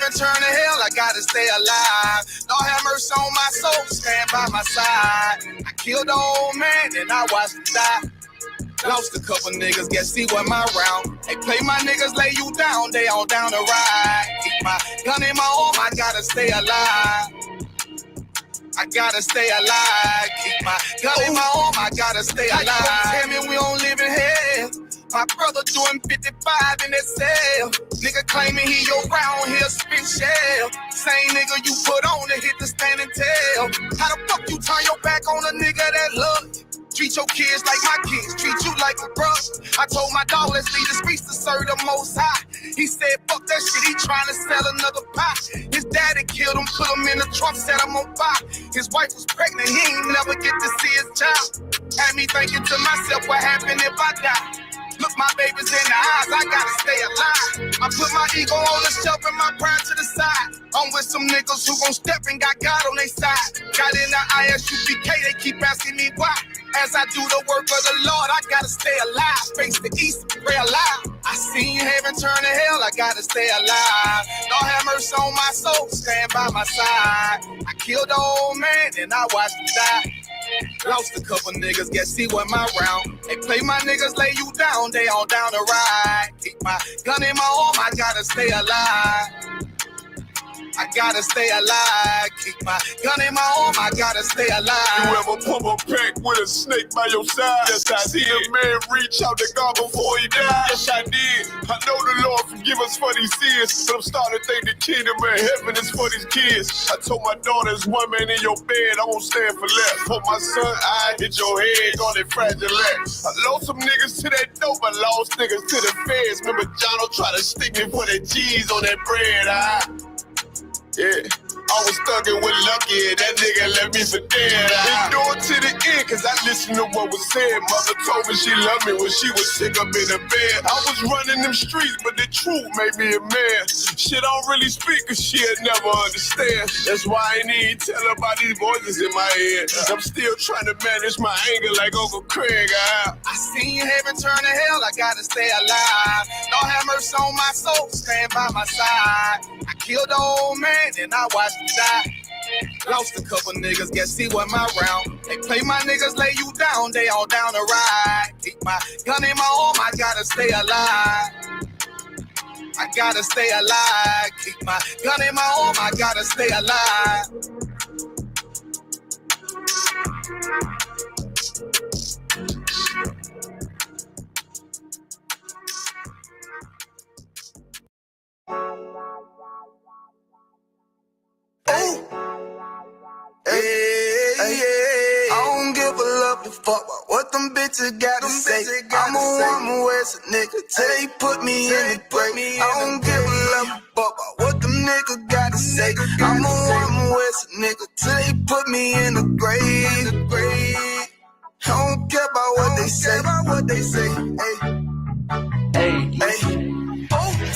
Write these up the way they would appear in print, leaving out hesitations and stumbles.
heaven, turn to hell, I gotta stay alive. Lord have mercy on my soul, stand by my side. I killed the old man and I watched him die. Lost a couple niggas, guess he wasn't my round. They play my niggas, lay you down, they all down the ride. Keep my gun in my arm, I gotta stay alive. I gotta stay alive. Keep my gun in my arm, I gotta stay alive. Tell me we don't live in hell. My brother doing 55 in that cell. Nigga claiming he your round here spit shell. Same nigga you put on to hit the stand and tell. How the fuck you turn your back on a nigga that love you? Treat your kids like my kids, treat you like a brother. I told my dog, let's leave the streets to serve the most high. He said, fuck that shit, he trying to sell another pie. His daddy killed him, put him in the trunk, set him on fire. His wife was pregnant, he ain't never get to see his child. Had me thinking to myself, what happened if I die? Look my babies in the eyes, I gotta stay alive. I put my ego on the shelf and my pride to the side. I'm with some niggas who gon' step and got God on their side. Got in the ISUPK, they keep asking me why. As I do the work of the Lord, I gotta stay alive. Face the east, pray alive. I seen heaven turn to hell, I gotta stay alive. Lord have mercy on my soul, stand by my side. I killed the old man and I watched him die. Lost a couple niggas, guess he wasn't my round. They play my niggas, lay you down, they all down the ride. Keep my gun in my arm, I gotta stay alive. I gotta stay alive. Keep my gun in my arm, I gotta stay alive. You ever pump a pack with a snake by your side? Yes, I did. See a man reach out to God before he died? Yes, I did. I know the Lord forgive us for these sins, but I'm starting to think the kingdom of heaven is for these kids. I told my daughter, there's one man in your bed, I won't stand for less. For my son, I hit your head on that fragile legs. I lost some niggas to that dope, I lost niggas to the feds. Remember Jono tried to stick me for that cheese on that bread, yeah, I was thugging with Lucky, and that nigga left me for dead. Endured to the end, cause I listened to what was said. Mother told me she loved me when she was sick up in the bed. I was running them streets, but the truth made me a man. She don't really speak, cause she'll never understand. That's why I ain't even tell her about these voices in my head. I'm still trying to manage my anger like Uncle Craig. I seen heaven turn to hell, I gotta stay alive. Lord have mercy on my soul, stand by my side. I killed the old man and I watched him die. Lost a couple niggas, guess he wasn't my round. They play my niggas, lay you down, they all down the ride. Keep my gun in my arm, I gotta stay alive. I gotta stay alive. Keep my gun in my arm, I gotta stay alive. I don't give a love to fuck about what them bitches gotta say. I'm a woman where's a nigga till they put me in the grave. I don't give a love to fuck about what them niggas gotta say. I'm a woman where's a nigga till they put me in the grave. I don't care about what they say. Hey.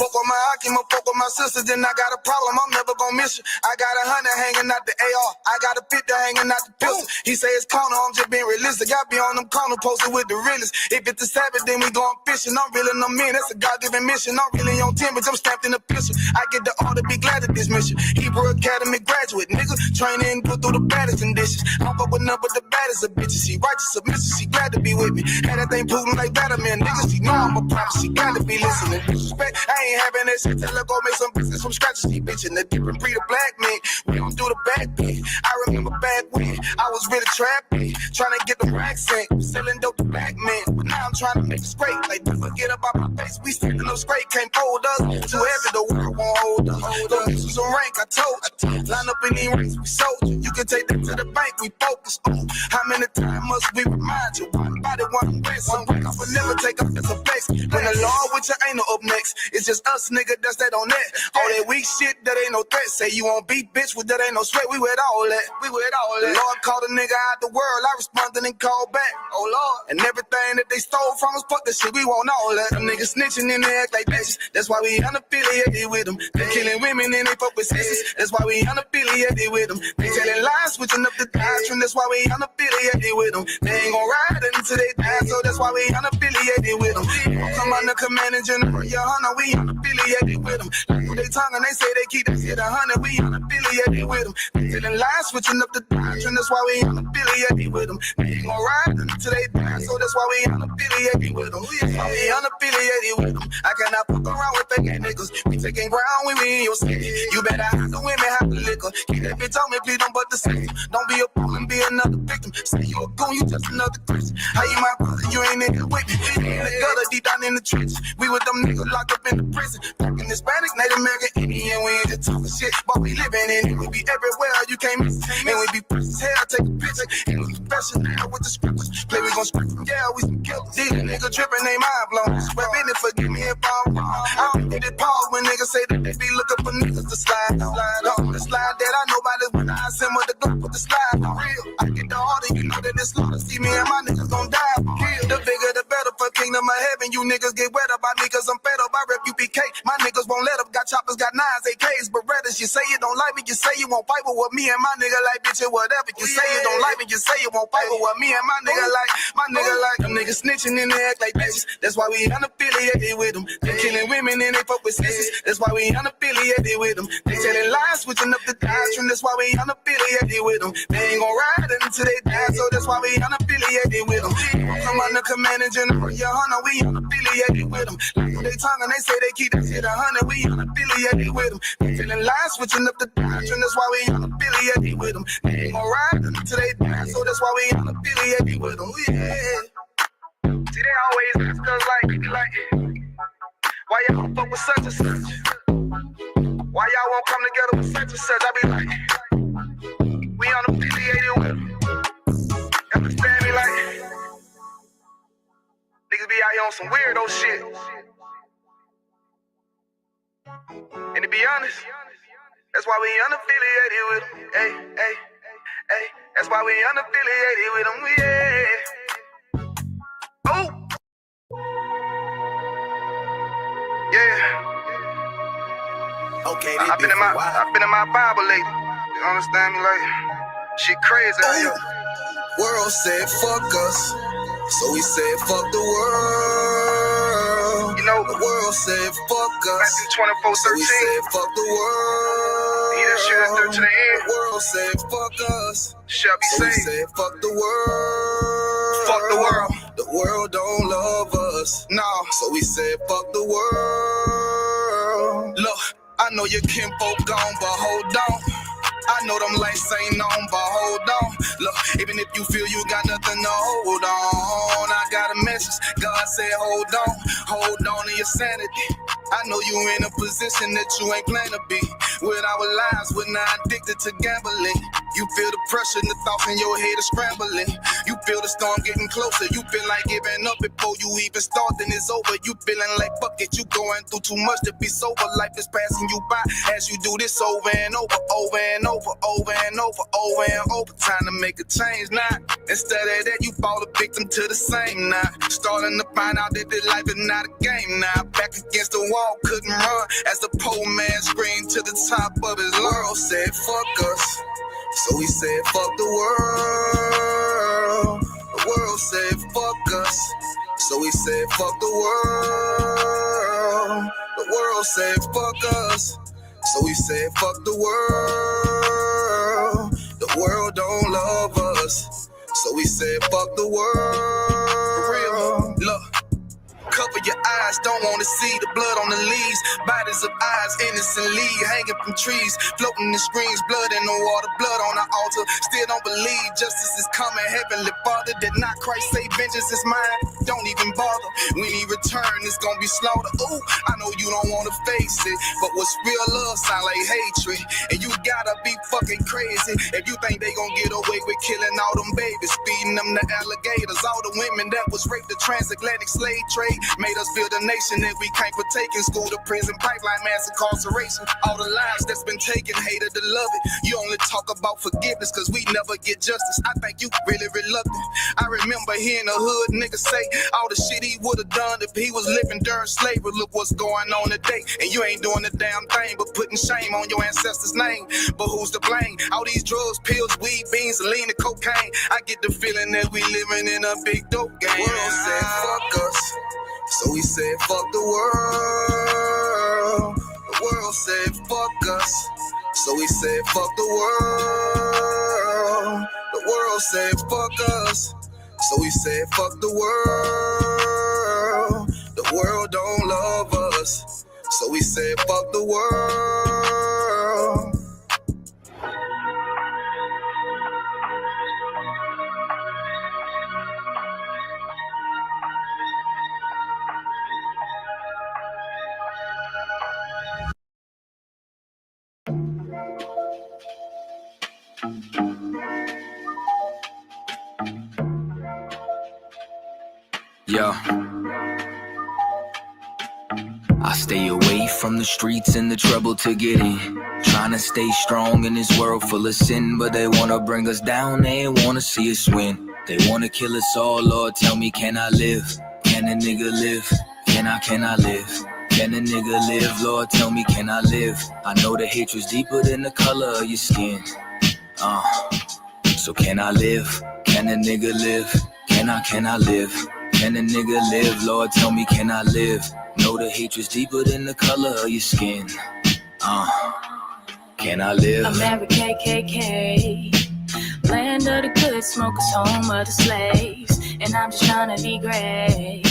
Fuck with my Akima, fuck with my sisters, then I got a problem, I'm never gonna miss you. I got 100 hanging out the AR, I got a 50 hanging out the pistol. He say it's corner, I'm just being realistic. I be on them corner posted with the realest. If it's the Sabbath, then we going fishing. I'm really no man, that's a God-given mission. I'm really on 10, but I'm strapped in the pistol. I get the order, be glad at this mission. Hebrew Academy graduate, nigga. Training, go through the baddest conditions. I'm fuck with none but the baddest of bitches. She righteous, submissive, she glad to be with me. Had that thing Putin like Batman, niggas. She know I'm a prophet, she got to be listening. Disrespect, I ain't having that shit till I go make some business from scratch. She bitchin' a different breed of black man. We don't do the back bit. I remember back when I was really trapping, trying to get the racks in, selling dope to black men. But now I'm trying to make it straight. Like, don't forget about my face. We standing up straight, can't fold us. Too heavy, the world won't hold us. Those bitches on rank, I told. Line up in these ranks, we soldier. You can take that to the bank, we focus on. How many times must we remind you? One body, one way, some break. I would never take up as a face. When the law with your ain't no up next, it's just us, nigga, that's that on that. All that weak shit, that ain't no threat. Say you won't beat, bitch, with that ain't no sweat. We with all that. The Lord called a nigga out the world. I responded and called back. Oh Lord. And everything that they stole from us, fuck that shit. We want all that. Them niggas snitching and they act like bitches. That's why we unaffiliated with them. They killing women and they fuck with sisters. That's why we unaffiliated with them. They telling lies, switching up the doctrine. That's why we unaffiliated with them. They ain't gon' ride until they die, so that's why we unaffiliated with them. Come on the commanding general, YAHANNA, we unaffiliated with them. They tongue and they say they keep that shit 100. We unaffiliated with them. They telling lies, switching up the doctrine. That's why we unaffiliated with them. They ain't gon' ride until they die, so that's why we unaffiliated with them. That's why we unaffiliated with them. I cannot fuck around with fake niggas. We taking ground when we in your city. You better have the women, have the liquor. Keep that bitch on me, please don't but the same. Don't be a fool and be another victim. Say you a goon, you just another Christian. How you my brother, you ain't in the with me. In the gutter, deep down in the trenches. We with them niggas locked up in the prison. Talking Hispanic, Native American, Indian. We ain't just talking shit, but we living in it. We be everywhere, you can't miss it. And we be fresh as hell, take a picture. And we special now with the scriptures. Play, we gon' script them, yeah, we some killers. These niggas tripping, they mind blown. Swear business, forgive me if I'm wrong. I don't get it pause when niggas say that they be looking for niggas to slide on. The slide that I know about is when I send with the Glock with the slide for real. I get the order, you know that it's slaughter. See me and my niggas gon' die for kill. The bigger the better for kingdom of heaven. You niggas get wet up by me cause I'm fed up. I rep UPK. My niggas won't let up. Got choppers, got nines, AKs, Berettas. You say you don't like me, you say you won't fight, but with me and my nigga like bitch and whatever. You say you don't like me, you say you won't fight, but with me and my nigga like them niggas snitching and they act like bitches. That's why we unaffiliated with them. They killing women and they fuck with sisters. That's why we unaffiliated with them. They telling lies, switching up the doctrine. That's why we unaffiliated with them. They ain't gon' ride until they die, so that's why we unaffiliated with them. Come on the command and general, YAHANNA, we unaffiliated with them. Like they tongue and they say they keep that shit 100, we unaffiliated with them. They telling lies, switching up the doctrine. That's why we unaffiliated with them. They ain't gon' ride until they die, so that's why we unaffiliated with them. Yeah. See, they always ask us like, why y'all don't fuck with such and such? Why y'all won't come together with such and such? I be like, we unaffiliated with them. Understand me? Like, niggas be out here on some weirdo shit. And to be honest, that's why we unaffiliated with them. Hey. That's why we unaffiliated with them. Yeah. Oh. Yeah. Okay, I've been in my Bible lately. You understand me? Like, shit crazy out here. World said fuck us, so we said fuck the world. You know, the world said fuck us, Matthew 24:13. so we said fuck the world. He that shall endure to the end. The world said fuck us, Shall be so we saved. said fuck the world. Fuck the world. The world don't love us, No. so we said fuck the world. Look, I know your kinfolk gone, but hold on. I know them lights ain't on, but hold on. Look, even if you feel you got nothing to hold on, I got a message. God said, hold on to your sanity. I know you in a position that you ain't plan to be. With our lives, we're not addicted to gambling. You feel the pressure and the thoughts in your head are scrambling. You feel the storm getting closer. You feel like giving up before you even start, then it's over. You feeling like fuck it, you going through too much to be sober. Life is passing you by as you do this over and over, over and over, over and over, over and over. Time to make a change now. Instead of that, you fall a victim to the same now. Starting to find out that this life is not a game now. Back against the wall, couldn't run as the poor man screamed to the top of his lungs. World said fuck us, so we said fuck the world. The world said fuck us, so we said fuck the world. The world said fuck us, so we said fuck the world. The world don't love us, so we said fuck the world. For real, look. Cover your eyes, don't wanna see the blood on the leaves. Bodies of eyes innocently hanging from trees, floating in screens, blood in the water, blood on the altar. Still don't believe justice is coming. Heavenly Father, did not Christ say vengeance is mine? Don't even bother. When he return, it's gonna be slaughter. Ooh, I know you don't wanna face it, but what's real love sound like hatred. And you gotta be fucking crazy if you think they gonna get away with killing all them babies, feeding them to alligators. All the women that was raped, the transatlantic slave trade made us build a nation that we can't partake in. School to prison, pipeline, mass incarceration. All the lives that's been taken, hated to love it. You only talk about forgiveness cause we never get justice. I think you really reluctant. I remember hearing a hood nigga say all the shit he would've done if he was living during slavery. Look what's going on today, and you ain't doing a damn thing but putting shame on your ancestors' name. But who's to blame? All these drugs, pills, weed, beans, lean, and cocaine. I get the feeling that we living in a big dope game. The world said fuck us, so we said fuck the world. The world said fuck us, so we said fuck the world. The world said fuck us, so we said fuck the world. The world don't love us, so we said fuck the world. Yo, I stay away from the streets and the trouble to get in. Trying to stay strong in this world full of sin, but they wanna bring us down, they wanna see us win. They wanna kill us all, Lord, tell me, can I live? Can a nigga live? Can I live? Can a nigga live? Lord, tell me, can I live? I know the hatred's deeper than the color of your skin. So can I live? Can a nigga live? Can I live? Can a nigga live? Lord, tell me, can I live? Know the hatred's deeper than the color of your skin. Can I live? America, KKK, land of the good smokers, home of the slaves, and I'm just trying to be great.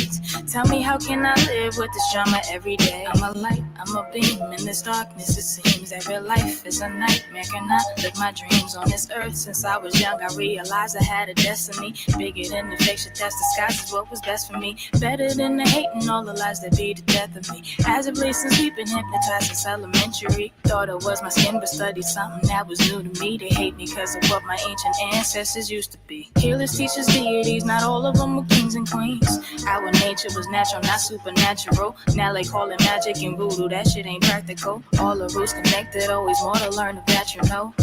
Tell me, how can I live with this drama every day? I'm a light, I'm a beam in this darkness. It seems that real life is a nightmare. Can I live my dreams on this earth? Since I was young, I realized I had a destiny bigger than the fiction that disguises what was best for me. Better than the hate and all the lies that be the death of me. As of late, since we've been hypnotized since elementary, thought it was my skin, but studied something that was new to me. They hate me because of what my ancient ancestors used to be. Healers, teachers, deities, not all of them were kings and queens. Our nature was natural, not supernatural. Now they call it magic and voodoo, that shit ain't practical. All the roots connected, always more to learn about, you know.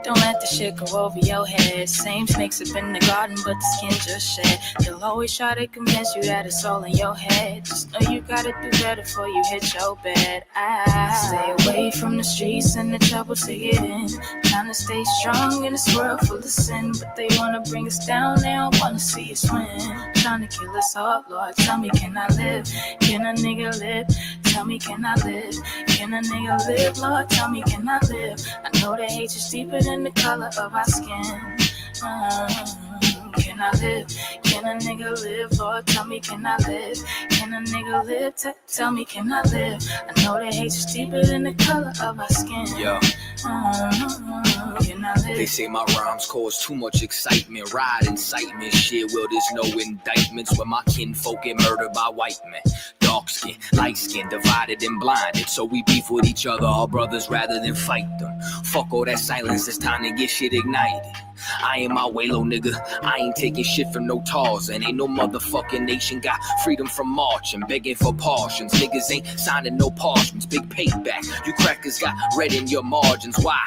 Don't let the shit go over your head. Same snakes up in the garden, but the skin just shed. They'll always try to convince you that it's all in your head. Just know you gotta do better before you hit your bed. I stay away from the streets and the trouble to get in. Trying to stay strong in this world full of sin, but they wanna bring us down, they don't wanna see us win. Trying to kill us all, Lord, tell me, can I live? Can a nigga live? Tell me, can I live? Can a nigga live? Lord, tell me, can I live? I know the hate is deeper than the color of our skin. Can I live? Can a nigga live? Lord, tell me, can I live? Can a nigga live? Tell me, can I live? I know the hate is deeper than the color of our skin. Yo. Can I live? They say my rhymes cause too much excitement, ride incitement, shit. Well, there's no indictments when my kinfolk get murdered by white men. Dark skin, light skin, divided and blinded, so we beef with each other, our brothers, rather than fight them. Fuck all that silence, it's time to get shit ignited. I ain't my way, low nigga. I ain't taking shit from no tars, and ain't no motherfucking nation got freedom from marching, begging for portions. Niggas ain't signing no parchments, big payback. You crackers got red in your margins. Why?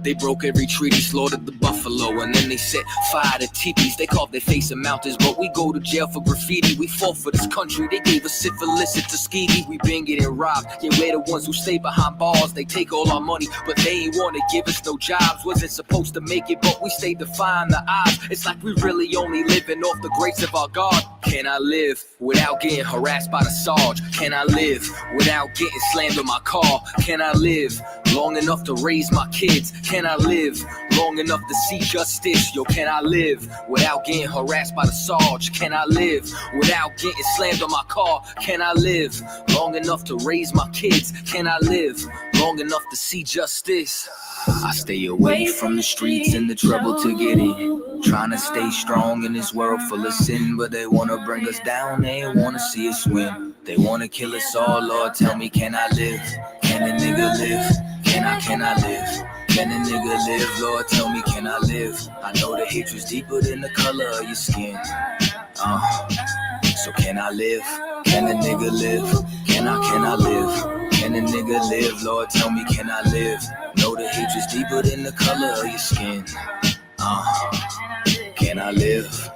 They broke every treaty, slaughtered the buffalo, and then they set fire to teepees. They carved their face in mountains, but we go to jail for graffiti. We fought for this country, they gave us syphilis at Tuskegee. We been getting robbed, yeah, we're the ones who stay behind bars. They take all our money, but they ain't wanna give us no jobs. Wasn't supposed to make it, but we stayed defying the odds. It's like we really only living off the grace of our God. Can I live without getting harassed by the Sarge? Can I live without getting slammed on my car? Can I live long enough to raise my kids? Can I live long enough to see justice? Yo, can I live without getting harassed by the Sarge? Can I live without getting slammed on my car? Can I live long enough to raise my kids? Can I live long enough to see justice? I stay away from the streets and the trouble to get in. Trying to stay strong in this world full of sin, but they wanna bring us down, they wanna see us win. They wanna kill us all, Lord, tell me, can I live? Can a nigga live? Can I live? Can a nigga live? Lord, tell me, can I live? I know the hatred's deeper than the color of your skin. So can I live? Can a nigga live? Can I live? Can a nigga live? Lord, tell me, can I live? Know the hatred's deeper than the color of your skin. Can I live?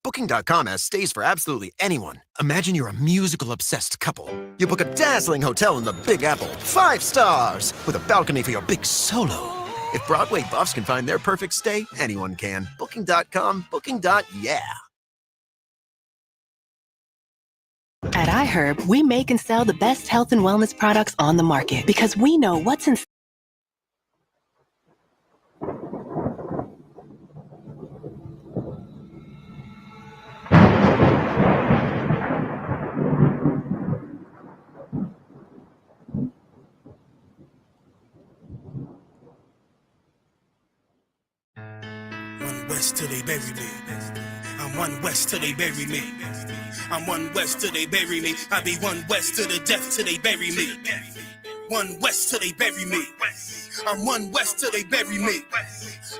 Booking.com has stays for absolutely anyone. Imagine you're a musical-obsessed couple. You book a dazzling hotel in the Big Apple, 5 stars, with a balcony for your big solo. If Broadway buffs can find their perfect stay, anyone can. Booking.com, booking.yeah. At iHerb, we make and sell the best health and wellness products on the market because we know what's in. One west till they bury me. I'm one west till they bury me. I'm one west till they bury me. I be one west to the death till they bury me. One west till they bury me. I'm one west till they bury me.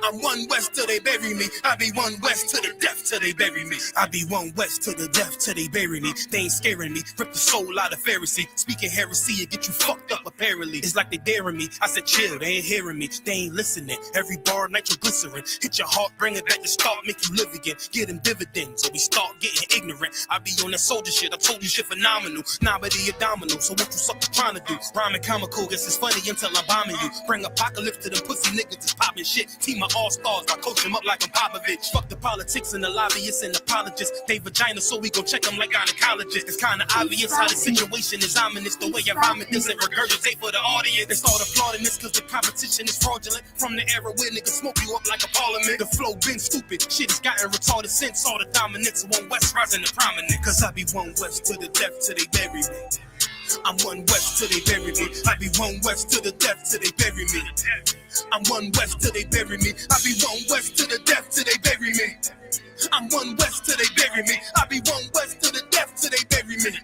I'm one west till they bury me. I be one west to the death till they bury me. I be one west to the death till they bury me. They ain't scaring me. Rip the soul out of Pharisee. Speaking heresy and get you fucked up apparently. It's like they daring me. I said chill, they ain't hearing me. They ain't listening. Every bar nitroglycerin. Hit your heart, bring it back to start, make you live again. Get them dividends so we start getting ignorant. I be on that soldier shit. I told you shit phenomenal. Nobody abdominal. So what you sucker trying to do? Rhyming comical. Guess it's funny until I'm bombing you. Bring apocalypse to them pussy niggas that's popping shit. Team of all-stars, I coach them up like I'm Popovich. Fuck the politics and the lobbyists and apologists. They vagina, so we gon' check them like gynecologists. It's kinda obvious how the situation is ominous. The way I vomit this and regurgitate for the audience. They start applauding this cause the competition is fraudulent. From the era where niggas smoke you up like a parliament. The flow been stupid, shit has gotten retarded since all the dominance of one west rising to prominent. Cause I be one west to the death till they bury me. I'm one west till they bury me. I be one west to the death till they bury me. I'm one west till they bury me. I be one west to the death till they bury me. I'm one west till they bury me. I be one west to the death till they bury me.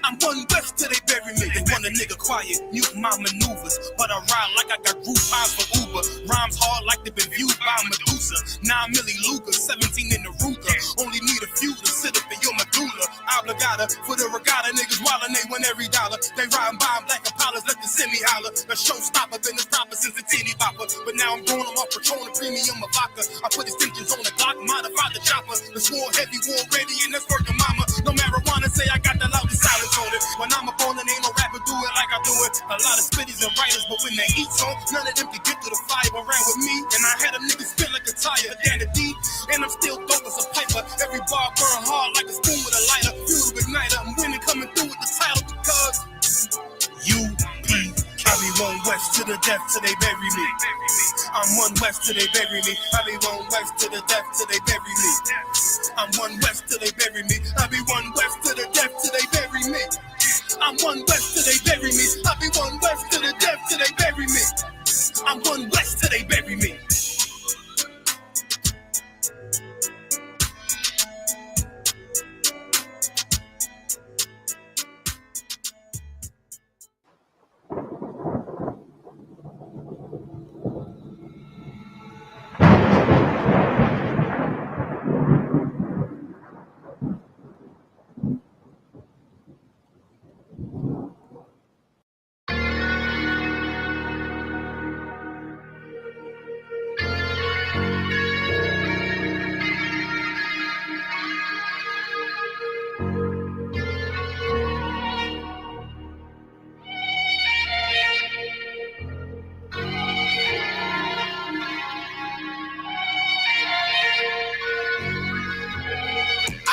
I'm one west till they bury me. They want a nigga quiet, mute my maneuvers, but I ride like I got group eyes for Uber. Rhymes hard like they've been viewed by Medusa. 9 milli Luger, 17 in the Ruger. Only need a few to sit up in your medulla. Obligata for the regatta, niggas wildin', they win every dollar. They riding by black Impalas, let the semi holler. A showstopper, been a stopper since the teeny bopper. But now I'm growing them off Patron, premium of vodka. I put extensions on the Glock, modify the chopper. The swore heavy, war ready, and that's working mama. No marijuana, say I got the loudest silence on it. When I'm up on it, ain't no rapper do it like I do it. A lot of spitties and writers, but when they eat song, none of them can get to the fire around with me. And I had a nigga spin like a tire, down the deep. And I'm still dope as a piper. Every bar burn hard like a spoon with a lighter. Fuel igniter, I'm winning, coming through with the title because UPK. I be one west to the death till they bury me. I'm one west till they bury me. I be one west to the death till they bury me. I'm one west till they bury me. I be one west to the death till they bury me. I'm one west till they bury me. I be one west to the death till they bury me. I'm one west till they bury me.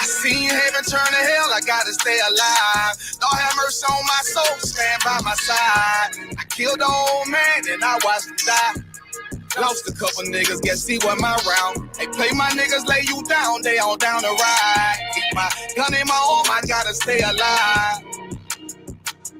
Seen heaven turn to hell, I gotta stay alive. Lord have mercy on my soul, stand by my side. I killed the old man and I watched him die. Lost a couple niggas, guess he wasn't my round. They play my niggas, lay you down, they all down the ride. Keep my gun in my arm, I gotta stay alive.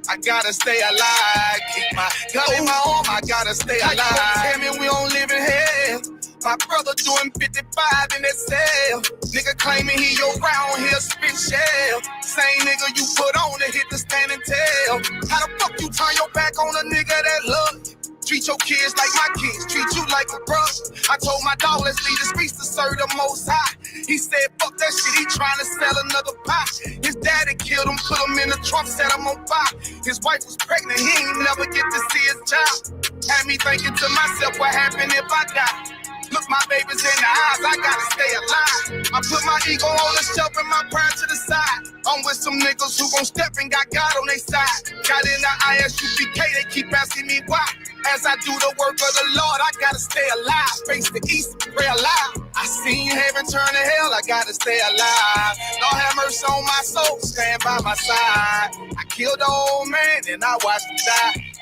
I gotta stay alive. Keep my gun in my arm, I gotta stay alive. Tell me we don't live in hell. My brother doing 55 in that cell. Nigga claiming he your round here spit shell. Same nigga you put on to hit the stand and tell. How the fuck you turn your back on a nigga that love you? Treat your kids like my kids, treat you like a brother. I told my dog, let's leave the streets to serve the most high. He said, fuck that shit, he trying to sell another pie. His daddy killed him, put him in the trunk, set him on fire. His wife was pregnant, he ain't never get to see his child. Had me thinking to myself, what happened if I die? Look my babies in the eyes, I gotta stay alive. I put my ego on the shelf and my pride to the side. I'm with some niggas who gon' step and got God on their side. Got in the ISUPK, they keep asking me why. As I do the work of the Lord, I gotta stay alive. Face the east, pray alive. I seen heaven turn to hell, I gotta stay alive. Lord have mercy on my soul, stand by my side. I killed the old man and I watched him die.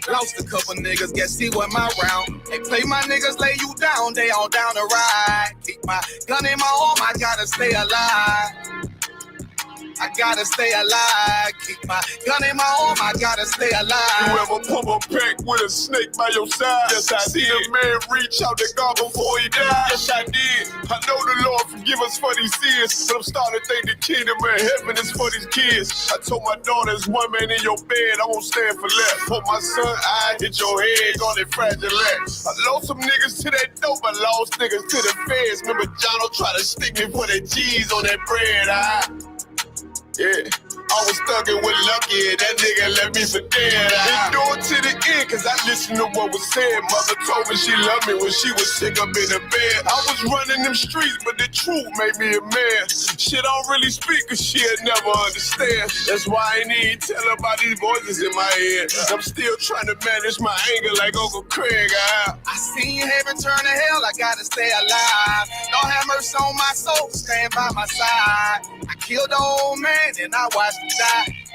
Lost a couple niggas, guess he wasn't my round. They play my niggas, lay you down, they all down the ride. Keep my gun in my arm, I gotta stay alive. I gotta stay alive. Keep my gun in my arm, I gotta stay alive. You ever pump a pack with a snake by your side? Yes, I did. A man reach out to God before he died? Yes, I did. I know the Lord forgive us for these sins, but I'm starting to think the kingdom of heaven is for these kids. I told my daughter, there's one man in your bed, I won't stand for less. Hope my son, I hit your head on that fragile legs. I lost some niggas to that dope, I lost niggas to the feds. Remember Jono tried to stick me for that cheese on that bread, yeah, I was thugging with Lucky and that nigga left me for dead. Endure to the end, cause I listened to what was said. Mother told me she loved me when she was sick up in the bed. I was running them streets, but the truth made me a man. Shit, I don't really speak, cause she'll never understand. That's why I ain't even tell her about these voices in my head. I'm still trying to manage my anger like Uncle Craig. I seen heaven turn to hell, I gotta stay alive. Lord have mercy on my soul, stand by my side. I killed the old man and I watched him die.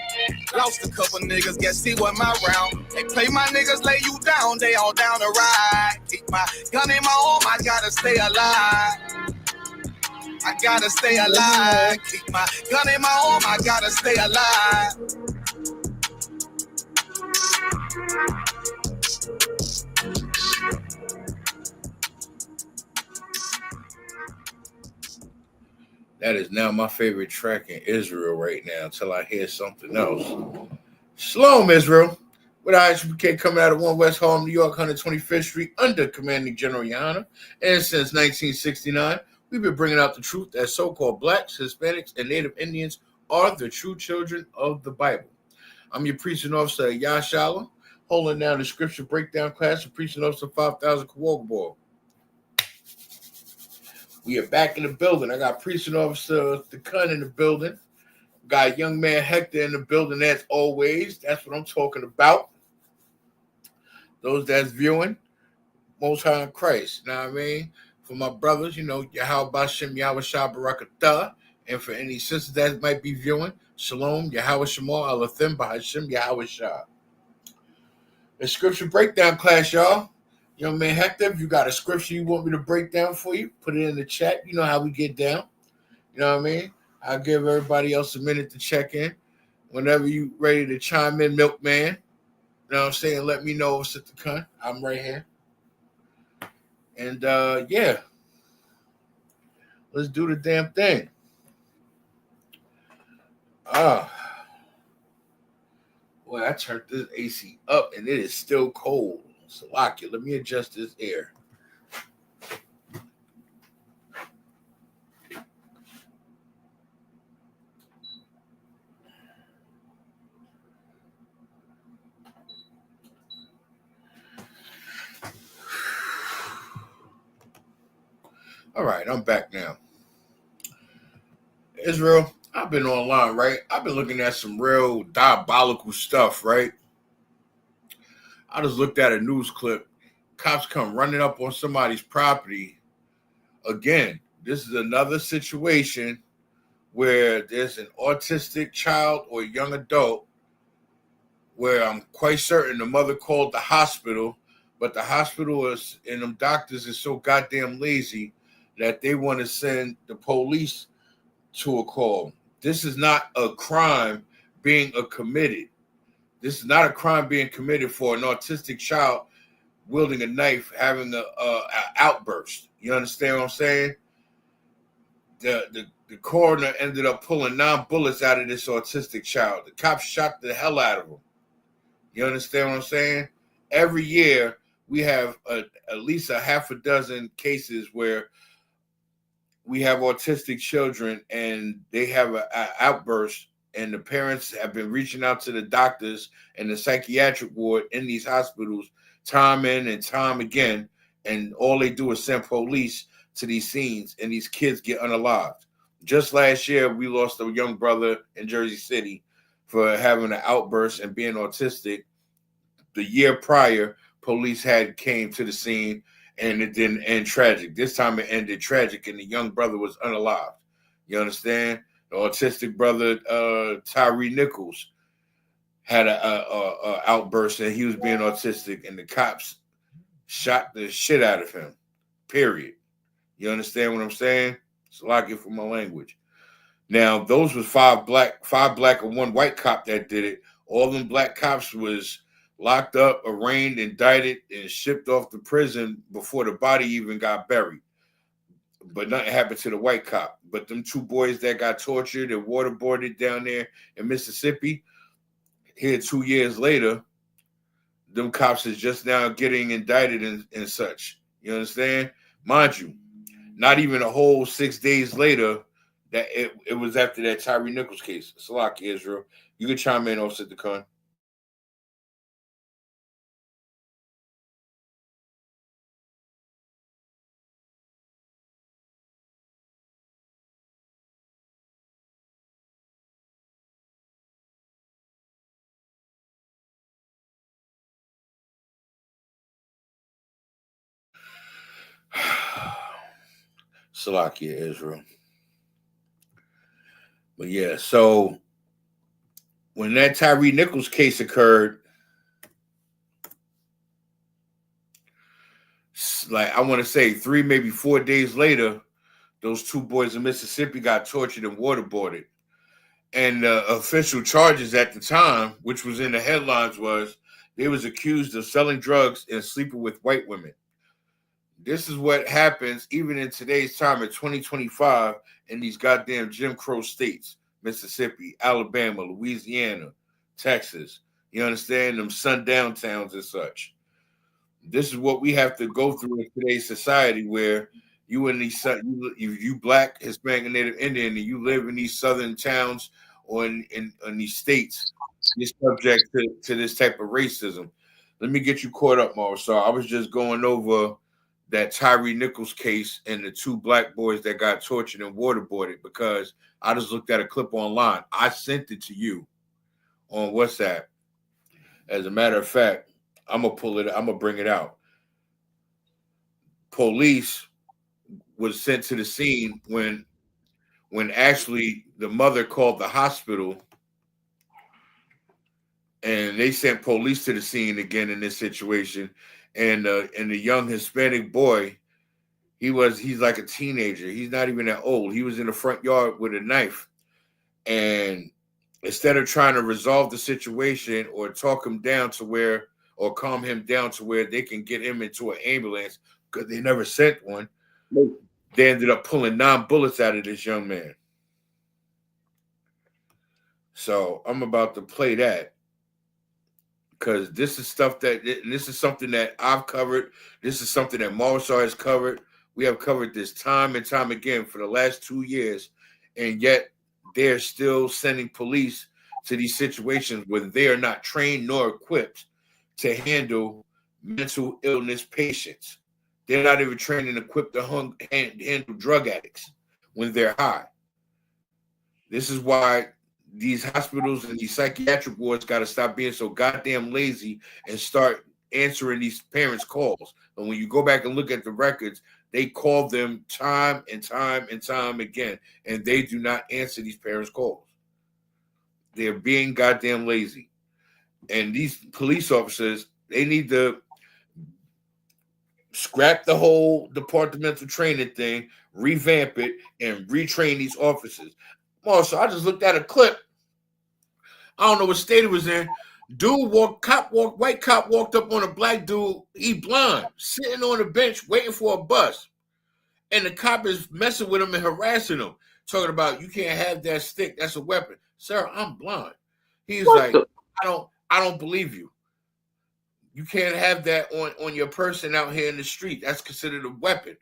Lost a couple niggas, guess he wasn't my round. They play my niggas, lay you down, they all down the ride. Keep my gun in my arm, I gotta stay alive. I gotta stay alive. Keep my gun in my arm, I gotta stay alive. That is now my favorite track in Israel right now until I hear something else. Shalom, Israel. With ISUPK coming out of 1 West Harlem, New York, 125th Street, under Commanding General YAHANNA. And since 1969, we've been bringing out the truth that so-called blacks, Hispanics, and Native Indians are the true children of the Bible. I'm your preaching officer, Yashala, holding down the scripture breakdown class of preaching officer 5000 Kawogabor. We are back in the building. I got preaching officer the Kun in the building. Got young man Hector in the building as always. That's what I'm talking about. Those that's viewing, Most High in Christ. You know what I mean? For my brothers, Yahweh Bashem, Yahweh Shah Barakatah. And for any sisters that might be viewing, Shalom, Yahweh Shemar, Alathim, Bahashem, Yahweh Shah. The scripture breakdown class, y'all. Young man Hector, if you got a scripture you want me to break down for you, put it in the chat. You know how we get down. You know what I mean? I'll give everybody else a minute to check in. Whenever you ready to chime in, Milkman, you know what I'm saying? Let me know what's at the Kun. I'm right here. And, yeah. Let's do the damn thing. Boy, I turned this AC up, and it is still cold. Salakia, let me adjust this air. All right, I'm back now. Israel, I've been online, right? I've been looking at some real diabolical stuff, right? I just looked at a news clip. Cops come running up on somebody's property. Again, this is another situation where there's an autistic child or young adult where I'm quite certain the mother called the hospital, but the hospital is, and them doctors is so goddamn lazy that they want to send the police to a call. This is not a crime being committed. This is not a crime being committed for an autistic child wielding a knife, having an outburst. You understand what I'm saying? The coroner ended up pulling 9 bullets out of this autistic child. The cops shot the hell out of him. You understand what I'm saying? Every year, we have at least a half a dozen cases where we have autistic children and they have an outburst, and the parents have been reaching out to the doctors and the psychiatric ward in these hospitals time in and time again, and all they do is send police to these scenes, and these kids get unalived. Just last year, we lost a young brother in Jersey City for having an outburst and being autistic. The year prior, police had came to the scene, and it didn't end tragic. This time it ended tragic, and the young brother was unalived. You understand? The autistic brother, Tyree Nichols, had a outburst, and he was being autistic, and the cops shot the shit out of him. Period. You understand what I'm saying? It's a lot for my language. Now, those was five black and one white cop that did it. All them black cops was locked up, arraigned, indicted, and shipped off to prison before the body even got buried. But nothing happened to the white cop. But them two boys that got tortured and waterboarded down there in Mississippi, here 2 years later, them cops is just now getting indicted and such. You understand? Mind you, not even a whole 6 days later, that it was after that Tyree Nichols case. Salaki, Israel. You can chime in, Offset the Con. Salakia, Israel. But yeah, so when that Tyree Nichols case occurred, like I want to say 3, maybe 4 days later, those two boys in Mississippi got tortured and waterboarded. And the official charges at the time, which was in the headlines, was they was accused of selling drugs and sleeping with white women. This is what happens even in today's time in 2025 in these goddamn Jim Crow states, Mississippi, Alabama, Louisiana, Texas. You understand? Them sundown towns and such. This is what we have to go through in today's society, where you in these, you black, Hispanic, Native Indian, and you live in these southern towns or in these states, you're subject to this type of racism. Let me get you caught up, Mauro. So I was just going over that Tyree Nichols case and the two black boys that got tortured and waterboarded, because I just looked at a clip online. I sent it to you on WhatsApp. As a matter of fact, I'm gonna bring it out. Police was sent to the scene when actually the mother called the hospital, and they sent police to the scene again in this situation. And the young Hispanic boy, he's like a teenager. He's not even that old. He was in the front yard with a knife, and instead of trying to resolve the situation or talk him down to where, or calm him down to where they can get him into an ambulance, because they never sent one, they ended up pulling 9 bullets out of this young man. So I'm about to play that, because this is something that I've covered. This is something that Marshaw has covered. We have covered this time and time again for the last 2 years, and yet they're still sending police to these situations where they are not trained nor equipped to handle mental illness patients. They're not even trained and equipped to handle drug addicts when they're high. This is why these hospitals and these psychiatric wards got to stop being so goddamn lazy and start answering these parents' calls. And when you go back and look at the records, they call them time and time and time again, and they do not answer these parents' calls. They're being goddamn lazy. And these police officers, they need to scrap the whole departmental training thing, revamp it, and retrain these officers. Also, I just looked at a clip. I don't know what state it was in. White cop walked up on a black dude. He blind, sitting on a bench waiting for a bus, and the cop is messing with him and harassing him, talking about, you can't have that stick. That's a weapon, sir. I'm blind. He's like, I don't believe you. You can't have that on your person out here in the street. That's considered a weapon,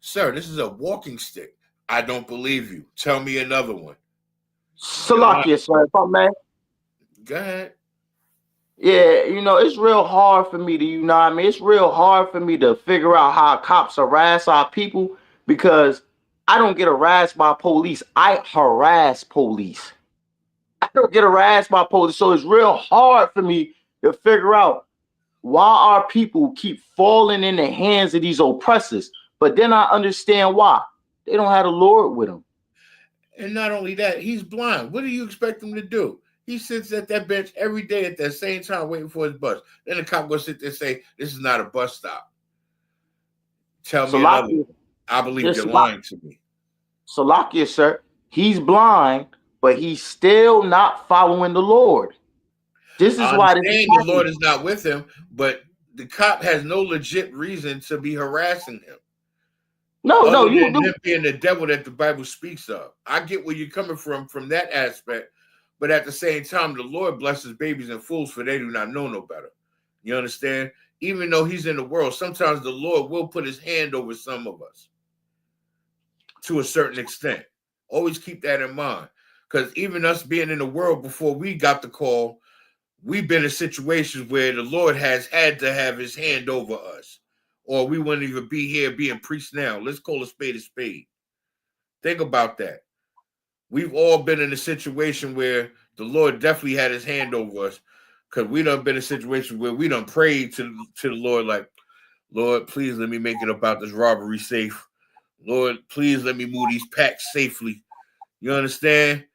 sir. This is a walking stick. I don't believe you. Tell me another one. Salakia, sir, if I may. Go ahead. Yeah, it's real hard for me to, what I mean? It's real hard for me to figure out how cops harass our people because I don't get harassed by police. I harass police. I don't get harassed by police. So it's real hard for me to figure out why our people keep falling in the hands of these oppressors. But then I understand why. They don't have the Lord with them. And not only that, he's blind. What do you expect him to do? He sits at that bench every day at that same time waiting for his bus. Then the cop goes sit there and say, this is not a bus stop. Tell me another. I believe you're lying to me. Salakia, sir. He's blind, but he's still not following the Lord. This is why the Lord is not with him, but the cop has no legit reason to be harassing him. Him being the devil that the Bible speaks of. I get where you're coming from that aspect, but at the same time, the Lord blesses babies and fools, for they do not know no better. You understand? Even though he's in the world, sometimes the Lord will put his hand over some of us to a certain extent. Always keep that in mind, because even us being in the world before we got the call, we've been in situations where the Lord has had to have his hand over us, or we wouldn't even be here being priests now. Let's call a spade a spade. Think about that. We've all been in a situation where the Lord definitely had his hand over us, because we done been in a situation where we done prayed to the Lord like, Lord, please let me make it about this robbery safe. Lord, please let me move these packs safely. You understand?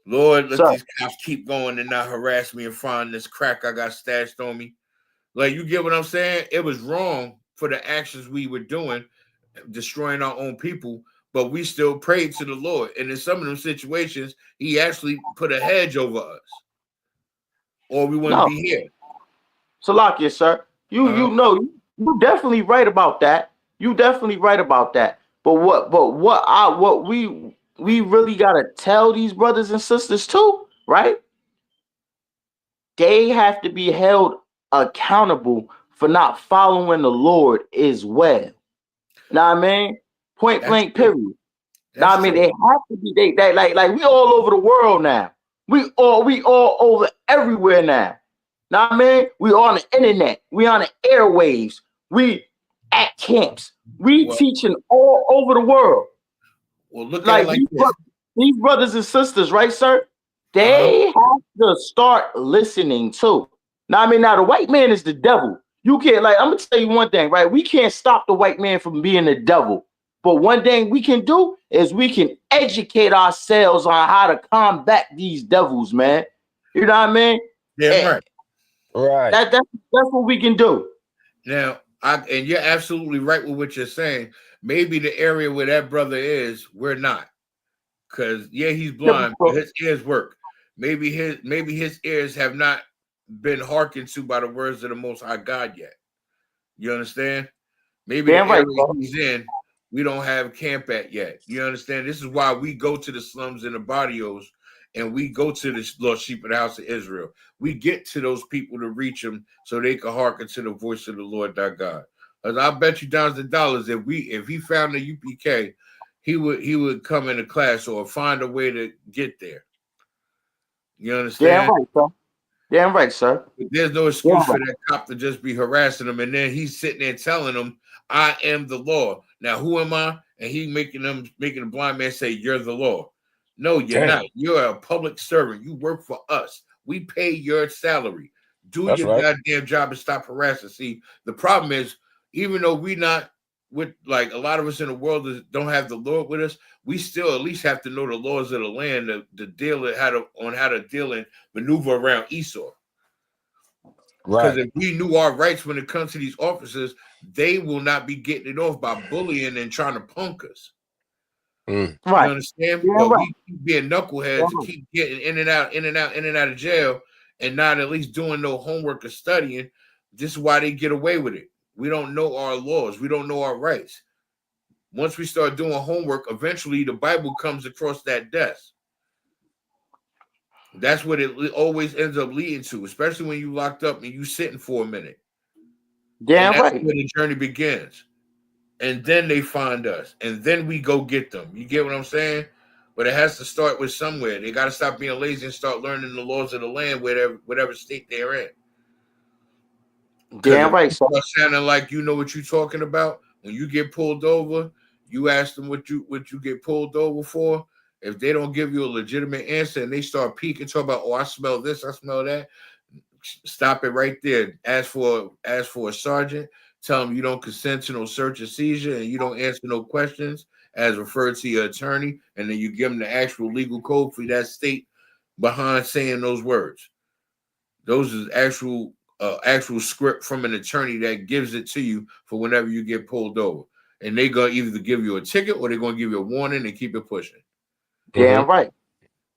Lord, let these cops keep going and not harass me and find this crack I got stashed on me. Like, you get what I'm saying? It was wrong for the actions we were doing, destroying our own people, but we still prayed to the Lord. And in some of them situations, he actually put a hedge over us, or we wouldn't be here. Salakia, sir. You definitely right about that. You definitely right about that. But what we really gotta tell these brothers and sisters too, right? They have to be held accountable for not following the Lord as well. Know what I mean? Point blank, period. Now I mean they have to be they like we all over the world now. We all over everywhere now. Now I mean we on the internet, we on the airwaves, we at camps, we teaching all over the world. Well, look at it like these brothers and sisters, right, sir? They have to start listening too. Now I mean, now the white man is the devil. You can't I'm gonna tell you one thing, right? We can't stop the white man from being the devil. But one thing we can do is we can educate ourselves on how to combat these devils, man. You know what I mean? Yeah, right. That's what we can do. Now, and you're absolutely right with what you're saying. Maybe the area where that brother is, we're not. Because he's blind, but his ears work. Maybe his ears have not been hearkened to by the words of the Most High God yet. You understand? Maybe the area he's in, we don't have camp at yet. You understand? This is why we go to the slums and the barrios, and we go to the lost sheep of the house of Israel. We get to those people to reach them so they can hearken to the voice of the Lord thy God. Because I bet you dollars and dollars if he found the UPK, he would come into class or find a way to get there. You understand? Damn right, sir. Damn right, sir. There's no excuse for that cop to just be harassing them, and then he's sitting there telling them, "I am the law." Now, who am I? And he making the blind man say, "You're the law." No, you're not. You're a public servant. You work for us. We pay your salary. Do your goddamn job and stop harassing. See, the problem is, even though we not with like a lot of us in the world that don't have the Lord with us, we still at least have to know the laws of the land to deal with how to deal and maneuver around Esau. Because if we knew our rights when it comes to these officers, they will not be getting it off by bullying and trying to punk us. You understand? But we keep being knuckleheads to keep getting in and out of jail and not at least doing no homework or studying. This is why they get away with it. We don't know our laws. We don't know our rights. Once we start doing homework, eventually the Bible comes across that desk. That's what it always ends up leading to, especially when you locked up and you sitting for a minute. Damn and that's right. when the journey begins. And then they find us, and then we go get them. You get what I'm saying? But it has to start with somewhere. They got to stop being lazy and start learning the laws of the land, whatever state they're in. Damn right. So sounding like you know what you're talking about. When you get pulled over, you ask them what you get pulled over for. If they don't give you a legitimate answer and they start peeking, talk about, oh, I smell this, I smell that. Stop it right there. Ask for a sergeant. Tell them you don't consent to no search or seizure and you don't answer no questions as referred to your attorney, and then you give them the actual legal code for that state behind saying those words. Those is actual script from an attorney that gives it to you for whenever you get pulled over. And they're going to either give you a ticket or they're going to give you a warning and keep it pushing. Damn right.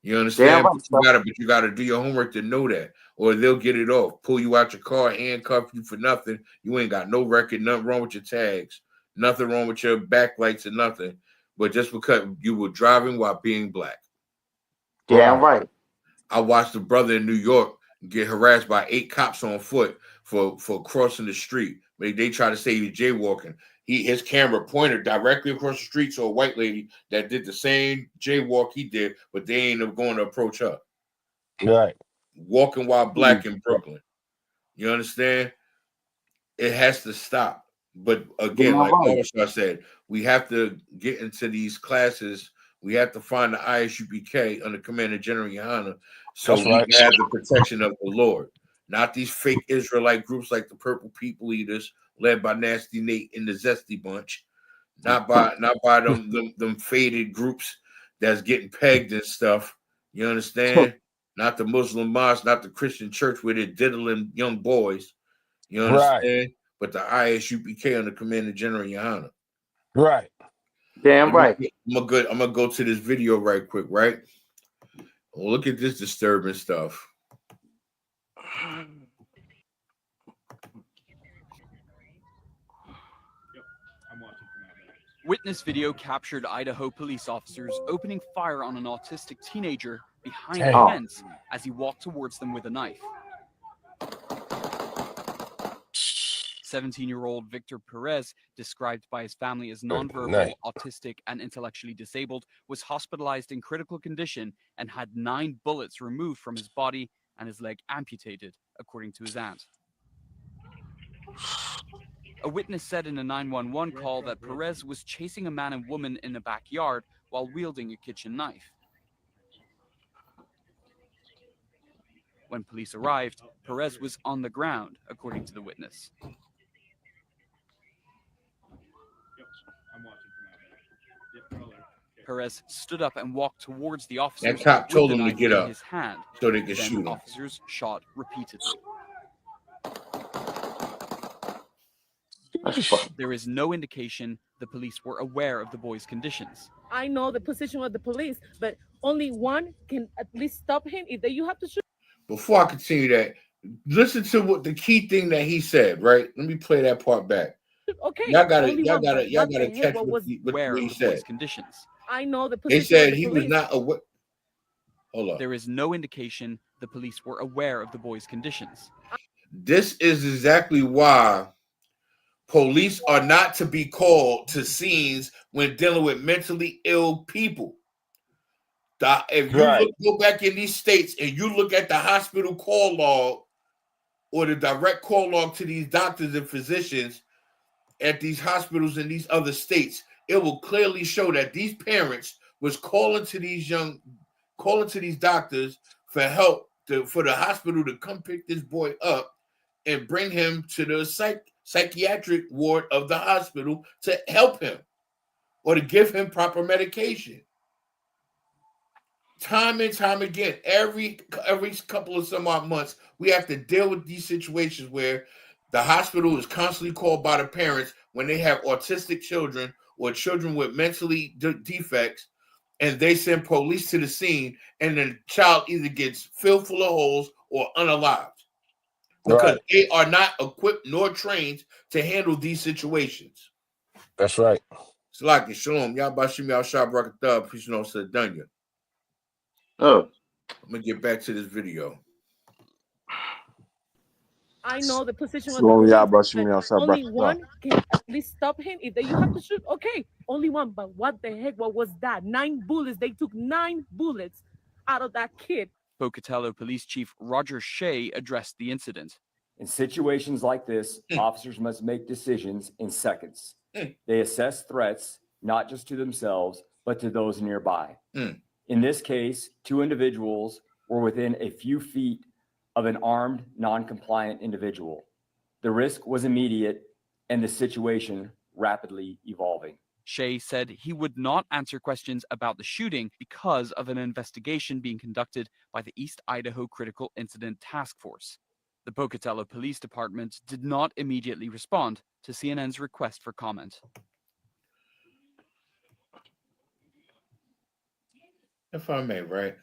You understand? Damn right, but you gotta do your homework to know that, or they'll get it off, pull you out your car, handcuff you for nothing. You ain't got no record, nothing wrong with your tags, nothing wrong with your backlights or nothing, but just because you were driving while being black. Damn right. I watched a brother in New York get harassed by 8 cops on foot for crossing the street. They try to say he was jaywalking. His camera pointed directly across the street to a white lady that did the same jaywalk he did, but they ain't going to approach her. Right. Walking while black in Brooklyn. You understand? It has to stop. But again, like All-Star said, we have to get into these classes. We have to find the ISUPK under Commander General YAHANNA so we can have the protection of the Lord. Not these fake Israelite groups like the Purple People Eaters, led by Nasty Nate and the Zesty Bunch. Not by them faded groups that's getting pegged and stuff. You understand? Not the Muslim mosque, not the Christian church where they're diddling young boys. You understand? Right. But the ISUPK under Commander General YAHANNA. Right. Damn right. I'm gonna go to this video right quick, right? Well, look at this disturbing stuff. Witness video captured Idaho police officers opening fire on an autistic teenager behind a fence as he walked towards them with a knife. 17-year-old Victor Perez, described by his family as nonverbal, autistic, and intellectually disabled, was hospitalized in critical condition and had 9 bullets removed from his body and his leg amputated, according to his aunt. A witness said in a 911 call that Perez was chasing a man and woman in a backyard while wielding a kitchen knife. When police arrived, Perez was on the ground, according to the witness. Perez stood up and walked towards the officers. That cop told him to get up his hand. so they could shoot him. Officers shot repeatedly. There is no indication the police were aware of the boy's conditions. I know the position of the police, but only one can at least stop him if you have to shoot. Before I continue that, listen to what the key thing that he said, right? Let me play that part back. Okay. Y'all gotta catch what he said. Conditions. I know the position. They said he was not aware. Hold on. There is no indication the police were aware of the boy's conditions. This is exactly why police are not to be called to scenes when dealing with mentally ill people. If you go back in these states and you look at the hospital call log or the direct call log to these doctors and physicians at these hospitals in these other states, it will clearly show that these parents was calling to these doctors for help for the hospital to come pick this boy up and bring him to the psychiatric ward of the hospital to help him or to give him proper medication. Time and time again, every couple of some odd months, we have to deal with these situations where the hospital is constantly called by the parents when they have autistic children or children with mentally defects, and they send police to the scene, and the child either gets filled full of holes or unalived because they are not equipped nor trained to handle these situations. That's right. Salaki, shalom. Y'all bashim y'all shop rocket thug. Peace and all dunya. Oh, I'm gonna get back to this video. I know the position of the police, but only one can at least stop him if you have to shoot. Okay, only one. But what the heck? What was that? 9 bullets. They took 9 bullets out of that kid. Pocatello Police Chief Roger Shea addressed the incident. In situations like this, officers must make decisions in seconds. They assess threats, not just to themselves, but to those nearby. In this case, 2 individuals were within a few feet of an armed, non-compliant individual. The risk was immediate and the situation rapidly evolving. Shea said he would not answer questions about the shooting because of an investigation being conducted by the East Idaho Critical Incident Task Force. The Pocatello Police Department did not immediately respond to CNN's request for comment. If I may, right?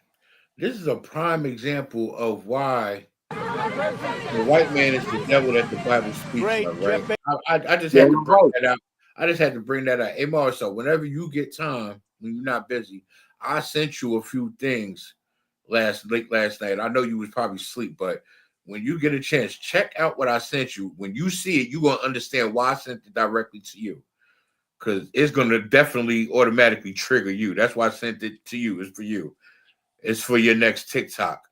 This is a prime example of why the white man is the devil that the Bible speaks of, right? I just had to bring that out. I just had to bring that out. Hey, Marcel, whenever you get time, when you're not busy, I sent you a few things late last night. I know you was probably asleep, but when you get a chance, check out what I sent you. When you see it, you're going to understand why I sent it directly to you. Because it's going to definitely automatically trigger you. That's why I sent it to you. It's for you. It's for your next TikTok.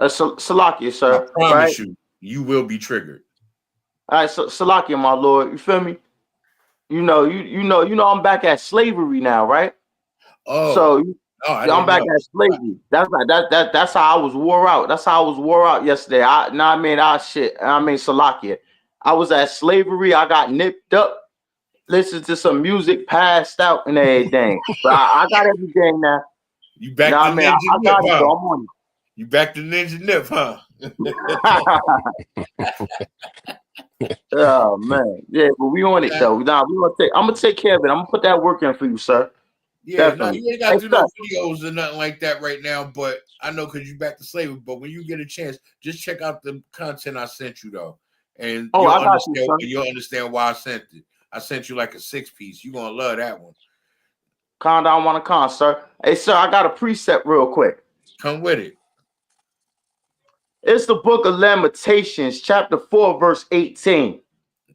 Salakia, sir. I promise you will be triggered. All right, so Salakia, my lord. You feel me? You know, I'm back at slavery now, right? Oh, so I'm back at slavery. That's how I was wore out. That's how I was wore out yesterday. Salakia. I was at slavery. I got nipped up. Listened to some music, passed out, and everything. But I got everything now. You back to Ninja Nip, huh? You back to Ninja Nip, huh? Oh man, yeah, but we on it though. Nah, I'm gonna take care of it. I'm gonna put that work in for you, sir. Yeah, no, you ain't got to do no videos or nothing like that right now. But I know because you back to slavery. But when you get a chance, just check out the content I sent you though, and you'll understand why I sent it. I sent you like a 6-piece. You're gonna love that one. Con down, want to con, sir. Hey, sir, I got a precept real quick. Come with it. It's the book of Lamentations, chapter 4, verse 18.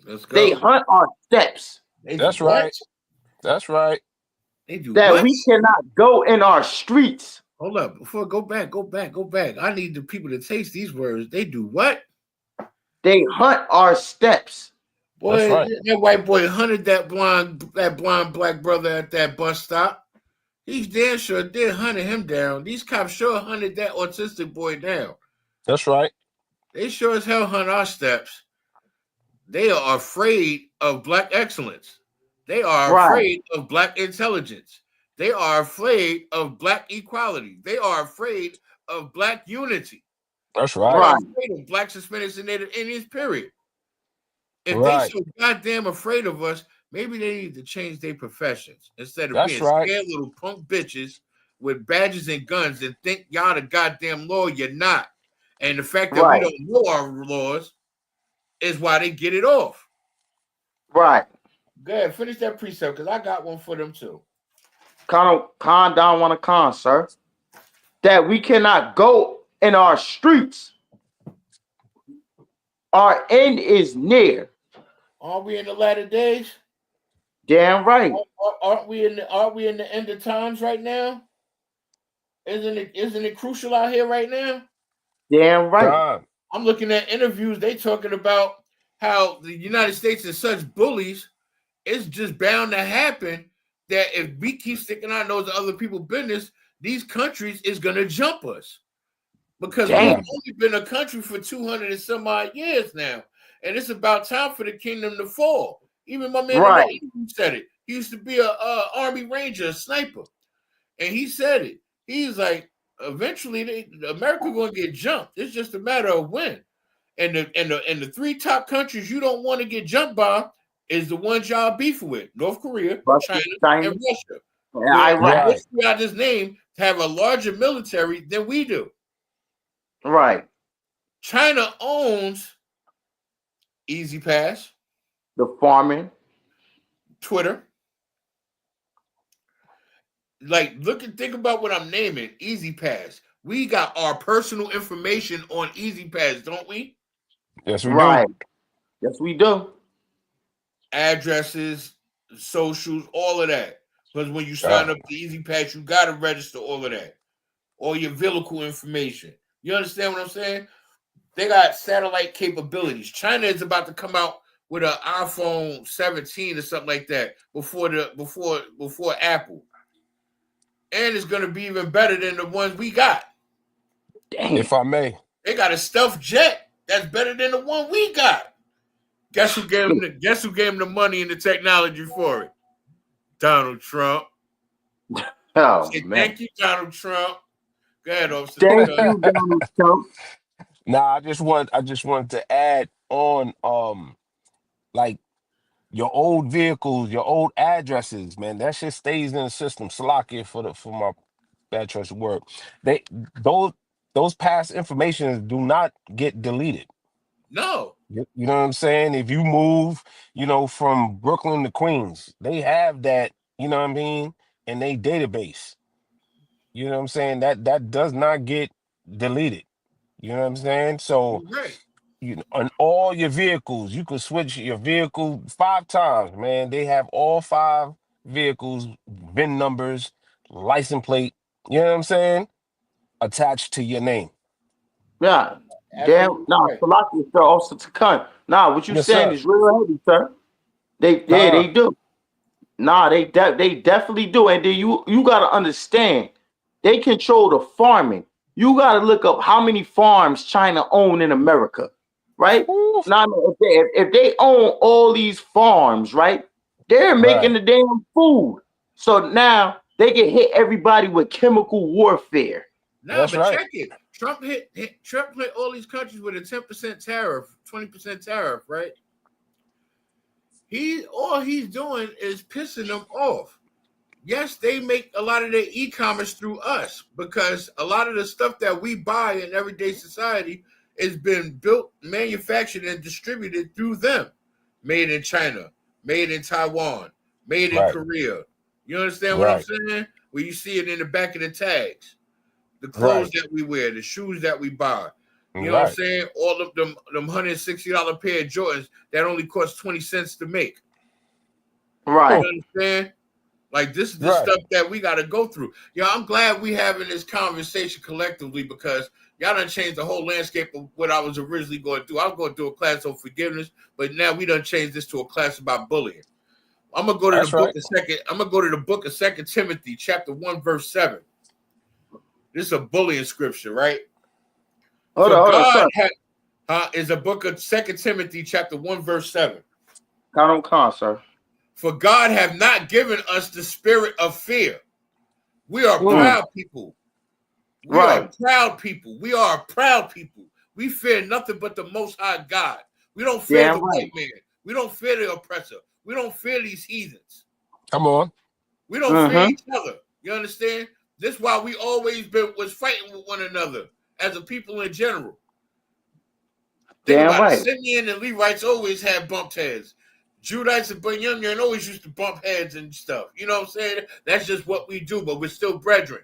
Let's go. They hunt our steps. That's right. That's right. They do that what? We cannot go in our streets. Hold up. Before go back. I need the people to taste these words. They do what? They hunt our steps. Boy, right. That white boy hunted that blind black brother at that bus stop. He's damn sure did hunted him down. These cops sure hunted that autistic boy down. That's right. They sure as hell hunt our steps. They are afraid of black excellence. They are afraid of black intelligence. They are afraid of black equality. They are afraid of black unity. That's right. They are afraid of black Hispanics and Native Indians, period. If they so goddamn afraid of us, maybe they need to change their professions instead of being scared little punk bitches with badges and guns and think y'all the goddamn law. You're not. And the fact that we don't know our laws is why they get it off. Right. Go ahead, finish that precept because I got one for them too. Con down, want to con, sir. That we cannot go in our streets. Our end is near. Aren't we in the latter days? Damn right. Aren't we in the end of times right now? Isn't it crucial out here right now? Damn right. I'm looking at interviews. They talking about how the United States is such bullies. It's just bound to happen that if we keep sticking our nose to other people's business, these countries is gonna jump us. Because we've only been a country for 200 and some odd years now. And it's about time for the kingdom to fall. Even my man said it. He used to be a Army Ranger, a sniper. And he said it. He's like, eventually America going to get jumped. It's just a matter of when. And the 3 top countries you don't want to get jumped by is the ones y'all beef with. North Korea, China, and Russia. Both I just named have a larger military than we do. Right. China owns Easy Pass, the farming, Twitter. Like, think about what I'm naming. Easy Pass. We got our personal information on Easy Pass, don't we? Yes, we do. Yes, we do. Addresses, socials, all of that. Because when you sign up to Easy Pass, you got to register all of that, all your vehicle information. You understand what I'm saying? They got satellite capabilities. China is about to come out with an iPhone 17 or something like that before Apple, and it's going to be even better than the ones we got. Dang. If I may, they got a stuffed jet that's better than the one we got. Guess who gave him the money and the technology for it? Donald Trump. Oh, Say, man. thank you, Donald Trump. Go ahead, officer. Thank you, Donald Trump. Nah, I just wanted to add on, like your old vehicles, your old addresses, man. That shit stays in the system. Slocky for my bad choice of word. Those past information do not get deleted. No. You know what I'm saying? If you move, from Brooklyn to Queens, they have that, you know what I mean, in their database. You know what I'm saying? That does not get deleted. You know what I'm saying? So, right. On all your vehicles, you can switch your vehicle 5 times, man. They have all 5 vehicles, VIN numbers, license plate, you know what I'm saying, attached to your name. Yeah. Damn. Nah, Salaki, sir, also to come. Nah, what you Yes, saying sir. is real heavy, sir. They do. Nah, they definitely do. And then you gotta understand, they control the farming. You gotta look up how many farms China own in America, right? Now, if they own all these farms, right, they're making the damn food. So now they can hit everybody with chemical warfare. Nah, but check it. Trump hit all these countries with a 10% tariff, 20% tariff, right? All he's doing is pissing them off. Yes, they make a lot of their e-commerce through us because a lot of the stuff that we buy in everyday society has been built, manufactured, and distributed through them. Made in China, made in Taiwan, made in Korea. You understand what I'm saying? Where you see it in the back of the tags. The clothes that we wear, the shoes that we buy. You know what I'm saying? All of them $160 pair of Jordans that only cost 20 cents to make. Right. You understand? Like, this is the stuff that we got to go through. I'm glad we having this conversation collectively because y'all done changed the whole landscape of what I was originally going to do. I was going to do a class on forgiveness, but now we done changed this to a class about bullying. I'm gonna go to the book of 2 Timothy, chapter 1, verse 7. This is a bullying scripture, right? Hold on, is a book of 2 Timothy, chapter 1, verse 7. Count on, sir. For God have not given us the spirit of fear. We are proud people. We are proud people. We are a proud people. We fear nothing but the Most High God. We don't fear the white man. We don't fear the oppressor. We don't fear these heathens. Come on. We don't fear each other. You understand? This is why we always was fighting with one another as a people in general. Think about it. Simeon and Levites always had bumped heads. Judites and Benjamin always used to bump heads and stuff. You know what I'm saying? That's just what we do, but we're still brethren.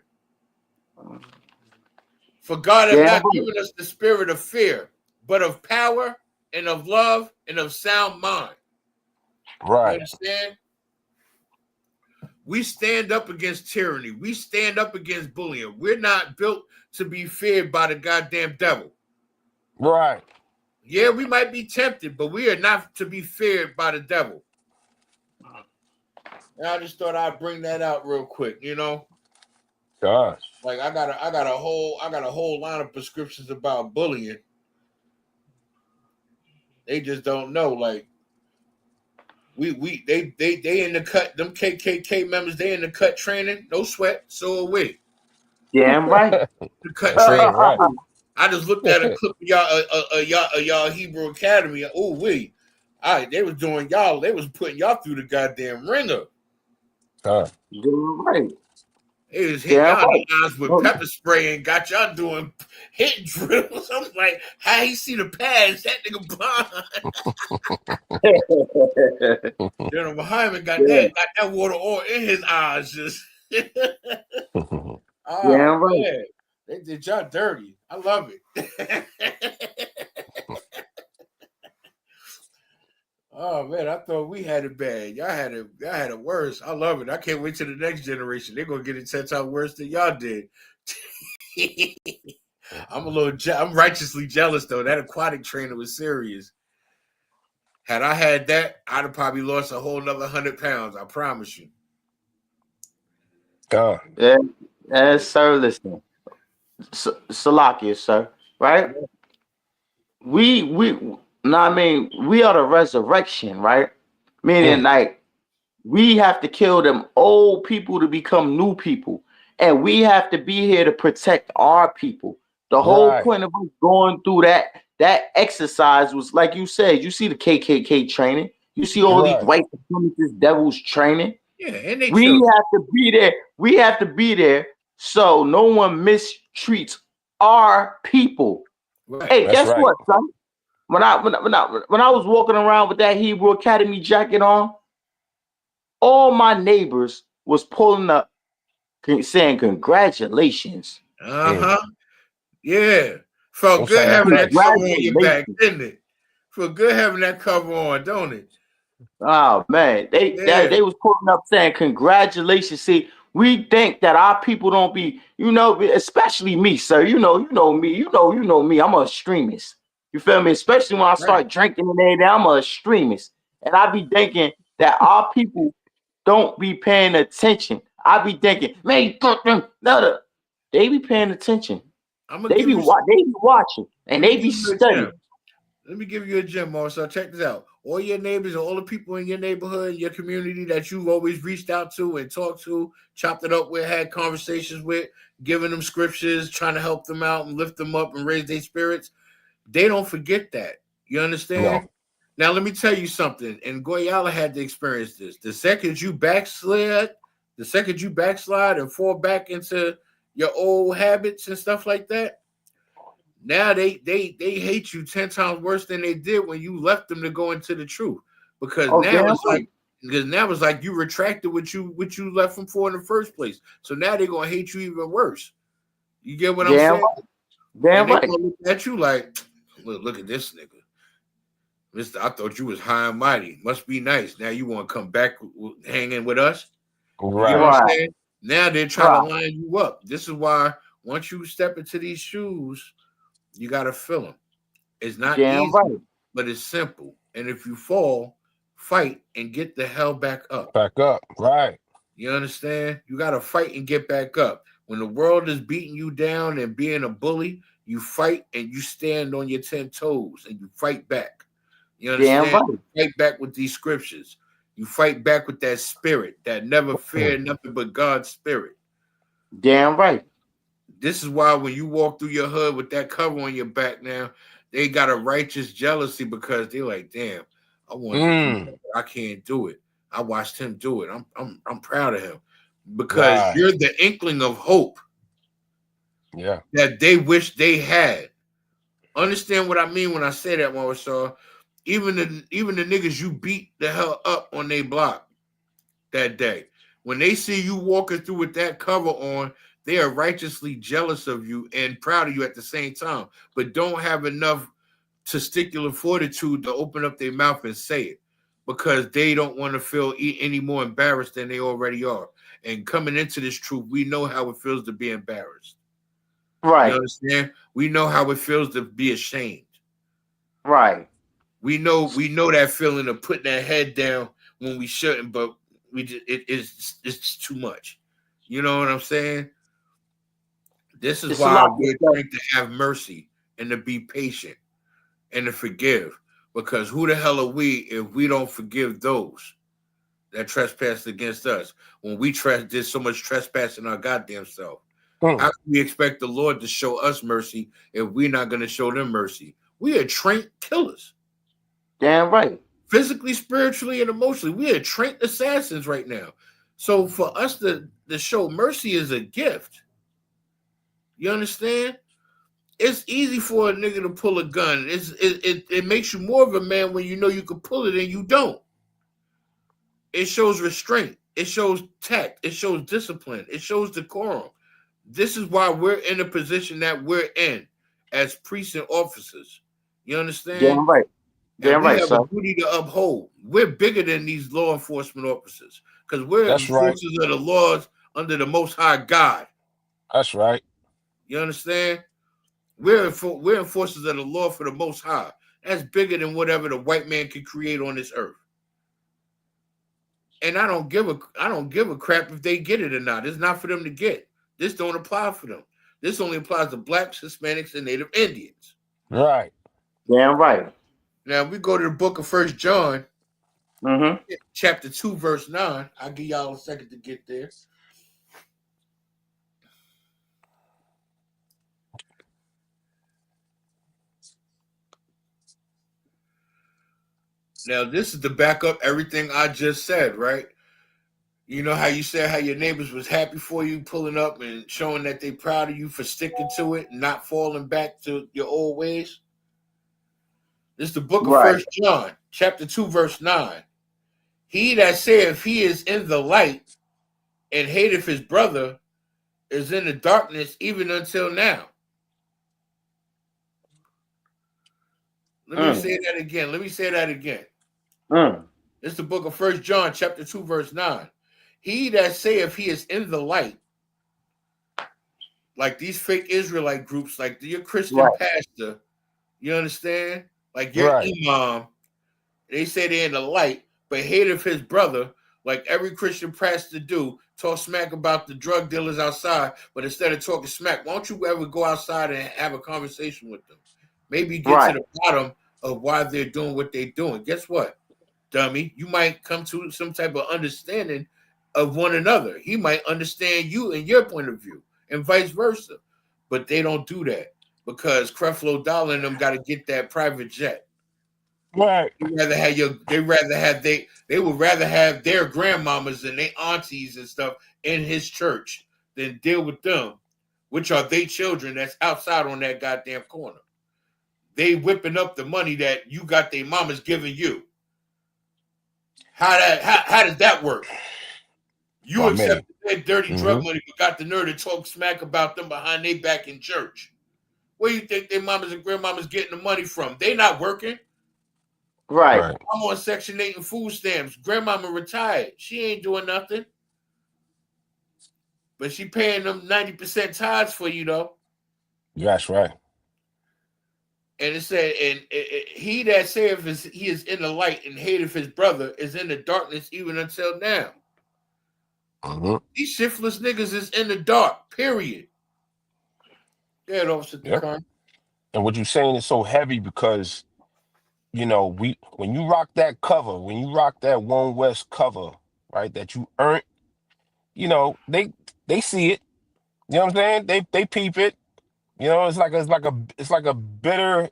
For God has not given us the spirit of fear, but of power and of love and of sound mind. Right. You understand? We stand up against tyranny. We stand up against bullying. We're not built to be feared by the goddamn devil. Right. Yeah, we might be tempted, but we are not to be feared by the devil. And I just thought I'd bring that out real quick, Gosh. Like I got a whole line of prescriptions about bullying. They just don't know. Like they in the cut. Them KKK members, they in the cut training. No sweat. So are we. Damn right. The cut training. Right. I just looked at a clip of y'all Hebrew Academy. Oh, they was doing y'all. They was putting y'all through the goddamn ringer. Right. It was hitting y'all in the eyes with pepper spray and got y'all doing hit drills. I'm like, how he see the pads? That nigga blind. General Muhammad got that water all in his eyes. Just man. They did y'all dirty. I love it. Oh man, I thought we had it bad. Y'all had it worse. I love it. I can't wait till the next generation. They're gonna get it 10 times worse than y'all did. I'm righteously jealous though. That aquatic trainer was serious. Had I had that, I'd have probably lost a whole nother 100 pounds. I promise you. God. Yeah, sir. Listen, Salakia, sir. Right? We are the resurrection, right? Meaning, like, we have to kill them old people to become new people, and we have to be here to protect our people. The whole Right. point of us going through that exercise was, like you said, you see the KKK training, you see all these Right. white supremacist devils training. Yeah, and they We children. have to be there. We have to be there so no one mistreats our people. Right. Hey, That's guess right. what, son? When I was walking around with that Hebrew Academy jacket on, all my neighbors was pulling up saying congratulations. Uh-huh. Yeah. Felt I'm good saying having that thanks. cover on your back, Congratulations. didn't it? Felt good having that cover on, don't it? Oh man, Yeah. they was pulling up saying congratulations. See, we think that our people don't be, especially me, sir. You know me. You know me. I'm a extremist. You feel me? Especially when I start drinking and everything, I'm a extremist, and I be thinking that our people don't be paying attention. I be thinking, man, no, they be paying attention. I'm gonna They give be you watching, and let me they give be you a studying. gem. Let me give you a gem, Marcel. Check this out. All your neighbors and all the people in your neighborhood, your community that you've always reached out to and talked to, chopped it up with, had conversations with, giving them scriptures, trying to help them out and lift them up and raise their spirits. They don't forget that. You understand? No. Now, let me tell you something. And Goyala had to experience this. The second you backslide and fall back into your old habits and stuff like that, now they hate you 10 times worse than they did when you left them to go into the truth. Because Oh, now damn it's like you retracted what you left them for in the first place. So now they're gonna hate you even worse. You get what I'm damn saying? right, damn And they right. gonna look at you like, look at this nigga. Mister, I thought you was high and mighty. Must be nice. Now you want to come back hanging with us? You get what I'm Right. saying? Now they're trying to line you up. This is why once you step into these shoes, you got to fill them. It's not Damn easy, right. but it's simple. And if you fall, fight and get the hell back up. Back up. Right. You understand? You got to fight and get back up. When the world is beating you down and being a bully, you fight and you stand on your 10 toes and you fight back. You Damn understand? right. You fight back with these scriptures. You fight back with that spirit that never fear nothing but God's spirit. Damn right. This is why when you walk through your hood with that cover on your back now, they got a righteous jealousy because they're like, damn, I wanted to do that, but I can't do it. I watched him do it. I'm proud of him because Right. you're the inkling of hope Yeah. that they wish they had. Understand what I mean when I say that, Marshall? Even the niggas you beat the hell up on their block that day, when they see you walking through with that cover on, they are righteously jealous of you and proud of you at the same time, but don't have enough testicular fortitude to open up their mouth and say it because they don't want to feel any more embarrassed than they already are. And coming into this truth, we know how it feels to be embarrassed. Right. You understand? We know how it feels to be ashamed. Right. We know that feeling of putting that head down when we shouldn't, but it's too much. You know what I'm saying? This is It's a why lot we're of trained to have mercy and to be patient and to forgive. Because who the hell are we if we don't forgive those that trespassed against us when we did so much trespassing our goddamn self? How can we expect the Lord to show us mercy if we're not going to show them mercy? We are trained killers. Damn right. Physically, spiritually, and emotionally. We are trained assassins right now. So for us to show mercy is a gift. You understand? It's easy for a nigga to pull a gun. It makes you more of a man when you know you can pull it and you don't. It shows restraint. It shows tact. It shows discipline. It shows decorum. This is why we're in the position that we're in as priests and officers. You understand? Damn right. Damn we right, have sir. a duty to uphold. We're bigger than these law enforcement officers because we're That's right. enforcers of the laws under the Most High God. That's right. You understand? We're enforcers of the law for the Most High. That's bigger than whatever the white man can create on this earth. And I don't give a crap if they get it or not. It's not for them to get. This don't apply for them. This only applies to blacks, Hispanics, and Native Indians. Right. Damn right. Now we go to the book of 1 John, chapter 2, verse 9. I'll give y'all a second to get there. Now, this is to back up everything I just said, right? You know how you said how your neighbors was happy for you pulling up and showing that they proud of you for sticking to it and not falling back to your old ways? This is the book of 1 John, chapter 2, verse 9. He that saith he is in the light and hateth his brother is in the darkness even until now. Let me say that again. This is the book of 1 John, chapter 2, verse 9. He that saith he is in the light, like these fake Israelite groups, like your Christian pastor, you understand? Like your imam, they say they're in the light, but hateth his brother, like every Christian pastor do, talk smack about the drug dealers outside, but instead of talking smack, why don't you ever go outside and have a conversation with them? Maybe get to the bottom of why they're doing what they're doing. Guess what, dummy? You might come to some type of understanding of one another. He might understand you and your point of view, and vice versa. But they don't do that because Creflo Dollar and them got to get that private jet. Right. They would rather have their grandmamas and their aunties and stuff in his church than deal with them, which are their children that's outside on that goddamn corner. They whipping up the money that you got their mamas giving you. How does that work? You accept their dirty drug money, but got the nerve to talk smack about them behind their back in church. Where you think their mamas and grandmamas getting the money from? They not working. Right. I'm on Section 8 and food stamps. Grandmama retired. She ain't doing nothing. But she paying them 90% tithes for you, though. That's right. And it said, he that saith he is in the light and hateth his brother is in the darkness even until now. These shiftless niggas is in the dark, period. Get off at the car. And what you're saying is so heavy because, you know, when you rock that cover, when you rock that One West cover, right, that you earned, you know, they see it. You know what I'm saying? They peep it. You know, it's like a bitter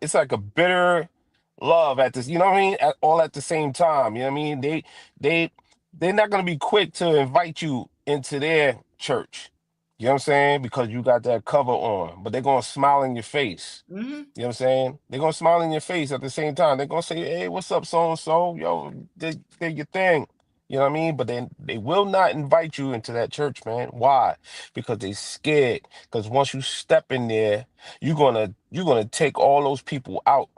love at this, you know what I mean? All at the same time. You know what I mean? They're not gonna be quick to invite you into their church. You know what I'm saying? Because you got that cover on, but they're gonna smile in your face. You know what I'm saying? They're gonna smile in your face at the same time. They're gonna say, "Hey, what's up, so and so? Yo, did your thing." You know what I mean? But then they will not invite you into that church, man. Why? Because they scared. Because once you step in there, you're gonna take all those people out.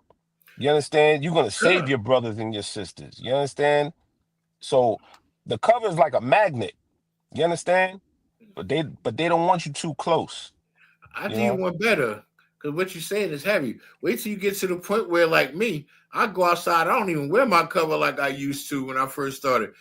You understand? You're gonna save your brothers and your sisters. You understand? So the cover is like a magnet. You understand? But they don't want you too close. I do you one better. Because what you're saying is heavy. Wait till you get to the point where, like me, I go outside. I don't even wear my cover like I used to when I first started.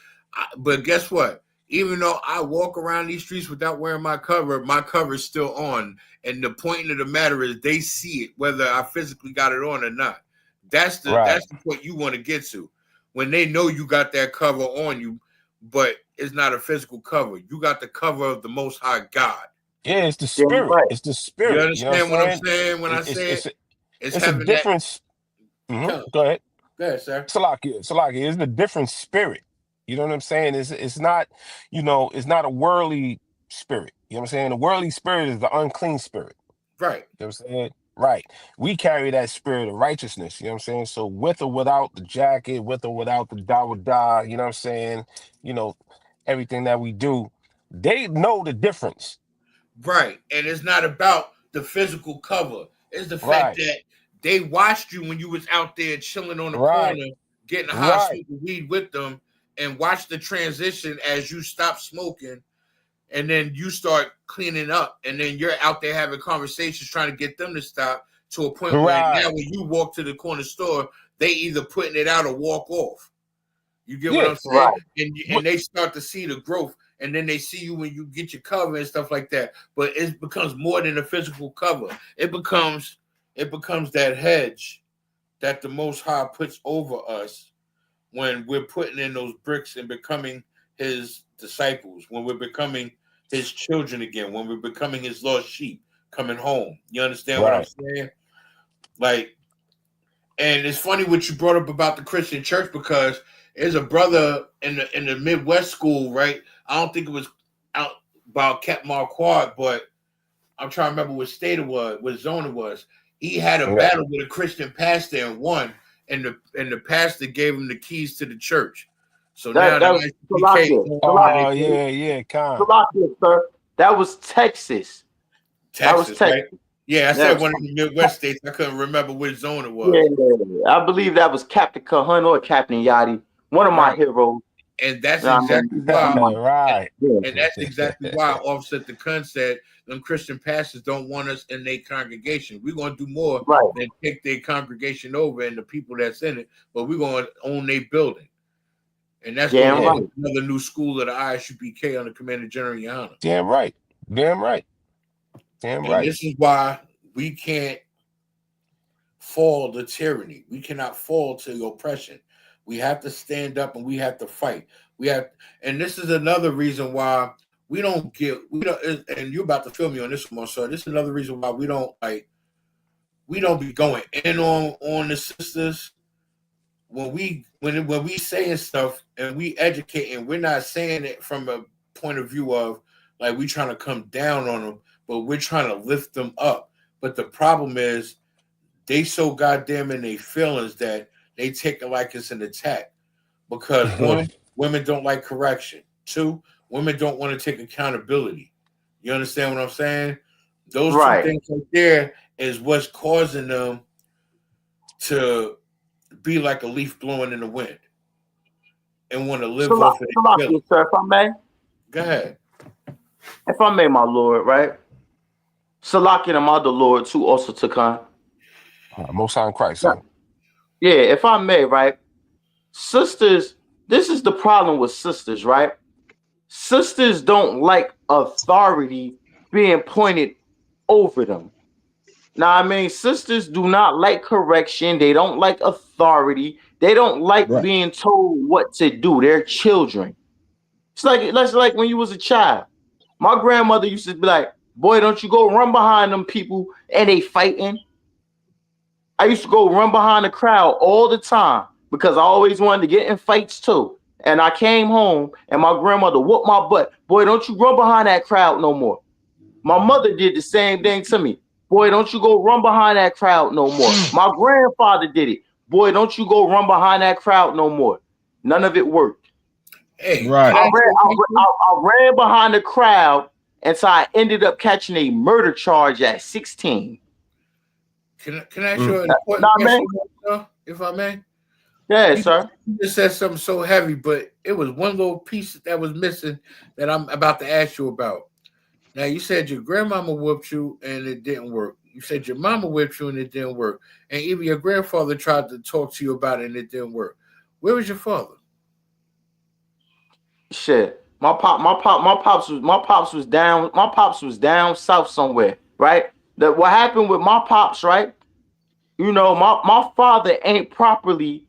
But guess what? Even though I walk around these streets without wearing my cover is still on. And the point of the matter is they see it, whether I physically got it on or not. That's the point you want to get to. When they know you got that cover on you, but it's not a physical cover. You got the cover of the Most High God. Yeah, it's the spirit. Right. It's the spirit. You understand what I'm saying when I say it's a difference. Go ahead. Go ahead, sir. Salaki. It's a different spirit. You know what I'm saying? It's not, it's not a worldly spirit. You know what I'm saying? The worldly spirit is the unclean spirit. Right. You know what I'm saying? Right. We carry that spirit of righteousness. You know what I'm saying? So with or without the jacket, with or without the Dawadah, you know what I'm saying? Everything that we do, they know the difference. Right. And it's not about the physical cover. It's the fact that they watched you when you was out there chilling on the Right. corner, getting high, Right. smoking weed with them, and watch the transition as you stop smoking, and then you start cleaning up, and then you're out there having conversations trying to get them to stop, to a point where now when you walk to the corner store, they either putting it out or walk off. You get what I'm saying? Right. And they start to see the growth, and then they see you when you get your cover and stuff like that. But it becomes more than a physical cover. It becomes that hedge that the Most High puts over us when we're putting in those bricks and becoming his disciples, when we're becoming his children again, when we're becoming his lost sheep coming home. You understand what I'm saying? Like, and it's funny what you brought up about the Christian church, because there's a brother in the Midwest school, right? I don't think it was out about Cap Marquardt, but I'm trying to remember what state it was, what zone it was. He had a battle with a Christian pastor and won, and the pastor gave him the keys to the church. So now that was sir. That was Texas. That was Texas. Right? Yeah, I said one of the Midwest states. I couldn't remember which zone it was. Yeah, I believe that was Captain Kahun or Captain Yachty, one of my heroes. And that's exactly why. Yeah. And that's exactly why Offset the Kun said them Christian pastors don't want us in their congregation. We're going to do more than take their congregation over and the people that's in it, but we're going to own their building. And that's another new school of the ISUPK under Commander General YAHANNA. Damn right. This is why we can't fall to tyranny. We cannot fall to oppression. We have to stand up and we have to fight. And this is another reason why and you're about to feel me on this one, so this is another reason why we don't be going in on the sisters. When we saying stuff and we educating, we're not saying it from a point of view of like we trying to come down on them, but we're trying to lift them up. But the problem is they so goddamn in their feelings that they take it like it's an attack. Because one, women don't like correction. Two, women don't want to take accountability. You understand what I'm saying? Those two things right there is what's causing them to be like a leaf blowing in the wind and want to live off of it. Sir, if I may. Go ahead. If I may, my Lord, right? Salaki and my Lord too, also to come. Most High in Christ, son. Yeah, if I may, right? Sisters, this is the problem with sisters, right? Sisters don't like authority being pointed over them. Now, I mean, sisters do not like correction. They don't like authority. They don't like being told what to do. They're children. It's like when you was a child. My grandmother used to be like, boy, don't you go run behind them people and they fighting. I used to go run behind the crowd all the time because I always wanted to get in fights too. And I came home and my grandmother whooped my butt. Boy, don't you run behind that crowd no more. My mother did the same thing to me. Boy, don't you go run behind that crowd no more. My grandfather did it. Boy, don't you go run behind that crowd no more. None of it worked. Hey, I ran behind the crowd until I ended up catching a murder charge at 16. Can I ask you an important question, if I may? Yeah, sir. You just said something so heavy, but it was one little piece that was missing that I'm about to ask you about. Now, you said your grandmama whooped you and it didn't work. You said your mama whipped you and it didn't work. And even your grandfather tried to talk to you about it and it didn't work. Where was your father? Shit. My pops was down south somewhere, right? What happened with my pops, right? You know, my father ain't properly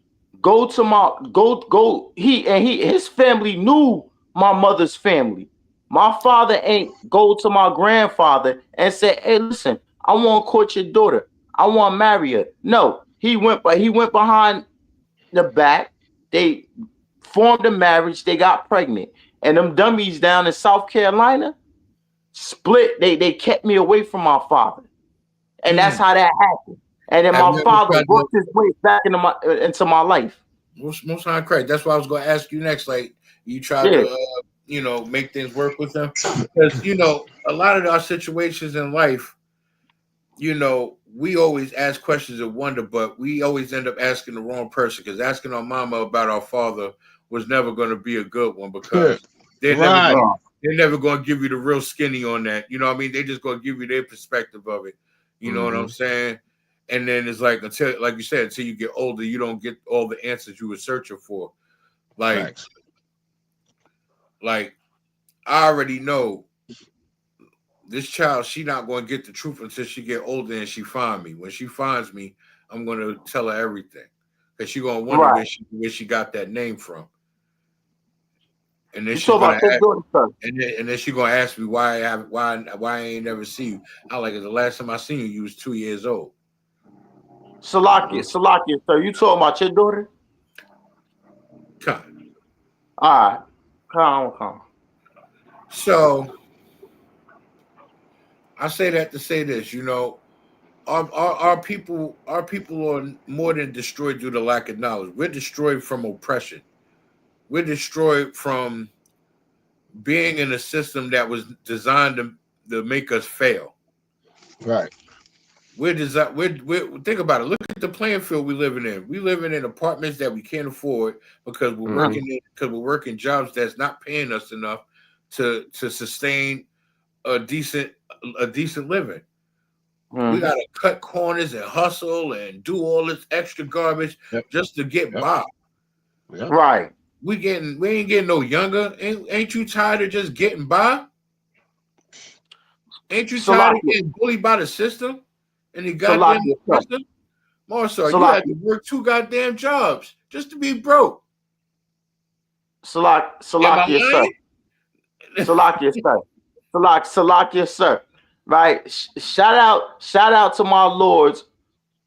his family knew my mother's family. My father ain't go to my grandfather and said, hey, listen, I want to court your daughter. I want to marry her. No, he went behind the back. They formed a marriage. They got pregnant. And them dummies down in South Carolina split. They kept me away from my father. And that's how that happened. And then my father worked his way back into my life. Most high Christ. That's what I was going to ask you next. Like, you tried to, make things work with them. Because, a lot of our situations in life, you know, we always ask questions of wonder, but we always end up asking the wrong person, because asking our mama about our father was never going to be a good one, because they're never going to give you the real skinny on that. You know what I mean? They just going to give you their perspective of it. You know what I'm saying? And then it's like, until, like you said, until you get older, you don't get all the answers you were searching for. Like I already know this child, she not going to get the truth until she get older and she find me. When she finds me, I'm going to tell her everything, because she going to wonder where she got that name from. And then she's going to ask, and then she going to ask me why I ain't never see you. I like it. The last time I seen you, you was 2 years old. Salakia, sir. You talking about your daughter? Come. All right. Come. So I say that to say this, you know, our people are more than destroyed due to lack of knowledge. We're destroyed from oppression. We're destroyed from being in a system that was designed to make us fail. Right. We're think about it. Look at the playing field we're living in. We living in apartments that we can't afford because we're working jobs that's not paying us enough to sustain a decent living. We gotta cut corners and hustle and do all this extra garbage just to get by. Right. We ain't getting no younger. Ain't you tired of just getting by? Ain't you tired of getting bullied by the system and the goddamn system? More so, you had to work 2 goddamn jobs just to be broke. Salakia, sir. Right. Shout out to my lords,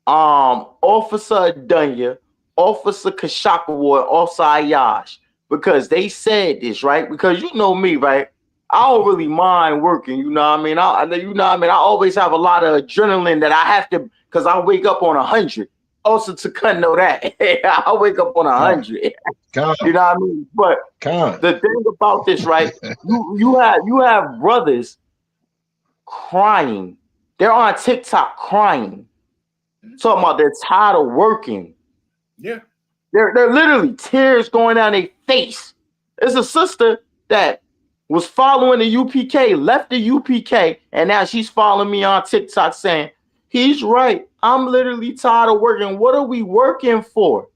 Officer Adunya, Officer Kashakawa, Officer Ayash, because they said this, right? Because you know me, right? I don't really mind working, you know what I mean? I always have a lot of adrenaline that I have to, because I wake up on 100. Also, to know that I wake up on 100. You know what I mean? But the thing about this, right? you have brothers crying. They're on TikTok crying, talking about they're tired of working. Yeah, they're literally tears going down their face. There's a sister that was following the UPK, left the UPK, and now she's following me on TikTok saying, he's right. I'm literally tired of working. What are we working for?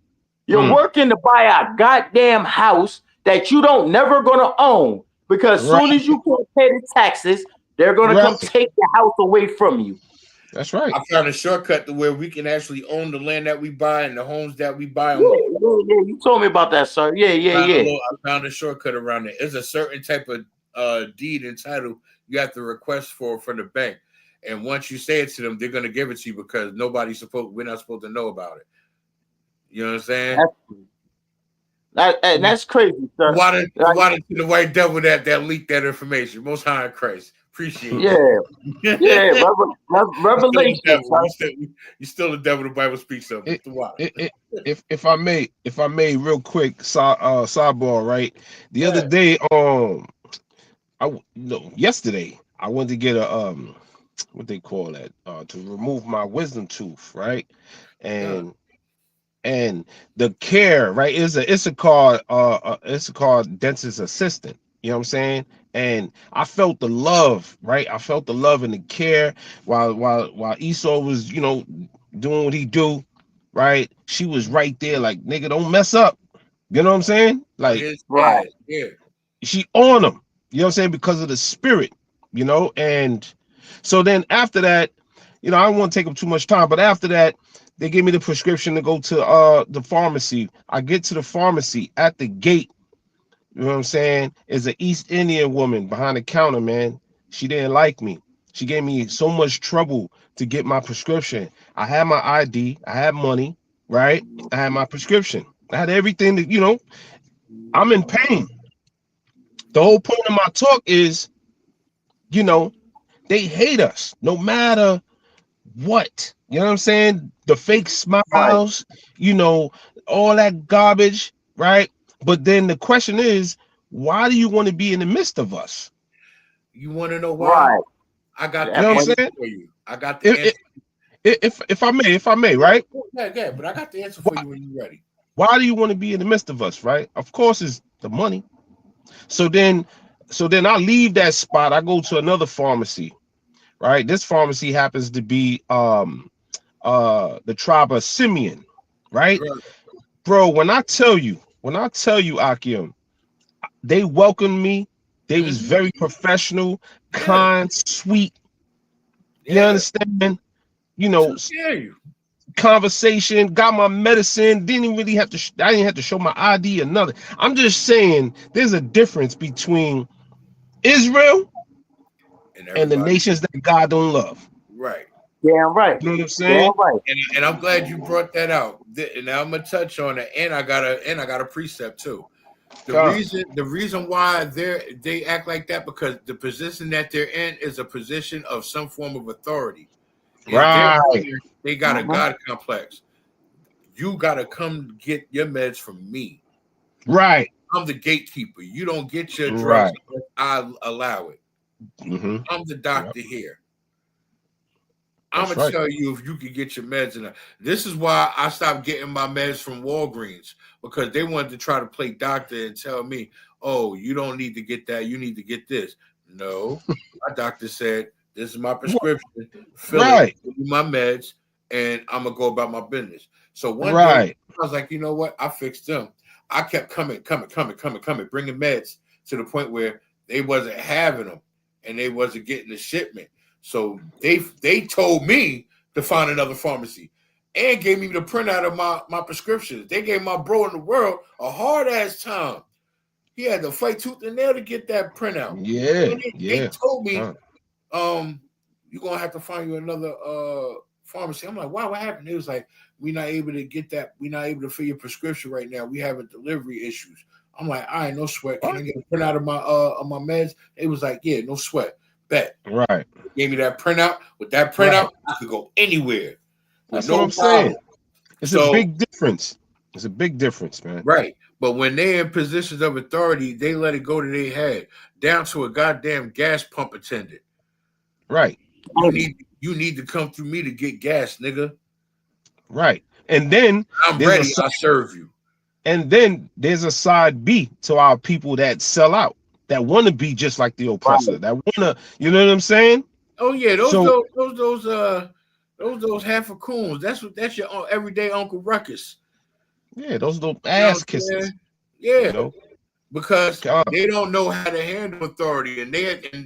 You're working to buy a goddamn house that you don't never gonna own, because soon as you can't pay the taxes, they're gonna come take the house away from you. That's right. I found a shortcut to where we can actually own the land that we buy and the homes that we buy. Yeah, you told me about that, sir. I found a shortcut around it. There's a certain type of deed and title you have to request for the bank, and once you say it to them, they're gonna give it to you, because we're not supposed to know about it. You know what I'm saying? That's crazy, sir. Why did the white devil that leaked that information? Most High in Christ. Appreciate it. Yeah. Revelation. You're still the devil. The Bible speaks of. If I may, real quick, sidebar, right? The other day, yesterday, I went to get a what they call that, to remove my wisdom tooth, right? And the care, right, it's called dentist assistant. You know what I'm saying? And I felt the love, right? I felt the love and the care while Esau was, doing what he do, right? She was right there, like, nigga, don't mess up. You know what I'm saying? Like, she on him. You know what I'm saying? Because of the spirit, And so then after that, I don't want to take up too much time, but after that, they gave me the prescription to go to the pharmacy. I get to the pharmacy at the gate. You know what I'm saying? Is an East Indian woman behind the counter, man. She didn't like me. She gave me so much trouble to get my prescription. I had my ID. I had money, right? I had my prescription. I had everything that, I'm in pain. The whole point of my talk is, they hate us no matter what. You know what I'm saying? The fake smiles, all that garbage, right? But then the question is, why do you want to be in the midst of us? You want to know why? Right. I got the answer for you. I got the answer. If I may, right? Yeah, but I got the answer for you when you're ready. Why do you want to be in the midst of us, right? Of course, it's the money. So then I leave that spot. I go to another pharmacy, right? This pharmacy happens to be the tribe of Simeon, right? Bro, when I tell you, Akim, they welcomed me. They was very professional, kind, sweet. You understand? You know, conversation, got my medicine, didn't really have to, I didn't have to show my ID or nothing. I'm just saying there's a difference between Israel and the nations that God don't love. Right. Yeah, right. You know what I'm saying? Yeah, right. And I'm glad you brought that out. And now I'm gonna touch on it, and I got a precept too. The reason why they act like that, because the position that they're in is a position of some form of authority. Right. They got a God complex. You gotta come get your meds from me. Right. I'm the gatekeeper. You don't get your drugs unless I allow it. I'm the doctor here. I'm gonna tell you if you can get your meds in. This is why I stopped getting my meds from Walgreens, because they wanted to try to play doctor and tell me, "Oh, you don't need to get that. You need to get this." No, my doctor said, "This is my prescription. Fill it, give me my meds, and I'm gonna go about my business." So one day, I was like, you know what? I fixed them. I kept coming, bringing meds to the point where they wasn't having them and they wasn't getting the shipment. So they told me to find another pharmacy and gave me the printout of my prescriptions. They gave my bro in the world a hard ass time. He had to fight tooth and nail to get that printout. Yeah, they told me, you're gonna have to find you another pharmacy. I'm like, wow, what happened? It was like, we're not able to get that. We're not able to fill your prescription right now. We having delivery issues. I'm like, all right, no sweat. Can I get a printout of my meds? It was like, yeah, no sweat. Bet. Right. Gave me that printout. With that printout, I could go anywhere. That's what I'm saying. It's a big difference. It's a big difference, man. Right. But when they're in positions of authority, they let it go to their head, down to a goddamn gas pump attendant. Right. You need to come through me to get gas, nigga. Right. And then I'm ready. I serve you. And then there's a side B to our people that sell out, that want to be just like the oppressor, that want to, you know what I'm saying? Oh yeah, those half a coons. That's your everyday Uncle Ruckus. Yeah, those little ass kisses. Yeah, you know? Because they don't know how to handle authority, and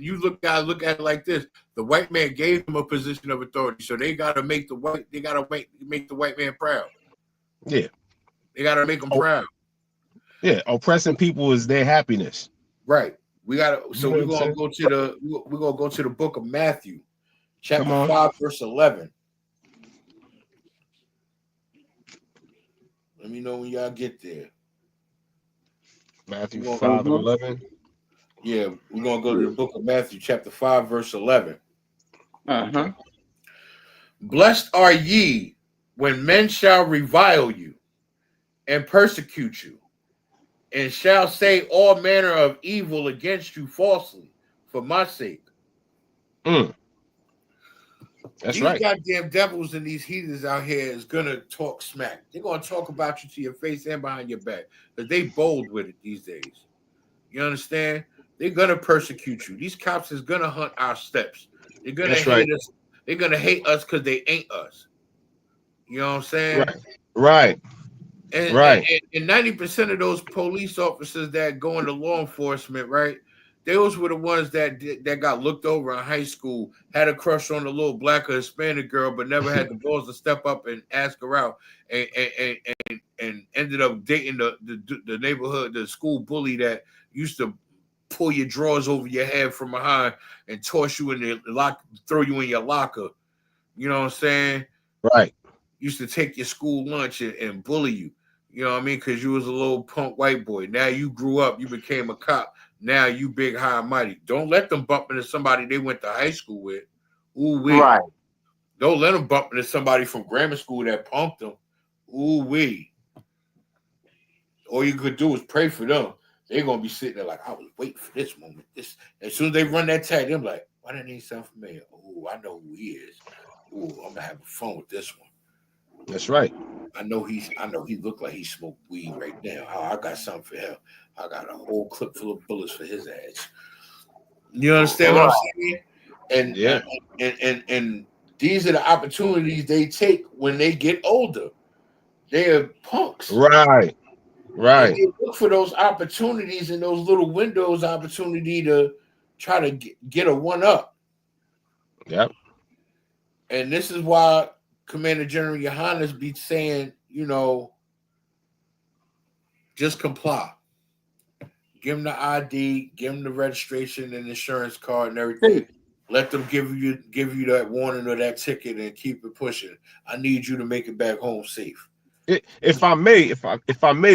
you gotta look at it like this: the white man gave them a position of authority, so they gotta make the white man proud. Yeah, they gotta make them proud. Yeah, oppressing people is their happiness. Right. We gotta. So we're gonna go to the book of Matthew, chapter 5, verse 11. Let me know when y'all get there. Matthew 5 and 11. Yeah, we're gonna go to the book of Matthew, chapter 5, verse 11. Blessed are ye when men shall revile you and persecute you, and shall say all manner of evil against you falsely for my sake. That's these right. Goddamn devils and these heathens out here is gonna talk smack. They're gonna talk about you to your face and behind your back, but they bold with it these days. You understand? They're gonna persecute you. These cops is gonna hunt our steps. They're gonna hate us. They're gonna hate us because they ain't us. You know what I'm saying? Right. And 90% of those police officers that go into law enforcement, right? Those were the ones that got looked over in high school, had a crush on a little black or Hispanic girl, but never had the balls to step up and ask her out, and ended up dating the neighborhood, the school bully that used to pull your drawers over your head from behind and toss you in the lock, throw you in your locker. You know what I'm saying? Right. Used to take your school lunch and bully you. You know what I mean? Because you was a little punk white boy. Now you grew up, you became a cop. Now you big, high, and mighty. Don't let them bump into somebody they went to high school with. Ooh wee. Right. Don't let them bump into somebody from grammar school that punked them. Ooh wee. All you could do is pray for them. They're gonna be sitting there like, I was waiting for this moment. As soon as they run that tag, they're like, Why that name sound familiar? Oh, I know who he is. Oh, I'm gonna have fun with this one. That's right. I know he looked like he smoked weed right now. I got something for him. I got a whole clip full of bullets for his ass. You understand what I'm saying? And yeah, and these are the opportunities they take when they get older. They're punks. Right. And they look for those opportunities and those little windows opportunity to try to get a one up. Yep. And this is why Commander General YAHANNA be saying, just comply. Give them the ID, give them the registration and insurance card and everything. Let them give you that warning or that ticket and keep it pushing. I need you to make it back home safe. If I may,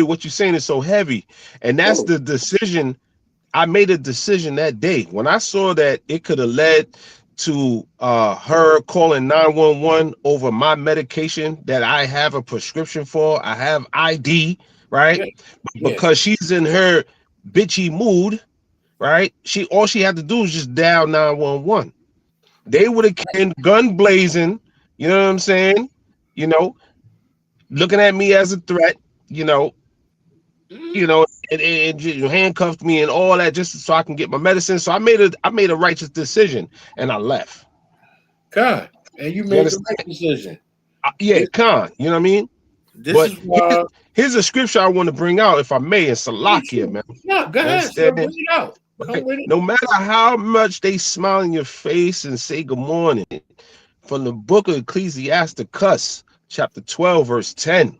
what you're saying is so heavy, and that's the decision. I made a decision that day when I saw that it could have led to her calling 911 over my medication that I have a prescription for. I have ID, right? Yeah. Because she's in her bitchy mood, right? All she had to do was just dial 911. They would have came gun blazing, you know what I'm saying? Looking at me as a threat, and handcuffed me and all that just so I can get my medicine. So I made a righteous decision and I left. God, and you made the right decision. Yeah, Khan, you know what I mean? This is why here's a scripture I want to bring out, if I may, in Salakia, man. No, go ahead, sir, bring it out. Come with it. No matter how much they smile in your face and say good morning, from the book of Ecclesiasticus, chapter 12, verse 10.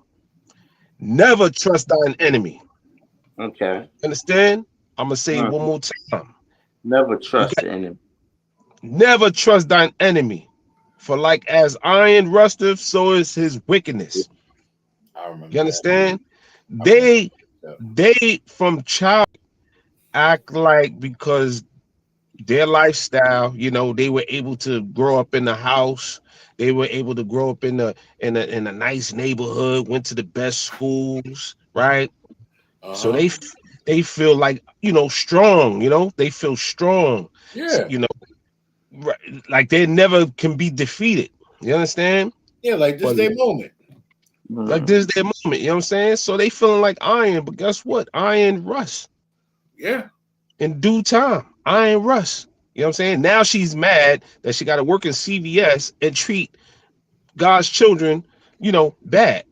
Never trust thine enemy. Okay. Understand? I'm going to say it one more time. Never trust the enemy. Never trust thine enemy. For like as iron rusteth, so is his wickedness. I remember. You understand? They from child act like because their lifestyle, they were able to grow up in the house. They were able to grow up in a nice neighborhood, went to the best schools, right? So they feel like, strong, they feel strong. Yeah. Right, like they never can be defeated. You understand? Yeah, like this their moment. Like this their moment, you know what I'm saying? So they feeling like iron, but guess what? Iron rust. Yeah. In due time, iron rust. You know what I'm saying? Now she's mad that she got to work in CVS and treat God's children, bad.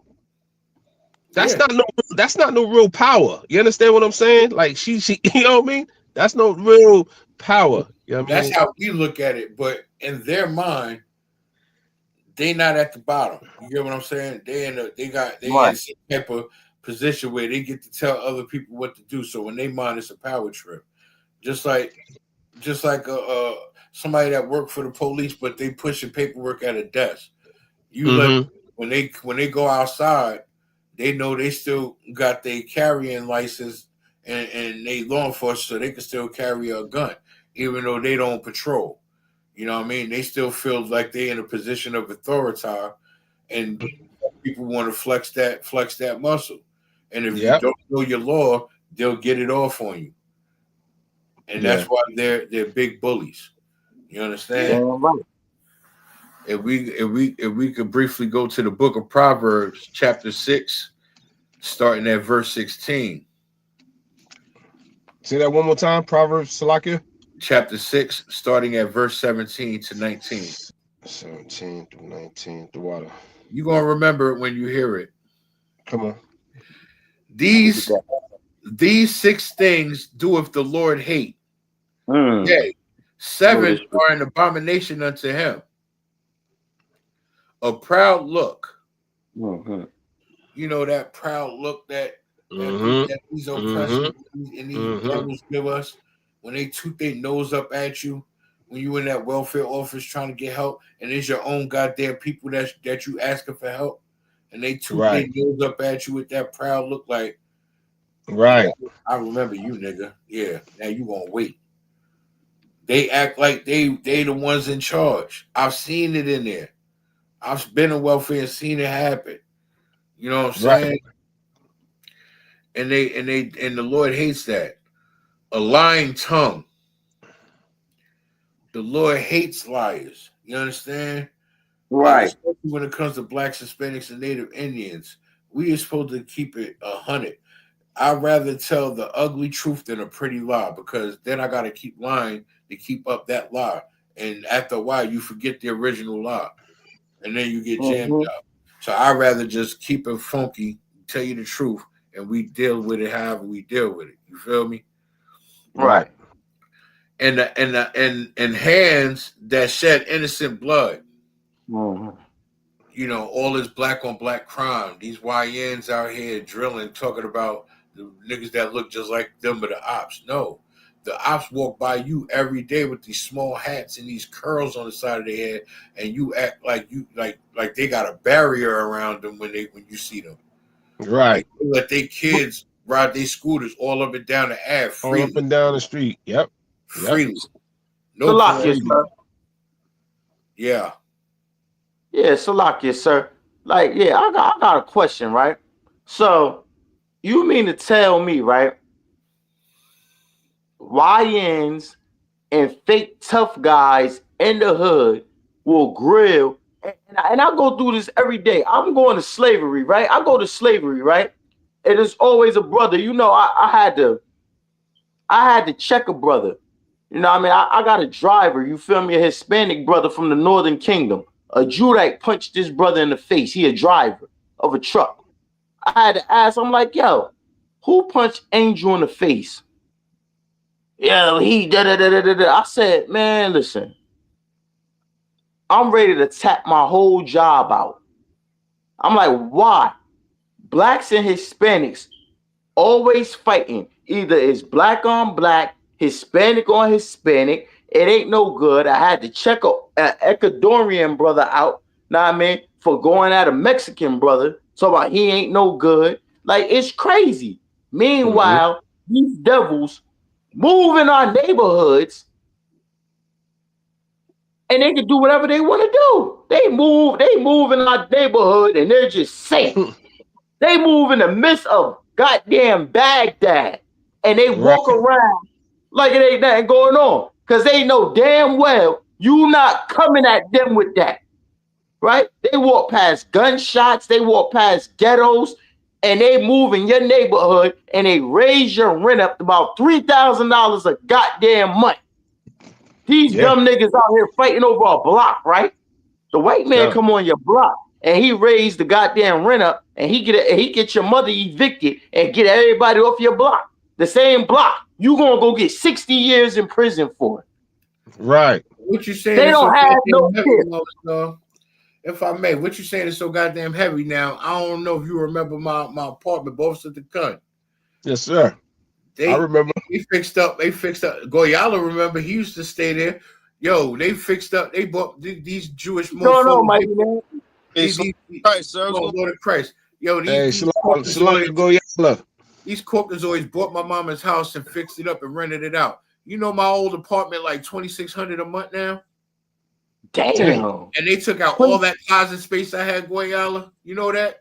That's not no real power. You understand what I'm saying? Like she you know what I mean? That's no real power. You know what I mean? That's how we look at it, but in their mind, they not at the bottom. You get what I'm saying? They in some type of position where they get to tell other people what to do. So when they mind, it's a power trip. Just like somebody that worked for the police, but they pushing paperwork at a desk. When they go outside, they know they still got their carrying license and they law enforcement, so they can still carry a gun, even though they don't patrol. You know what I mean? They still feel like they're in a position of authority, and people want to flex that muscle. And if you don't know your law, they'll get it off on you. And that's why they're big bullies. You understand? If we could briefly go to the book of Proverbs, chapter 6, starting at verse 16. Say that one more time, Proverbs, Salakia. Chapter 6, starting at verse 17 to 19. 17 through 19, the water. You're going to remember it when you hear it. Come on. These 6 things doeth the Lord hate. Yea, 7 are an abomination unto him. A proud look. You know that proud look that these oppressors and these devils give us when they toot their nose up at you when you in that welfare office trying to get help, and it's your own goddamn people that you asking for help, and they toot their nose up at you with that proud look like, I remember you, nigga. Yeah, now you gonna wait. They act like they the ones in charge. I've seen it in there. I've been in welfare and seen it happen. You know what I'm saying? And the Lord hates that. A lying tongue, The Lord hates liars. You understand? Right. Especially when it comes to blacks, Hispanics, and Native Indians. We are supposed to keep it 100. I'd rather tell the ugly truth than a pretty lie, because then I got to keep lying to keep up that lie. And after a while, you forget the original lie. And then you get jammed out. So I'd rather just keep it funky, tell you the truth, and we deal with it however we deal with it. You feel me? Right. And hands that shed innocent blood. You know, all this black on black crime. These YNs out here drilling, talking about the niggas that look just like them, but the ops. No, the ops walk by you every day with these small hats and these curls on the side of their head, and you act like you like they got a barrier around them when you see them. Right. They let their kids ride their scooters all up and down the Ave freely. All up and down the street. Yep. Freely. No Salakia, sir. Yeah. Yeah, Salakia, sir. Like, yeah, I got a question, right? So, you mean to tell me, right? YNs and fake tough guys in the hood will grill, and I go through this every day. I'm going to slavery, right? I go to slavery, right? And there's always a brother. You know, I had to check a brother. You know what I mean? I got a driver, you feel me? A Hispanic brother from the Northern Kingdom. A Judite punched this brother in the face. He a driver of a truck. I had to ask, I'm like, yo, who punched Angel in the face? Yo, he da-da-da-da-da-da. I said, man, listen. I'm ready to tap my whole job out. I'm like, why? Blacks and Hispanics always fighting. Either it's black on black, Hispanic on Hispanic. It ain't no good. I had to check an Ecuadorian brother out, know what I mean, for going at a Mexican brother. So about he ain't no good. Like, it's crazy. Meanwhile, these devils move in our neighborhoods and they can do whatever they want to do. They move in our neighborhood and they're just safe. They move in the midst of goddamn Baghdad and they walk around like it ain't nothing going on, because they know damn well you not coming at them with that, right? They walk past gunshots, they walk past ghettos, and they move in your neighborhood and they raise your rent up to about $3,000 a goddamn month. These dumb niggas out here fighting over a block, right? The white man come on your block and he raised the goddamn rent up and he get your mother evicted and get everybody off your block. The same block, you gonna go get 60 years in prison for it. Right. What you saying? They don't have no fear. If I may, what you saying is so goddamn heavy now. I don't know if you remember my apartment, both at the gun. Yes, sir. I remember. They fixed up. Goyala, remember, he used to stay there. Yo, they fixed up. They bought these Jewish mofos. No, Mikey, man. Christ, sir. Lord of Christ. Yo, these Caucasoids bought my mama's house and fixed it up and rented it out. You know my old apartment, like $2,600 a month now. Damn. And they took out all that closet space I had, Goyala. You know that?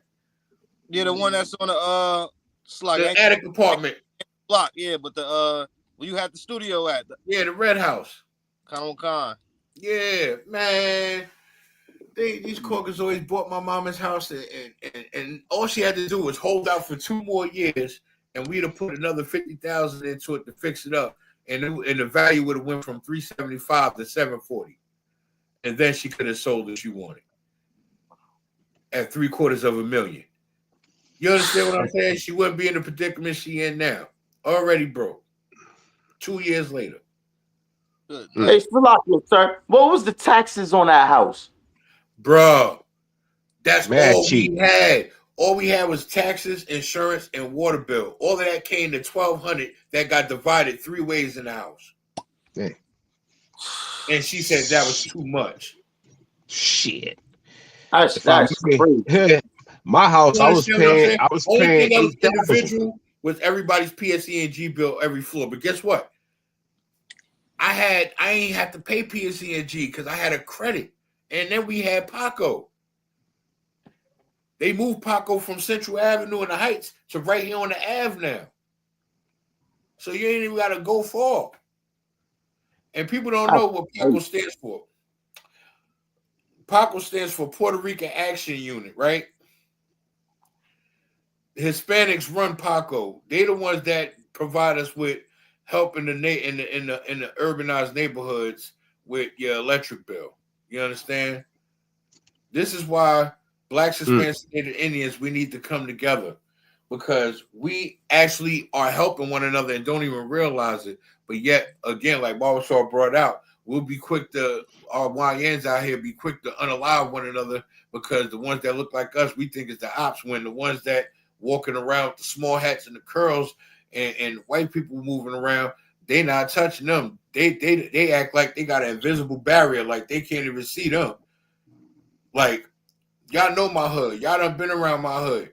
Yeah, the one that's on the attic apartment block. Yeah, but the where you had the studio at? The Red House. Con. Yeah, man. These Caucasoids bought my mama's house, and all she had to do was hold out for 2 more years, and we'd have put another $50,000 into it to fix it up, and the value would have went from $375 to $740, and then she could have sold if she wanted at $750,000. You understand what I'm saying? She wouldn't be in the predicament she in now. Already broke. 2 years later. Hey, Salakia, sir. What was the taxes on that house? Bro, that's all cheap. we had. All we had was taxes, insurance, and water bill. All of that came to $1,200 that got divided 3 ways in the house. Dang. And she said that was too much. Shit. That's crazy. My house, I was paying. Only thing that was individual was everybody's PSE&G bill every floor. But guess what? I ain't have to pay PSE&G because I had a credit. And then we had Paco. They moved Paco from Central Avenue in the Heights to right here on the Ave now. So you ain't even got to go far. And people don't know what PACO stands for. PACO stands for Puerto Rican Action Unit, right? Hispanics run PACO. They're the ones that provide us with help in the urbanized neighborhoods with your electric bill. You understand? This is why Blacks, Hispanics, and Indians, we need to come together, because we actually are helping one another and don't even realize it. But yet, again, like Barbershop brought out, we'll be quick to, our YNs out here be quick to unalive one another, because the ones that look like us, we think is the ops, when the ones that walking around with the small hats and the curls and white people moving around, they not touching them. They act like they got an invisible barrier, like they can't even see them. Like, y'all know my hood. Y'all done been around my hood.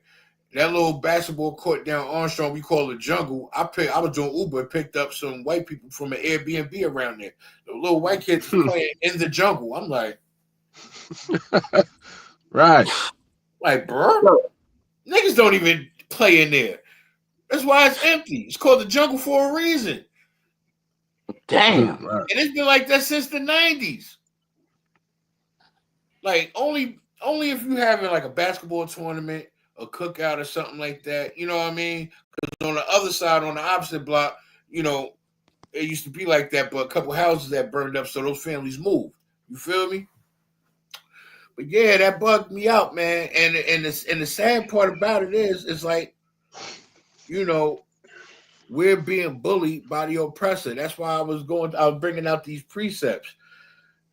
That little basketball court down Armstrong, we call it jungle. I was doing Uber and picked up some white people from an Airbnb around there. The little white kids playing in the jungle. I'm like, right. Like, bro, niggas don't even play in there. That's why it's empty. It's called the jungle for a reason. Damn. And it's been like that since the 90s. Like, only if you having like a basketball tournament, a cookout or something like that, you know what I mean? Because on the other side, on the opposite block, you know, it used to be like that, but a couple houses that burned up, so those families moved. You feel me? But yeah, that bugged me out, man. And the sad part about it is, it's like, you know, we're being bullied by the oppressor. That's why I was bringing out these precepts.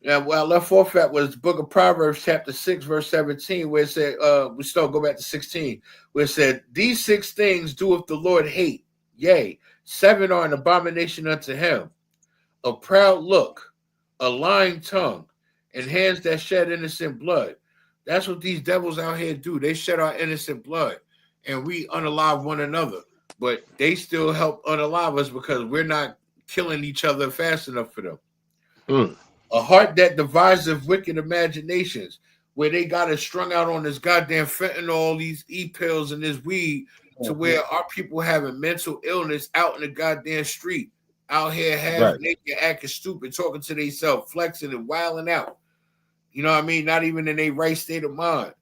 Yeah, well, I left off at was the book of Proverbs, chapter 6, verse 17, where it said, go back to 16, where it said, these 6 things doeth the Lord hate, yea, 7 are an abomination unto him: a proud look, a lying tongue, and hands that shed innocent blood. That's what these devils out here do. They shed our innocent blood, and we unalive one another. But they still help unalive us because we're not killing each other fast enough for them. A heart that deviseth wicked imaginations, where they got us strung out on this goddamn fentanyl, these e-pills, and this weed, to where our people having mental illness out in the goddamn street, out here half naked, acting stupid, talking to themselves, flexing and wilding out. You know what I mean? Not even in a right state of mind.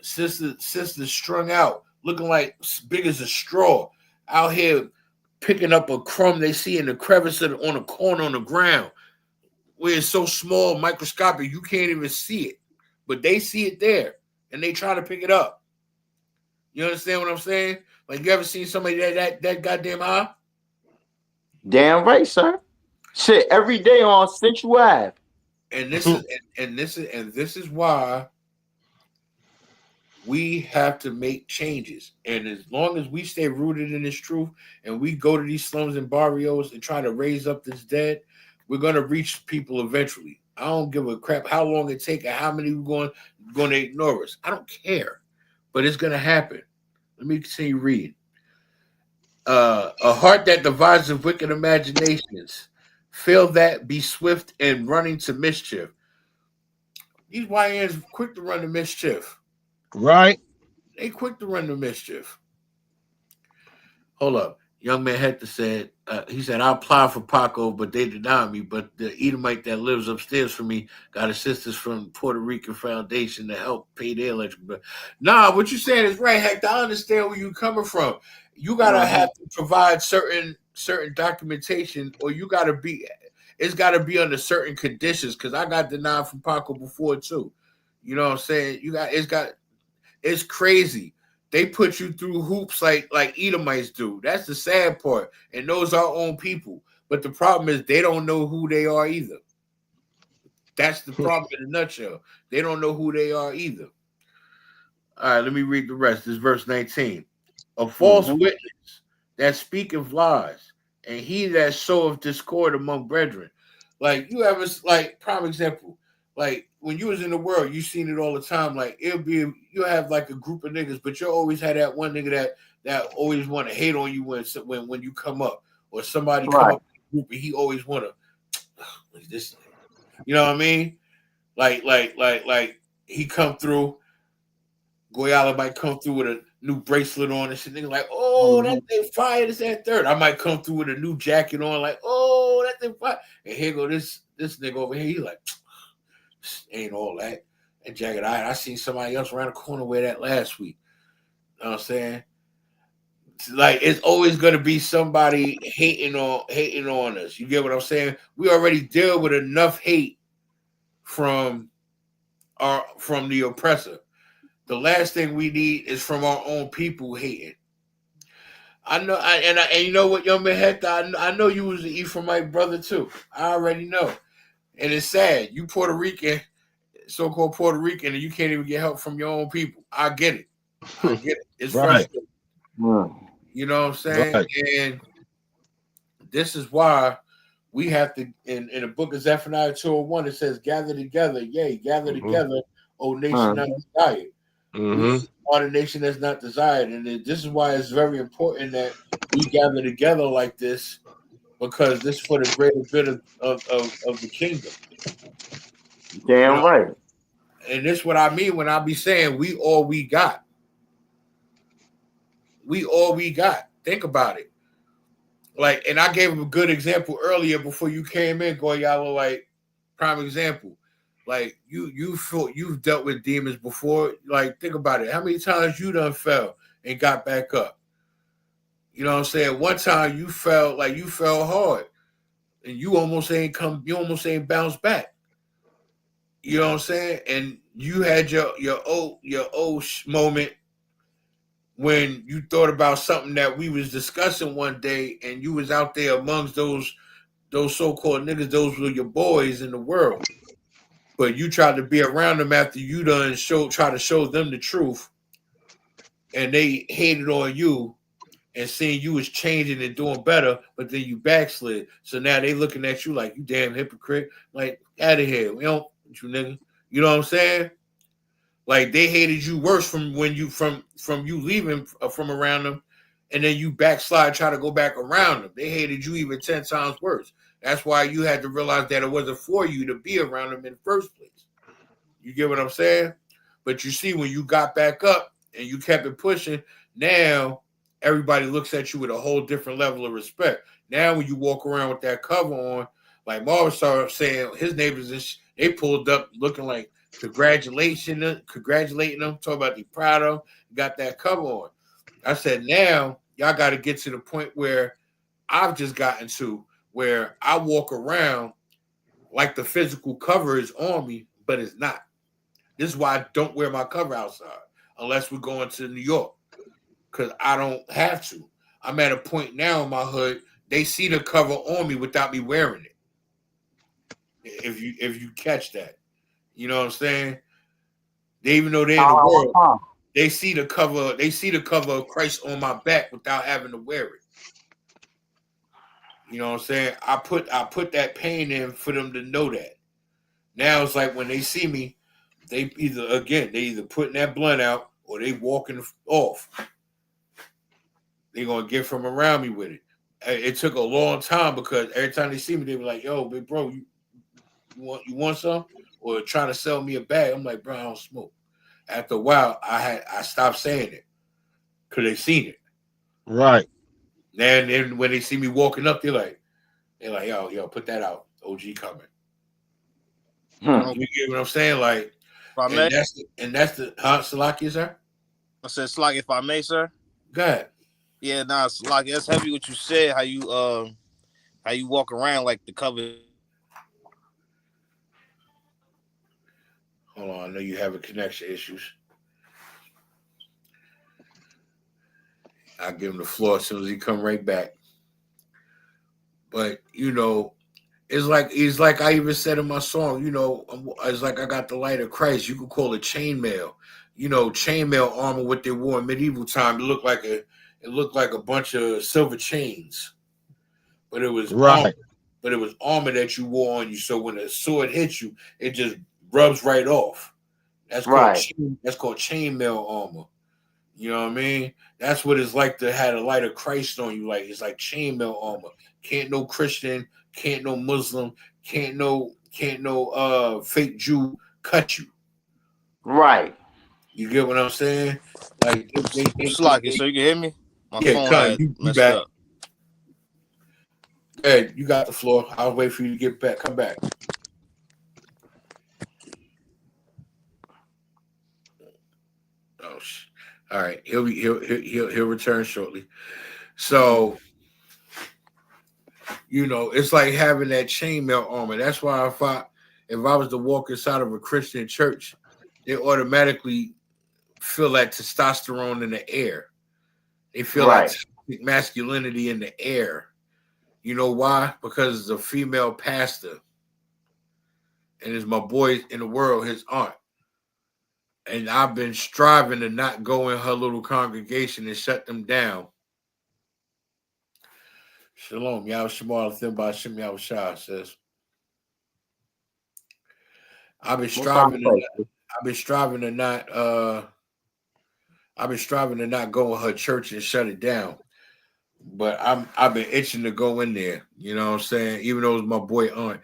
Sisters strung out, looking like big as a straw, out here picking up a crumb they see in the crevice on a corner on the ground, where it's so small, microscopic, you can't even see it. But they see it there, and they try to pick it up. You understand what I'm saying? Like, you ever seen somebody that goddamn high? Damn right, sir. Shit, every day on Central Ave. And this is why we have to make changes. And as long as we stay rooted in this truth, and we go to these slums and barrios and try to raise up this dead, we're gonna reach people eventually. I don't give a crap how long it takes and how many we're going to ignore us. I don't care, but it's gonna happen. Let me continue reading. A heart that devises wicked imaginations, fail that, be swift in running to mischief. These YNs quick to run to mischief. Right. They quick to run to mischief. Hold up. Young man Hector said, he said, I applied for PACO, but they denied me. But the Edomite that lives upstairs from me got assistance from Puerto Rican Foundation to help pay their electric bill. Nah, what you're saying is right, Hector. I understand where you're coming from. You got to have to provide certain documentation, or it's got to be under certain conditions, because I got denied from PACO before too. You know what I'm saying? It's crazy. They put you through hoops like Edomites do. That's the sad part. And those are our own people. But the problem is they don't know who they are either. That's the problem in a nutshell. They don't know who they are either. All right, let me read the rest. This is verse 19. A false witness that speaketh lies, and he that soweth discord among brethren. Like, you ever, like, prime example, like, when you was in the world, you seen it all the time. Like, you have like a group of niggas, but you always had that one nigga that always want to hate on you when you come up, or somebody come up in the group and he always want to this, you know what I mean? Like he come through. Goyala might come through with new bracelet on and shit. Nigga like, oh, that thing fire, this and third. I might come through with a new jacket on, like, oh, that thing fire. And here go this nigga over here. He like, ain't all that. That jacket, I seen somebody else around the corner wear that last week. You know what I'm saying? Like, it's always gonna be somebody hating on us. You get what I'm saying? We already deal with enough hate from the oppressor. The last thing we need is from our own people hating. I know, and you know what, young man Hector, I know you was an Ephraimite brother too. I already know, and it's sad. You Puerto Rican, so-called Puerto Rican, and you can't even get help from your own people. I get it. It's frustrating. You know what I'm saying? Right. And this is why we have to, in the book of Zephaniah 2:1, it says, gather together, yea, gather together, O nation undesired. We are the nation that's not desired. And this is why it's very important that we gather together like this, because this is for the greater good of the kingdom. Damn right. And this is what I mean when I be saying we all we got. We all we got. Think about it. Like, and I gave him a good example earlier before you came in, Goyalo, like, prime example. Like, you've dealt with demons before. Like, think about it. How many times you done fell and got back up? You know what I'm saying? One time you fell hard and you almost ain't bounced back. You know what I'm saying? And you had your old moment when you thought about something that we was discussing one day, and you was out there amongst those so-called niggas. Those were your boys in the world, but you tried to be around them after you done try to show them the truth, and they hated on you and seeing you was changing and doing better, but then you backslid. So now they looking at you like, you damn hypocrite. Like, out of here. We don't, you nigga. You know what I'm saying? Like, they hated you worse from when you from you leaving from around them, and then you backslide, try to go back around them. They hated you even 10 times worse. That's why you had to realize that it wasn't for you to be around them in the first place. You get what I'm saying? But you see, when you got back up and you kept it pushing, now everybody looks at you with a whole different level of respect. Now when you walk around with that cover on, like Marvin started saying, his neighbors, they pulled up looking like, congratulating them, talking about they proud of, got that cover on. I said, now y'all got to get to the point where I've just gotten to, where I walk around like the physical cover is on me, but it's not. This is why I don't wear my cover outside unless we're going to New York, because I don't have to. I'm at a point now in my hood, they see the cover on me without me wearing it. If you catch that. You know what I'm saying? They, even though they're in the world, they see the cover. They see the cover of Christ on my back without having to wear it. You know what I'm saying? I put that pain in for them to know that. Now it's like when they see me, they either putting that blunt out or they walking off. They're gonna get from around me with it. It took a long time because every time they see me, they were like, "Yo, big bro, you want some?" Or trying to sell me a bag. I'm like, bro, I don't smoke. After a while, I stopped saying it because they seen it. Right. And then when they see me walking up, they're like, yo, put that out. OG coming. You get what I'm saying? Like, that's the Salaki, sir? I said, Salaki, if I may, sir. Go ahead. Yeah, Salaki, that's heavy what you said, how you walk around like the cover. Hold on, I know you having connection issues. I'll give him the floor as soon as he come right back. But, you know, it's like I even said in my song, you know, it's like I got the light of Christ. You could call it chainmail. You know, chainmail armor, what they wore in medieval time, it looked like a bunch of silver chains. But it was armor. But it was armor that you wore on you. So when a sword hits you, it just rubs right off. That's called chainmail armor. You know what I mean? That's what it's like to have the light of Christ on you. Like, it's like chainmail armor. Can't no Christian, can't no Muslim, can't no fake Jew cut you. Right. You get what I'm saying? Like Slocky, so you can hear me? My yeah, phone Con, had you messed back. up. Hey, you got the floor. I'll wait for you to get back. Come back. Oh, all right. He'll return shortly. So, you know, it's like having that chainmail armor. That's why if I was to walk inside of a Christian church, they automatically feel that testosterone in the air. They feel Right. that masculinity in the air. You know why? Because it's a female pastor. And it's my boy in the world, his aunt. And I've been striving to not go in her little congregation and shut them down. Shalom. Yahweh Shemal Thin by Shem Yahweh Shah says. I've been striving to not go in her church and shut it down. But I've been itching to go in there. You know what I'm saying? Even though it's my boy aunt.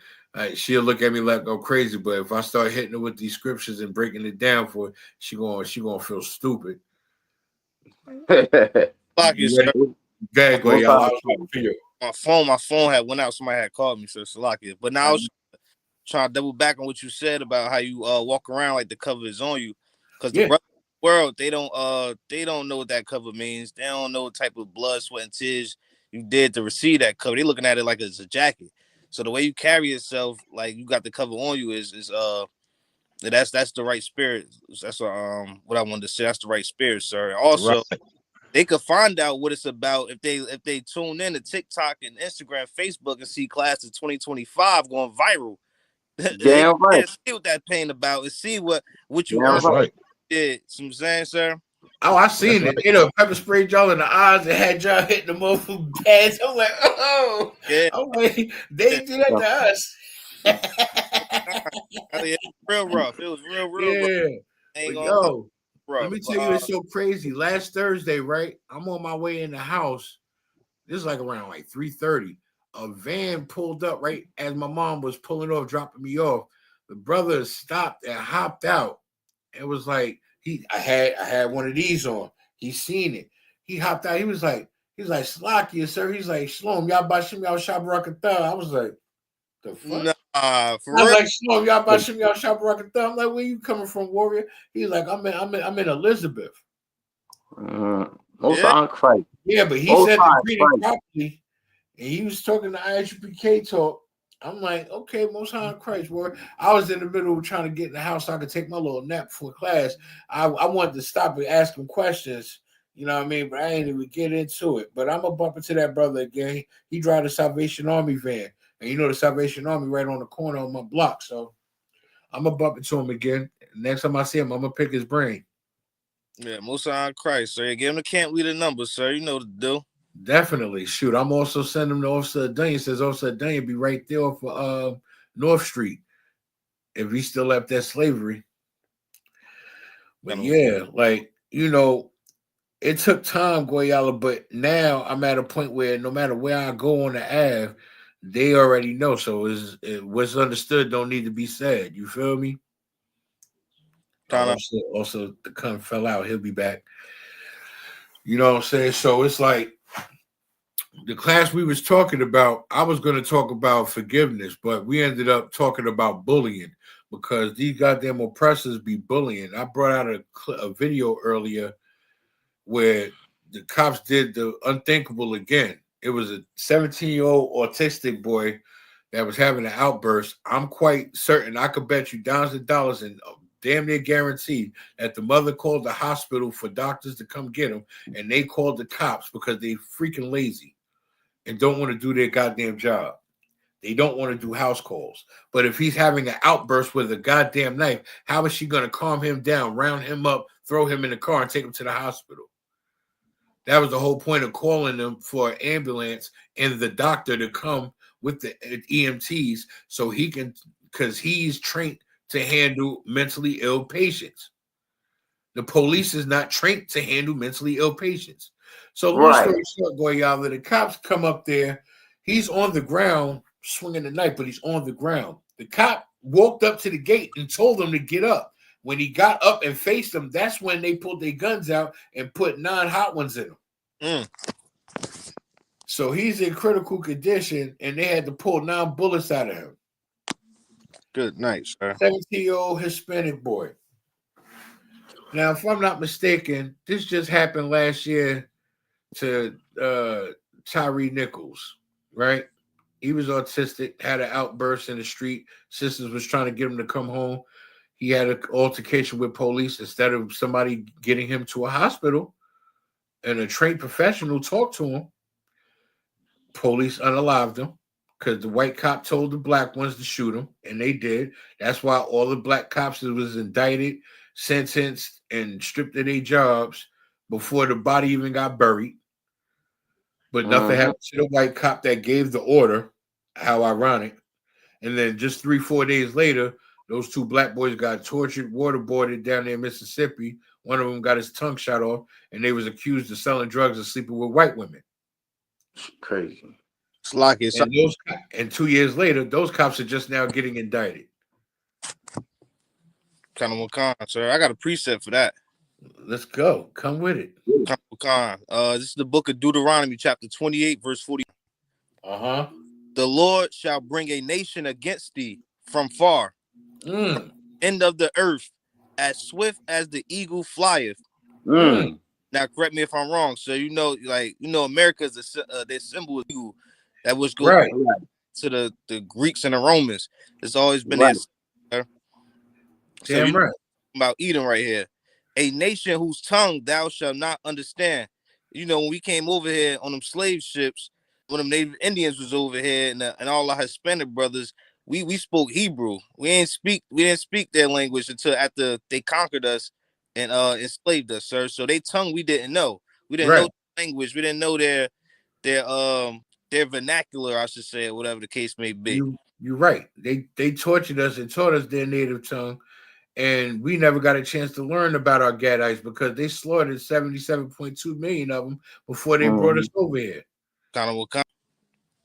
She'll look at me like I'm crazy, but if I start hitting her with these scriptures and breaking it down for her, she gonna feel stupid. My phone had went out. Somebody had called me, so Salakia. But now I was trying to double back on what you said about how you walk around like the cover is on you, because the world they don't know what that cover means. They don't know what type of blood, sweat, and tears you did to receive that cover. They looking at it like it's a jacket. So the way you carry yourself, like you got the cover on you, is that's the right spirit. That's what I wanted to say. That's the right spirit, sir. And also, they could find out what it's about if they tune in to TikTok and Instagram, Facebook, and see class of 2025 going viral. Damn right. See what that pain about and see what you Damn earned. right. Yeah, some saying, sir. Oh, I seen it. You know, pepper sprayed y'all in the eyes and had y'all hitting the motherfucking pads. I'm like, oh, yeah. I'm like, they do that to us. Real rough. It was real yeah. rough. Let me tell you, it's so crazy. Last Thursday, right? I'm on my way in the house. This is like around like 3:30. A van pulled up right as my mom was pulling off, dropping me off. The brother stopped and hopped out. It was like I had one of these on. He seen it. He hopped out. He was like, Slakia, sir. He's like, Shalom, y'all bashim y'all shabarakatah. I was like, the fuck? I was like, Shalom, y'all bashim y'all shabarakatah. I'm like, where you coming from, warrior? He's like, I'm in Elizabeth. Most on Christ. Yeah, but he said the greeting properly, and he was talking to ISUPK talk. I'm like, okay, Most High in Christ, word. I was in the middle of trying to get in the house so I could take my little nap before class. I wanted to stop and ask him questions, you know what I mean? But I ain't even get into it. But I'm going to bump into that brother again. He drive the Salvation Army van. And you know the Salvation Army right on the corner of my block. So I'm going to bump into him again. Next time I see him, I'm going to pick his brain. Yeah, Most High in Christ, sir. Give him the camp leader number, sir. You know what to do. Definitely. Shoot, I'm also sending him to Officer Dunyan. Says Officer Dunyan be right there off North Street if he still left that slavery. But yeah, like, you know, it took time, Goyala, but now I'm at a point where no matter where I go on the Ave, they already know. So what's understood don't need to be said. You feel me? Also, the cunt fell out. He'll be back. You know what I'm saying? So it's like, the class we was talking about, I was going to talk about forgiveness, but we ended up talking about bullying because these goddamn oppressors be bullying. I brought out a video earlier where the cops did the unthinkable again. It was a 17-year-old autistic boy that was having an outburst. I'm quite certain, I could bet you thousands of dollars and damn near guaranteed that the mother called the hospital for doctors to come get him, and they called the cops because they freaking lazy and don't want to do their goddamn job. They don't want to do house calls. But if he's having an outburst with a goddamn knife, how is she going to calm him down, round him up, throw him in the car, and take him to the hospital? That was the whole point of calling them for an ambulance and the doctor to come with the EMTs so he can, because he's trained to handle mentally ill patients. The police is not trained to handle mentally ill patients. So long story short, Goyala, the cops come up there. He's on the ground swinging the knife, but he's on the ground. The cop walked up to the gate and told him to get up. When he got up and faced them, that's when they pulled their guns out and put 9 hot ones in him. So he's in critical condition, and they had to pull 9 bullets out of him. Good night, sir. 17-year-old Hispanic boy. Now, if I'm not mistaken, this just happened last year to Tyree Nichols, right? He was autistic, had an outburst in the street. Sisters was trying to get him to come home. He had an altercation with police. Instead of somebody getting him to a hospital and a trained professional talked to him, police unalived him because the white cop told the black ones to shoot him, and they did. That's why all the black cops was indicted, sentenced, and stripped of their jobs before the body even got buried. But nothing happened to the white cop that gave the order. How ironic. And then just 3-4 days later, those 2 black boys got tortured, waterboarded down there in Mississippi. One of them got his tongue shot off, and they was accused of selling drugs and sleeping with white women. Crazy. It's like it's and 2 years later, those cops are just now getting indicted. kind of Wakan, sir. I got a preset for that. Let's go. Come with it. Wakan. This is the book of Deuteronomy, chapter 28, verse 40. The Lord shall bring a nation against thee from far, end of the earth, as swift as the eagle flieth. Now, correct me if I'm wrong. So America is their symbol is eagle. That was go to the Greeks and the Romans. It's always been that. So Damn right. About Edom right here. A nation whose tongue thou shalt not understand. You know, when we came over here on them slave ships, when them Native Indians was over here, and all our Hispanic brothers, we spoke Hebrew. We didn't speak their language until after they conquered us and enslaved us, sir. So their tongue we didn't know. We didn't know their language. We didn't know their vernacular, I should say, whatever the case may be. You're right. They tortured us and taught us their native tongue, and we never got a chance to learn about our Gadites because they slaughtered 77.2 million of them before they brought us over here. Kind of what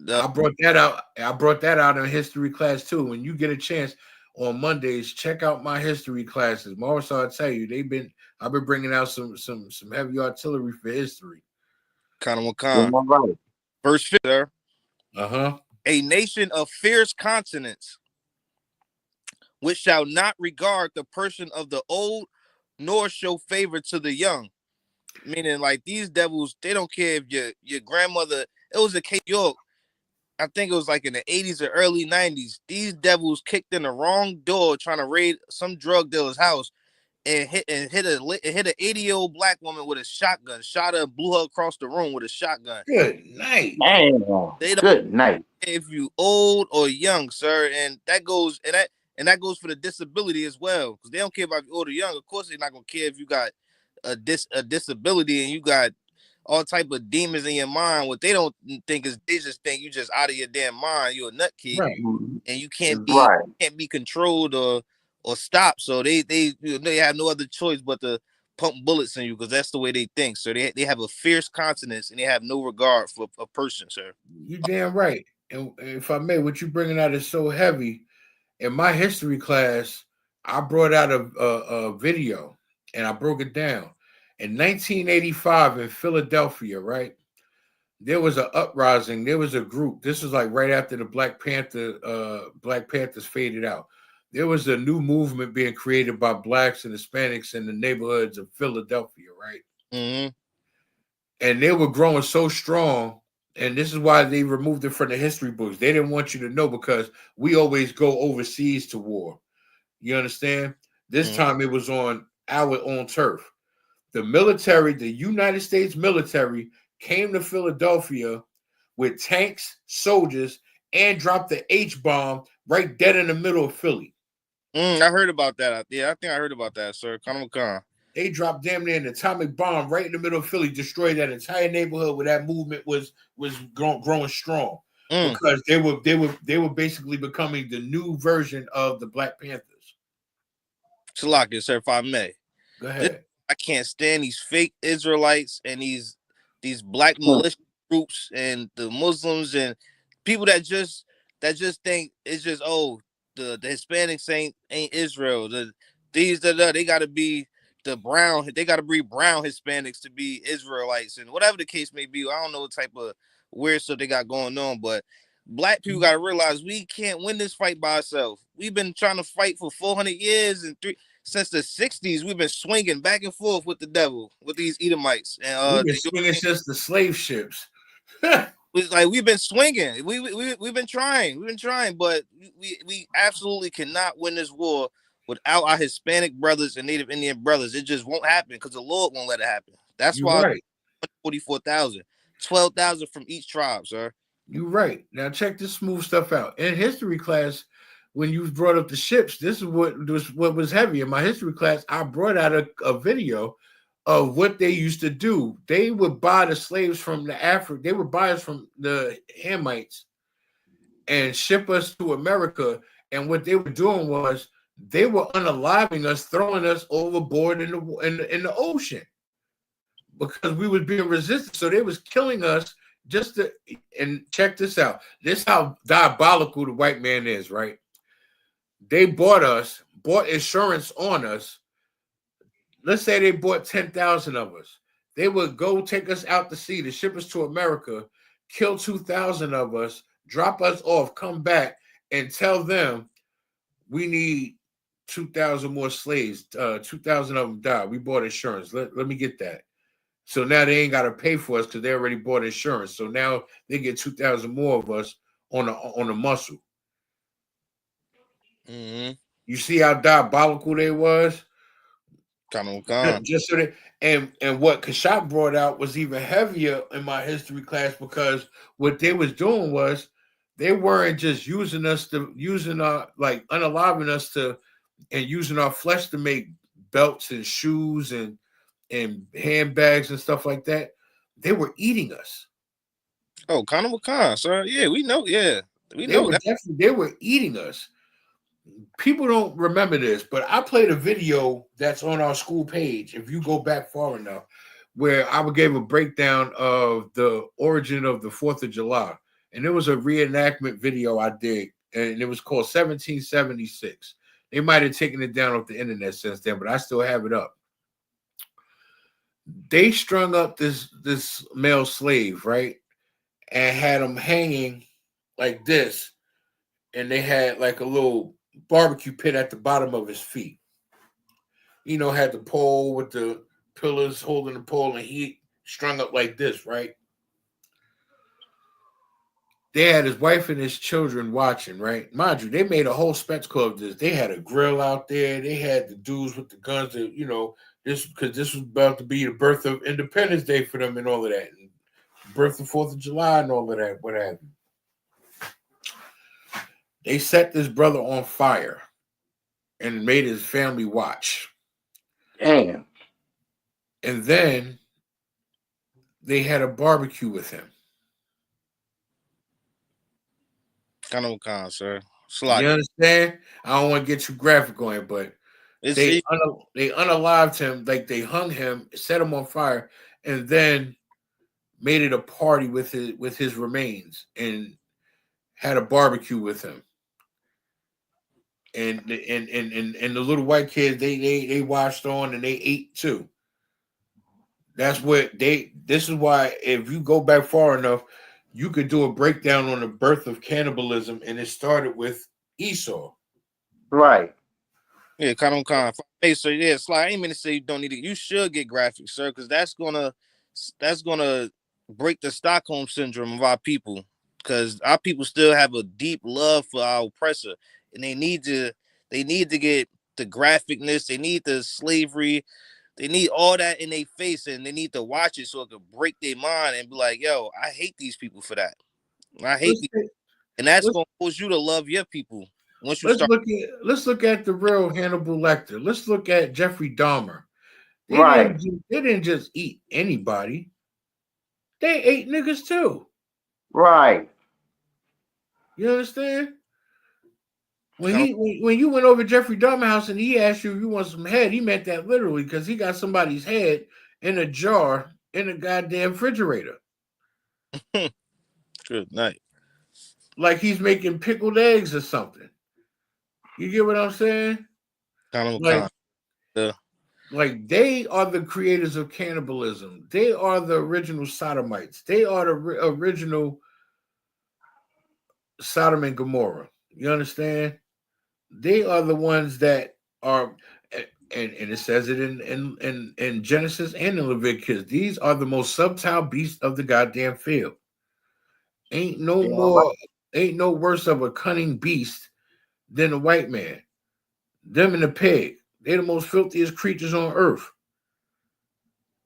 I brought that out. I brought that out in history class too. When you get a chance on Mondays, check out my history classes. Morris, I'll tell you, I've been bringing out some heavy artillery for history. Kind of what Verse 5, sir. A nation of fierce consonants, which shall not regard the person of the old, nor show favor to the young. Meaning, like, these devils, they don't care if your grandmother. It was a Cape York. I think it was like in the 80s or early 90s. These devils kicked in the wrong door trying to raid some drug dealer's house and hit an 80-year-old black woman with a shotgun. Shot her, blew her across the room with a shotgun. Good night. They don't Good night. care if you old or young, sir. And that goes for the disability as well. Because they don't care about if you're old or young. Of course, they're not gonna care if you got a disability and you got all type of demons in your mind. What they don't think is they just think you just out of your damn mind. You're a nut kid, and you can't be controlled or stopped. So they have no other choice but to pump bullets in you because that's the way they think. So they have a fierce conscience and they have no regard for a person, sir. You damn right. And if I may, what you bringing out is so heavy. In my history class, I brought out a video and I broke it down. In 1985 in Philadelphia, right, there was an uprising. There was a group. This was like right after the Black Panthers faded out. There was a new movement being created by blacks and Hispanics in the neighborhoods of Philadelphia, right? And they were growing so strong, and this is why they removed it from the history books. They didn't want you to know because we always go overseas to war. You understand? This time it was on our own turf. The military, the United States military, came to Philadelphia with tanks, soldiers, and dropped the H-bomb right dead in the middle of Philly. I heard about that. Yeah, I think I heard about that, sir. They dropped damn near an atomic bomb right in the middle of Philly, destroyed that entire neighborhood where that movement was growing strong because they were basically becoming the new version of the Black Panthers. Salakia, sir, if I may. Go ahead. I can't stand these fake Israelites and these black militia groups and the Muslims and people that just think it's just the Hispanics ain't Israel. These they got to be the brown. They got to breed brown Hispanics to be Israelites, and whatever the case may be. I don't know what type of weird stuff they got going on, but black people got to realize we can't win this fight by ourselves. We've been trying to fight for 400 years and since the 60s. We've been swinging back and forth with the devil, with these Edomites, and we've been swinging since the slave ships. It's like we've been swinging. We've been trying. We've been trying, but we absolutely cannot win this war without our Hispanic brothers and Native Indian brothers. It just won't happen because the Lord won't let it happen. That's why right. 44,000, 12,000 from each tribe, sir. You're right. Now check this smooth stuff out. In history class, when you brought up the ships, this is what was heavy. In my history class, I brought out a video of what they used to do. They would buy the slaves from the Africa. They would buy us from the Hamites and ship us to America. And what they were doing was they were unaliving us, throwing us overboard in the ocean because we was being resistant. So they was killing us just to. And check this out. This is how diabolical the white man is, right? They bought insurance on us. Let's say they bought 10,000 of us. They would go take us out to sea to ship us to America, kill 2,000 of us, drop us off, come back, and tell them we need 2,000 more slaves. 2,000 of them died. We bought insurance. Let me get that. So now they ain't got to pay for us because they already bought insurance. So now they get 2,000 more of us on a muscle. Mm-hmm. You see how diabolical they was? Just so that, and what Kashat brought out was even heavier in my history class because what they was doing was they weren't just using our like unaliving us to and using our flesh to make belts and shoes and handbags and stuff like that. They were eating us. Oh, Khan, sir. Yeah, we know. Yeah, They were eating us. People don't remember this, but I played a video that's on our school page. If you go back far enough, where I gave a breakdown of the origin of the 4th of July. And it was a reenactment video I did, and it was called 1776. They might have taken it down off the internet since then, but I still have it up. They strung up this male slave, right? And had him hanging like this. And they had like a little barbecue pit at the bottom of his feet. Had the pole with the pillars holding the pole, and he strung up like this, right? They had his wife and his children watching, right? Mind you, they made a whole spectacle of this. They had a grill out there. They had the dudes with the guns that, this was about to be the birth of Independence Day for them and all of that. And birth of 4th of July and all of that, what have you. They set this brother on fire and made his family watch. Damn. And then they had a barbecue with him. Khan, sir. You understand? I don't want to get too graphic on it, but they unalived him, like they hung him, set him on fire, and then made it a party with his remains and had a barbecue with him. And the little white kids they watched on and they ate too. That's what this is why if you go back far enough, you could do a breakdown on the birth of cannibalism, and it started with Esau. Right. Yeah, Khan. Hey, so yeah, Sly, I ain't mean to say you don't need it. You should get graphics, sir, because that's gonna break the Stockholm syndrome of our people. Because our people still have a deep love for our oppressor, and they need to get the graphicness, they need the slavery, they need all that in their face, and they need to watch it so it can break their mind and be like, yo, I hate these people for that. I hate these. And that's gonna force you to love your people. Once you let's look at the real Hannibal Lecter. Let's look at Jeffrey Dahmer. They didn't just eat anybody. They ate niggas too. Right. You understand? When you went over Jeffrey Dahmer's house and he asked you if you want some head, he meant that literally because he got somebody's head in a jar in a goddamn refrigerator. Good night. Like he's making pickled eggs or something. You get what I'm saying? Like, they are the creators of cannibalism. They are the original sodomites. They are the original Sodom and Gomorrah. You understand? They are the ones that are, and it says it in Genesis and in Leviticus. These are the most subtle beasts of the goddamn field. Ain't no worse of a cunning beast than a white man. Them and the pig. They're the most filthiest creatures on earth.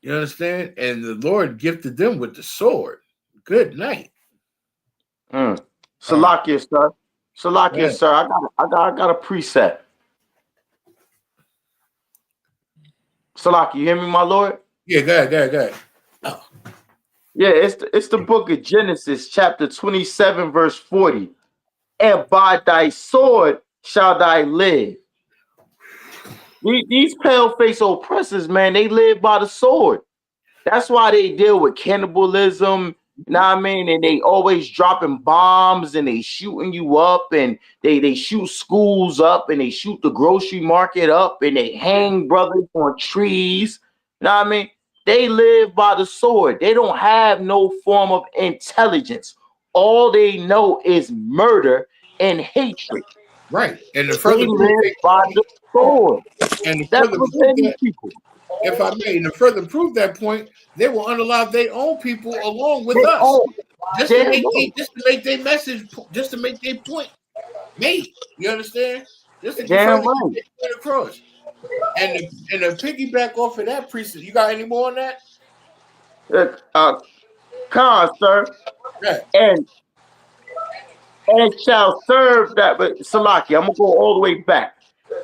You understand? And the Lord gifted them with the sword. Good night. Salakia, sir. Salakia, sir. I got a preset. Salakia, you hear me, my Lord? Yeah, go ahead. Oh. Yeah, it's the book of Genesis, chapter 27, verse 40. And by thy sword shall thy live. These pale-faced oppressors, man, they live by the sword. That's why they deal with cannibalism, you know what I mean? And they always dropping bombs and they shooting you up and they shoot schools up and they shoot the grocery market up and they hang brothers on trees. You know what I mean? They live by the sword. They don't have no form of intelligence. All they know is murder and hatred. Right. And the further they live by the sword. And the That's further what proof many that, people. if I may, and to further prove that point, they will unalive their own people along with us. Just to make their message, just to make their point made. You understand? Just to get further get their point across. And to piggyback off of that precept, you got any more on that? Sir. Right. And shall serve that, but Salaki, I'm gonna go all the way back.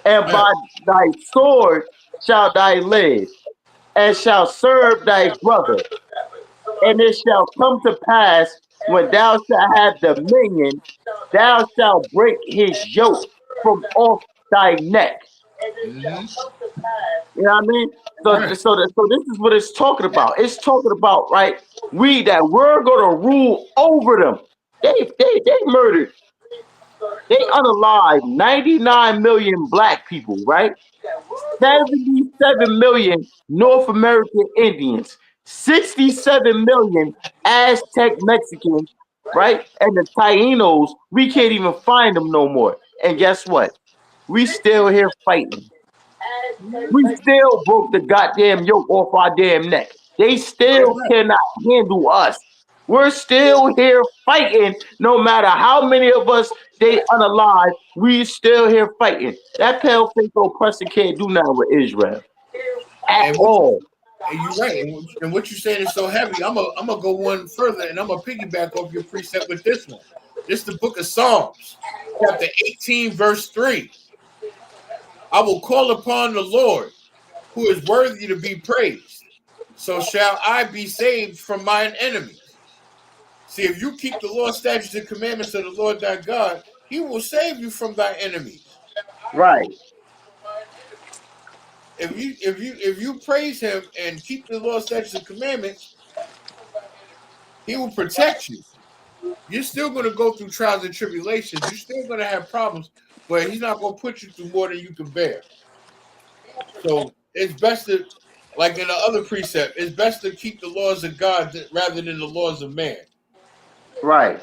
And by thy sword shall thy live, and shall serve thy brother. And it shall come to pass when thou shalt have dominion, thou shalt break his yoke from off thy neck. Mm-hmm. You know what I mean? So this is what it's talking about. It's talking about, right? We're gonna rule over them. They murdered. They unalive 99 million black people, right? 77 million North American Indians, 67 million Aztec Mexicans, right? And the Tainos, we can't even find them no more. And guess what? We still here fighting. We still broke the goddamn yoke off our damn neck. They still cannot handle us. We're still here fighting, no matter how many of us they unalive. We still here fighting. That pale-faced oppressor can't do nothing with Israel at all. And you're right. And what you're saying is so heavy. I'm gonna go one further, and I'm gonna piggyback off your precept with this one. This is the book of Psalms, chapter 18, verse 3. I will call upon the Lord, who is worthy to be praised. So shall I be saved from mine enemies. See, if you keep the law, statutes, and commandments of the Lord thy God, he will save you from thy enemies. Right. If you praise him and keep the law, statutes, and commandments, he will protect you. You're still going to go through trials and tribulations. You're still going to have problems, but he's not going to put you through more than you can bear. So it's best to, like in the other precept, it's best to keep the laws of God rather than the laws of man. Right.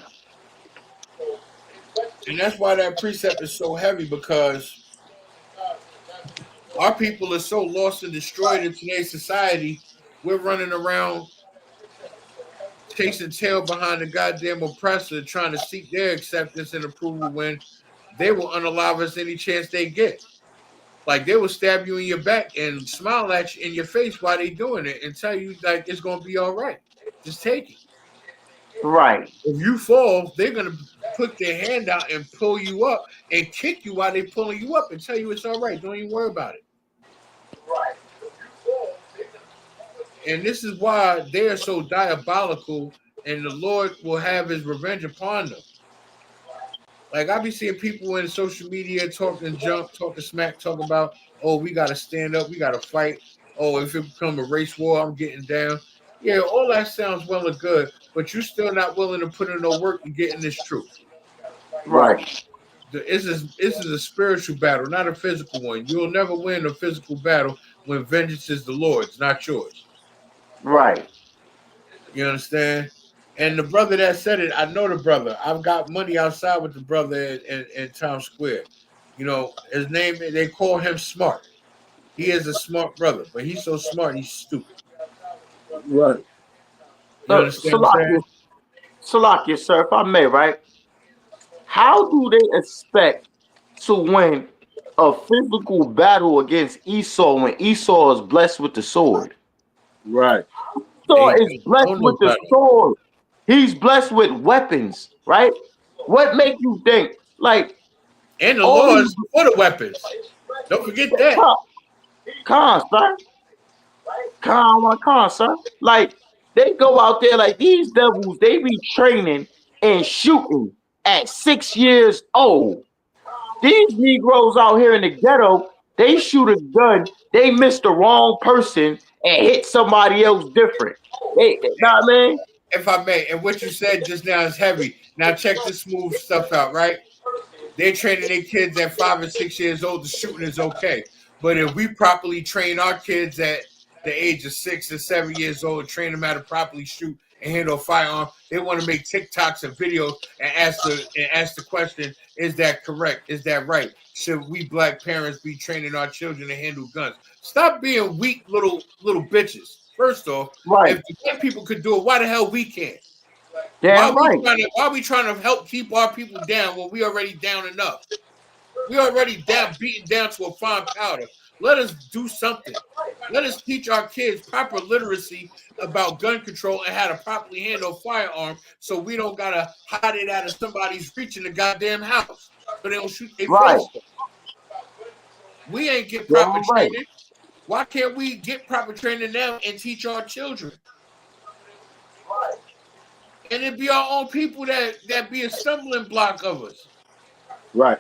And that's why that precept is so heavy, because our people are so lost and destroyed in today's society. We're running around chasing tail behind the goddamn oppressor, trying to seek their acceptance and approval when they will unalive us any chance they get. Like, they will stab you in your back and smile at you in your face while they doing it and tell you like it's gonna be all right. Just take it. Right. If you fall, they're gonna put their hand out and pull you up and kick you while they're pulling you up and tell you it's all right. Don't even worry about it. Right. And this is why they are so diabolical, and the Lord will have his revenge upon them. Like, I be seeing people in social media talking junk, talking smack, talking about, oh, we got to stand up, we got to fight. Oh, if it become a race war, I'm getting down. Yeah, all that sounds well and good, but you're still not willing to put in no work to get in this truth. Right. This is a spiritual battle, not a physical one. You'll never win a physical battle when vengeance is the Lord's, not yours. Right. You understand? And the brother that said it, I know the brother. I've got money outside with the brother in Times Square. You know, his name, they call him Smart. He is a smart brother, but he's so smart, he's stupid. Right. You understand what I'm saying? Salakia, sir, if I may, right? How do they expect to win a physical battle against Esau when Esau is blessed with the sword? Right. Esau is blessed with the sword. He's blessed with weapons, right? What make you think like And the all laws for the weapons. Don't forget that. Sir. Sir. Like they go out there like these devils, they be training and shooting at 6 years old. These Negroes out here in the ghetto, they shoot a gun, they miss the wrong person and hit somebody else different. They, know what I mean? If I may, and what you said just now is heavy. Now check this smooth stuff out, right? They're training their kids at 5 and 6 years old. The shooting is okay. But if we properly train our kids at the age of 6 and 7 years old and train them how to properly shoot and handle a firearm, they want to make TikToks and videos and ask the question, is that correct? Is that right? Should we black parents be training our children to handle guns? Stop being weak little bitches. First off, if the white people could do it, why the hell we can't? Why are we trying to help keep our people down when we already down enough? We already beaten down to a fine powder. Let us do something. Let us teach our kids proper literacy about gun control and how to properly handle a firearm so we don't gotta hide it out of somebody's reach in the goddamn house so they don't shoot their face off. We ain't get proper training. Why can't we get proper training now and teach our children? And it be our own people that be a stumbling block of us. Right.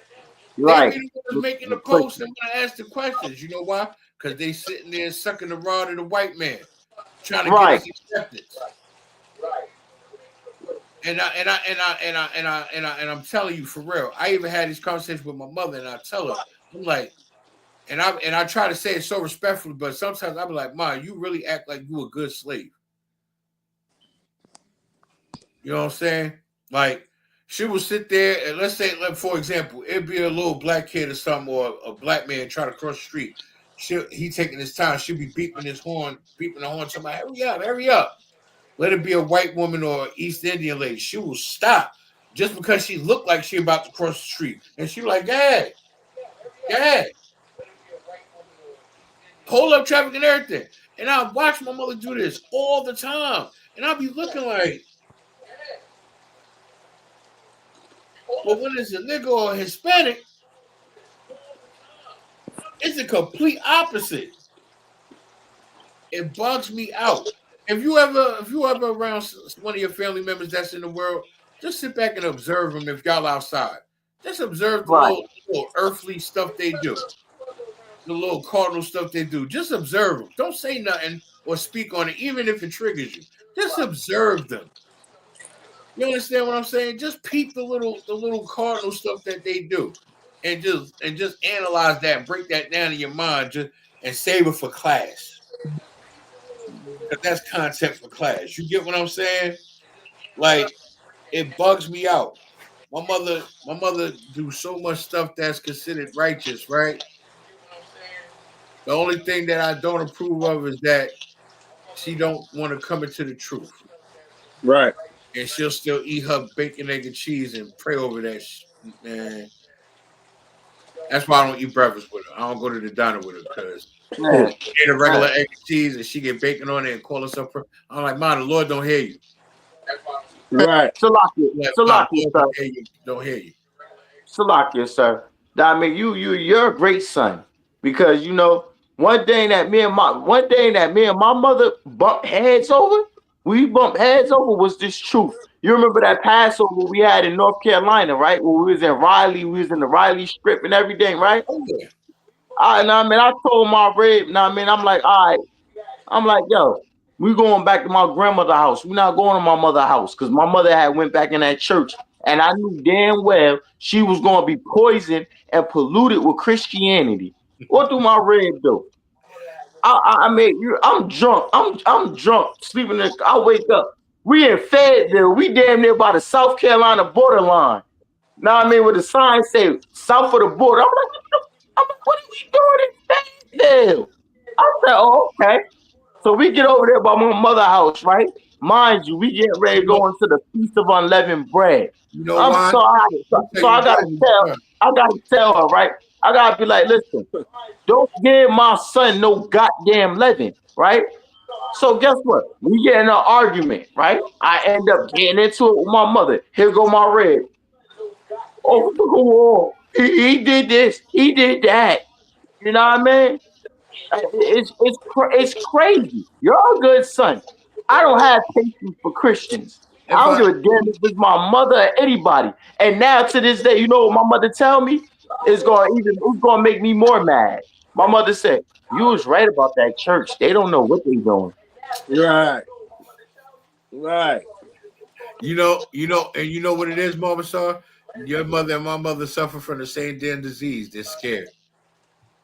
They be the ones making the post and want to ask the questions. You know why? Because they sitting there sucking the rod of the white man, trying to get his acceptance. And I'm telling you for real. I even had these conversations with my mother, and I tell her, I'm like, and I try to say it so respectfully, but sometimes I be like, Ma, you really act like you a good slave. You know what I'm saying? Like, she will sit there and let's say, for example, it'd be a little black kid or something, or a black man trying to cross the street. He taking his time. She'll be beeping the horn, somebody, hurry up. Let it be a white woman or East Indian lady. She will stop just because she looked like she about to cross the street. And she like, hey, hold up traffic and everything. And I watch my mother do this all the time. And I'll be looking like, but when it's a nigga or a Hispanic, it's a complete opposite. It bugs me out. If you ever around one of your family members that's in the world, just sit back and observe them. If y'all outside, just observe the little earthly stuff they do, the little cardinal stuff they do. Just observe them. Don't say nothing or speak on it, even if it triggers you. Just observe them. You understand what I'm saying? Just peep the little cardinal stuff that they do, and just analyze that, break that down in your mind, and save it for class. Because that's content for class. You get what I'm saying? Like, it bugs me out. My mother do so much stuff that's considered righteous, right? The only thing that I don't approve of is that she don't want to come into the truth. Right. And she'll still eat her bacon, egg, and cheese and pray over that man. That's why I don't eat breakfast with her. I don't go to the diner with her because she get a regular egg and cheese and she get bacon on it and call herself. I'm like, Ma, the Lord don't hear you. Right. Salakia, sir. Don't hear you. Salakia, sir. I mean, you're a great son because you know one thing that me and my mother bumped heads over. We bumped heads over was this truth. You remember that Passover we had in North Carolina, right? When we was in Raleigh, we was in the Raleigh Strip and everything, right? Oh yeah. I told my Red, I'm like, all right. I'm like, yo, we going back to my grandmother's house. We're not going to my mother's house because my mother had went back in that church and I knew damn well she was gonna be poisoned and polluted with Christianity. What do my red do? I mean, I'm drunk. I'm drunk, sleeping in. I wake up. We in Fayetteville. We damn near by the South Carolina borderline. Now I mean, with the sign say south of the border. I'm like, what are we doing in Fayetteville? I said, oh, okay. So we get over there by my mother house, right? Mind you, we get ready to You know, go into the Feast of Unleavened Bread. you know why? So I gotta tell her, right? I gotta be like, listen, don't give my son no goddamn leaven, right? So guess what? We get in an argument, right? I end up getting into it with my mother. Here go my red. Oh, he did this, he did that. You know what I mean? It's crazy. You're a good son. I don't have patience for Christians. I If don't I give a damn if it's my mother or anybody. And now to this day, you know what my mother tell me? It's gonna make me more mad. My mother said, "You was right about that church. They don't know what they doing." Right. Right. and you know what it is, Mama Star? Your mother and my mother suffer from the same damn disease. They're scared.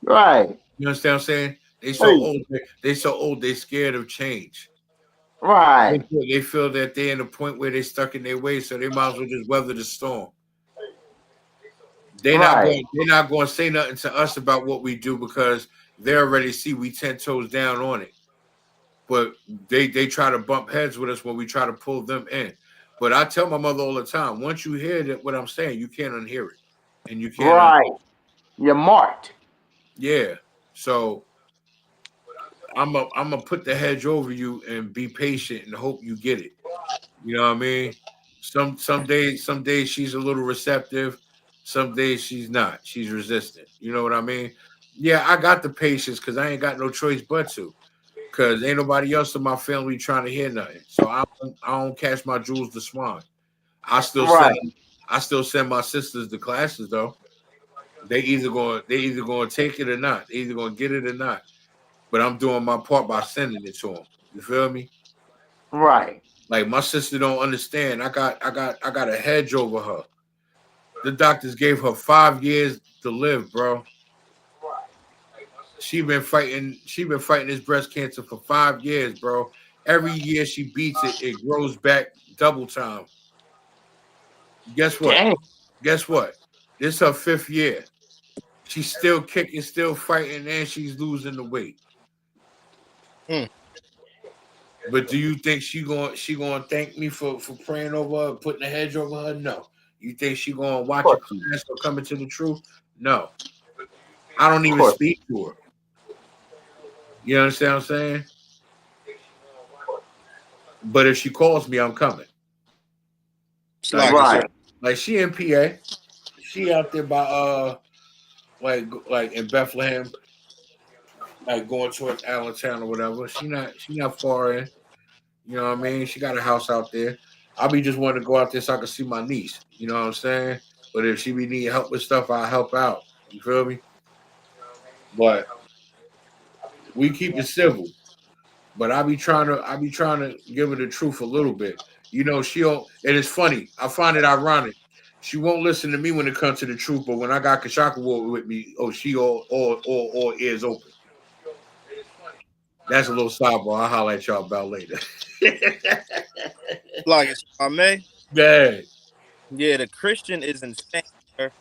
Right. You understand what I'm saying? They so Hey, old. They so old. They scared of change. right. They feel that they're in a point where they're stuck in their ways, so they might as well just weather the storm. Right. They're not going to say nothing to us about what we do because they already see we 10 toes down on it. But they try to bump heads with us when we try to pull them in. But I tell my mother all the time, once you hear that what I'm saying, you can't unhear it, and you can't. Right. You're marked. Yeah. So I'm gonna put the hedge over you and be patient and hope you get it. You know what I mean? Some days she's a little receptive, some days she's not. She's resistant. You know what I mean? Yeah, I got the patience because I ain't got no choice but to. Cause ain't nobody else in my family trying to hear nothing. So I don't catch my jewels to swine. I still Right. send I still send my sisters to classes though. They either going to take it or not. They either going to get it or not. But I'm doing my part by sending it to them. You feel me? Right. Like my sister don't understand. I got a hedge over her. The doctors gave her 5 years to live, bro. She been fighting this breast cancer for 5 years, bro. Every year she beats it, it grows back double time. Guess what? Damn. Guess what? This her 5th year. She's still kicking, still fighting, and she's losing the weight. Mm. But do you think she gonna thank me for praying over her, putting a hedge over her? No. You think she gonna Of watch a course not. class or coming to the truth? No. I don't Of even course. speak to her. You understand what I'm saying? But if she calls me, I'm coming. Right. Like she in PA. She out there by like in Bethlehem, like going towards Allentown or whatever. She not far in. You know what I mean? She got a house out there. I be just wanting to go out there so I can see my niece. You know what I'm saying? But if she be needing help with stuff, I'll help out. You feel me? But we keep it civil. But I be trying to give her the truth a little bit. You know, she'll and it's funny. I find it ironic. She won't listen to me when it comes to the truth, but when I got Kashaka with me, oh, she all ears open. That's a little sidebar. I'll holler at y'all about later. Like it's I may. Yeah. Yeah, the Christian is insane, sir.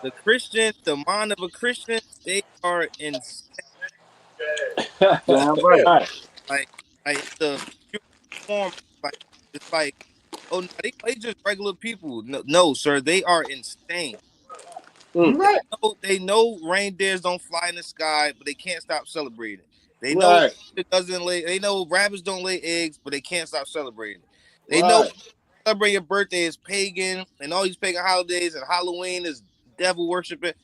The Christian, the mind of a Christian, they are insane. Damn right. Like, like the pure form, like it's like, oh no, they just regular people. No, no, sir, they are insane. You right. They know reindeers don't fly in the sky, but they can't stop celebrating. They know Right. it doesn't lay. They know rabbits don't lay eggs, but they can't stop celebrating. They know Right. celebrating your birthday is pagan, and all these pagan holidays, and Halloween is devil worshiping,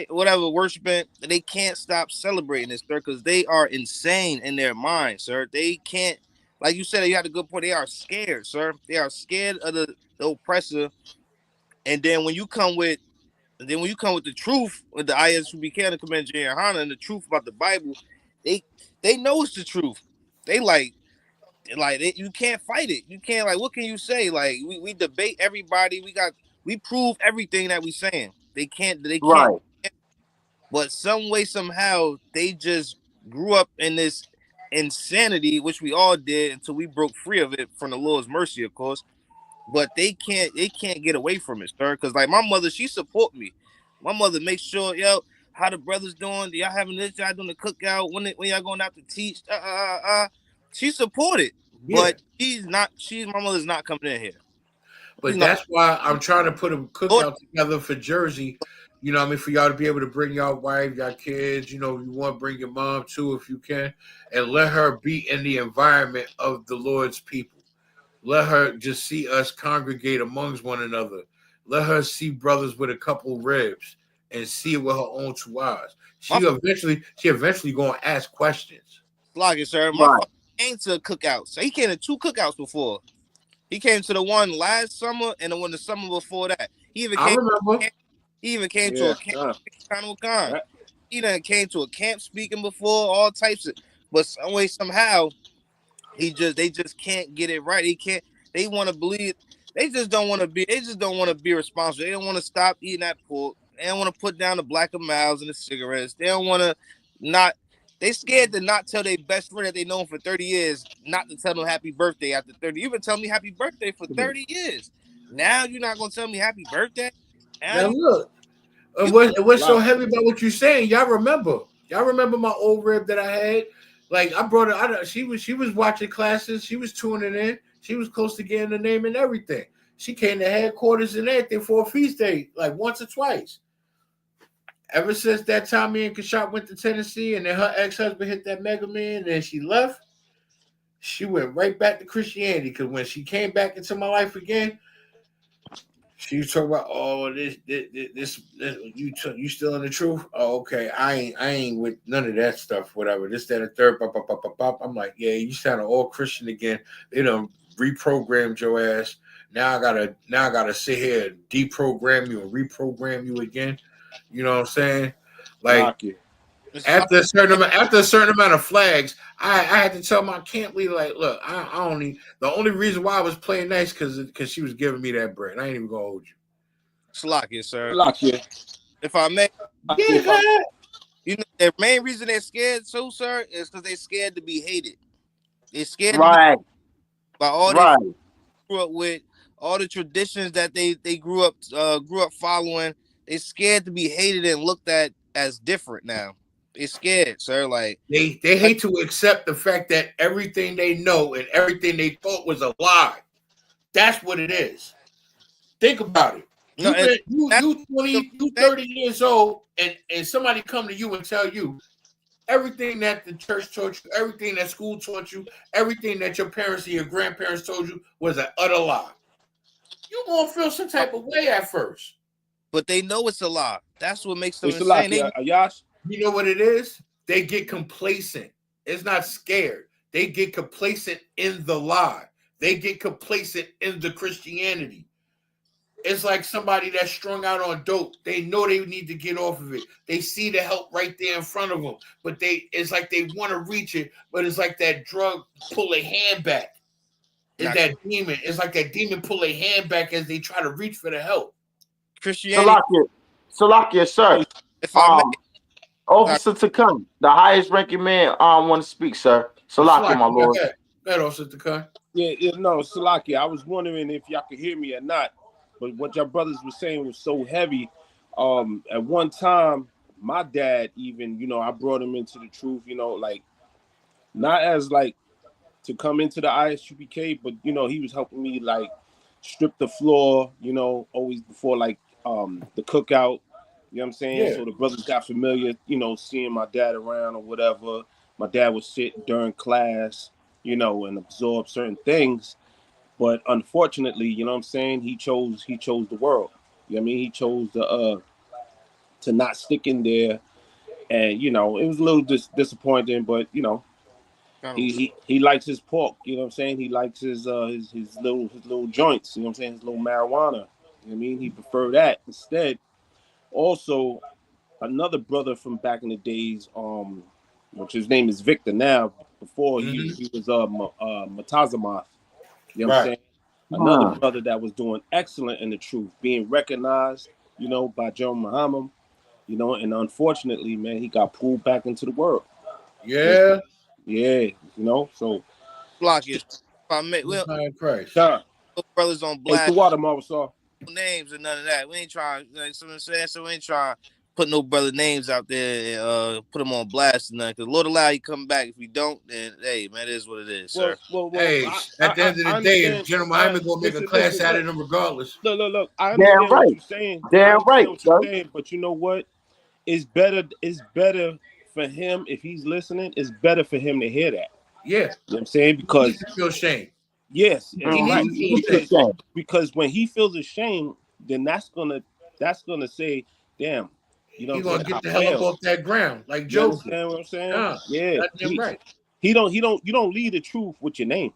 whatever worshiping. They can't stop celebrating this, sir, because they are insane in their mind, sir. They can't, like you said, you had a good point. They are scared, sir. They are scared of the oppressor. And then when you come with the truth, with the ISUPK and the Commander YAHANNA and the truth about the Bible, they know it's the truth. They like like you can't fight it. You can't, like, what can you say? Like, we debate everybody. We prove everything that we saying. They can't. Right. But some way, somehow, they just grew up in this insanity, which we all did until we broke free of it from the Lord's mercy, of course. But they can't get away from it, sir. Because like my mother, she support me. My mother makes sure, yo, how the brothers doing? Y'all having this? Y'all doing the cookout? When y'all going out to teach? She supported, but my mother's not coming in here. But that's why I'm trying to put a cookout together for Jersey. You know what I mean? For y'all to be able to bring y'all wife, y'all kids, you know, you want to bring your mom too if you can, and let her be in the environment of the Lord's people. Let her just see us congregate amongst one another. Let her see brothers with a couple ribs and see it with her own 2 eyes. She eventually gonna ask questions. Like it, sir. My father came to a cookout. So he came to 2 cookouts before. He came to the one last summer and the one the summer before that. He even came to a camp. He done came to a camp speaking before, all types of, but some way, somehow, they just can't get it right. They want to believe, they just don't want to be responsible. They don't want to stop eating that pork. They don't want to put down the Black and Miles and the cigarettes. They don't want to they scared to not tell their best friend that they known for 30 years, not to tell them happy birthday after 30. You've been telling me happy birthday for 30 years. Now you're not going to tell me happy birthday? Now look, what's so heavy about what you're saying? Y'all remember my old rib that I had? Like I brought her. She was watching classes. She was tuning in. She was close to getting the name and everything. She came to headquarters and everything for a feast day, like once or twice. Ever since that time, me and Kashop went to Tennessee, and then her ex-husband hit that Mega Man, and then she left. She went right back to Christianity because when she came back into my life again, she was talking about, oh, this you still in the truth? Oh, okay. I ain't with none of that stuff, whatever. This, that, and third. I'm like, yeah, you sound all Christian again. They done reprogrammed your ass. Now I gotta sit here and deprogram you and reprogram you again. You know what I'm saying? Like after a certain amount of flags, I had to tell my camp leader, like, look, the only reason why I was playing nice because she was giving me that bread. I ain't even gonna hold you. Slakia, sir. Slakia. If I may, you know, the main reason they're scared, so sir, is because they're scared to be hated. They're scared by all they grew up with, all the traditions that they grew up following. They're scared to be hated and looked at as different now. They're scared, sir. Like they hate to accept the fact that everything they know and everything they thought was a lie. That's what it is. Think about it. You 30 years old, and somebody come to you and tell you everything that the church taught you, everything that school taught you, everything that your parents and your grandparents told you was an utter lie. You're gonna feel some type of way at first. But they know it's a lie. That's what makes them insane. You know what it is? They get complacent. It's not scared. They get complacent in the lie. They get complacent in the Christianity. It's like somebody that's strung out on dope. They know they need to get off of it. They see the help right there in front of them, but it's like they want to reach it, but it's like that drug pull a hand back. It's that demon. It's like that demon pull a hand back as they try to reach for the help. Christianity. Salakia, sir. Officer Takun, the highest ranking man, want to speak, sir. Salakia, my lord. Go ahead, Officer Takun. Yeah, no, Salakia. I was wondering if y'all could hear me or not, but what your brothers were saying was so heavy. At one time, my dad even, I brought him into the truth, like not as like to come into the ISUPK, but he was helping me like strip the floor, always before like the cookout. You know what I'm saying? Yeah. So the brothers got familiar, seeing my dad around or whatever. My dad would sit during class, and absorb certain things. But unfortunately, you know what I'm saying, he chose the world. You know what I mean? He chose to not stick in there. And, it was a little disappointing, but, he likes his pork, you know what I'm saying? He likes his little joints, you know what I'm saying? His little marijuana. You know what I mean? He preferred that instead. Also, another brother from back in the days, which his name is Victor now. Before he was Matazamoth. You know what I'm saying? Another brother that was doing excellent in the truth, being recognized, you know, by John Muhammad, you know, and unfortunately, man, he got pulled back into the world. Yeah. Yeah, you know, so block is Christ. brothers on blast. Hey, the water, Marvel names and none of that. We ain't trying, like, so I'm saying, so we ain't trying to put no brother names out there and put them on blast and nothing. Because Lord allow you come back. If we don't, then hey, man, it is what it is, sir. Hey, at the end of the day, General Muhammad gonna make a class out of them regardless. Look. I understand what you're saying. What you're saying, but you know what? It's better for him if he's listening. It's better for him to hear that. Yeah, you know what I'm saying, because he feel shame. Yes, right. Because when he feels ashamed, then that's gonna say, damn, you know, he's gonna get the hell up off that ground, like Joker. You understand what I'm saying? Yeah, you don't lead the truth with your name.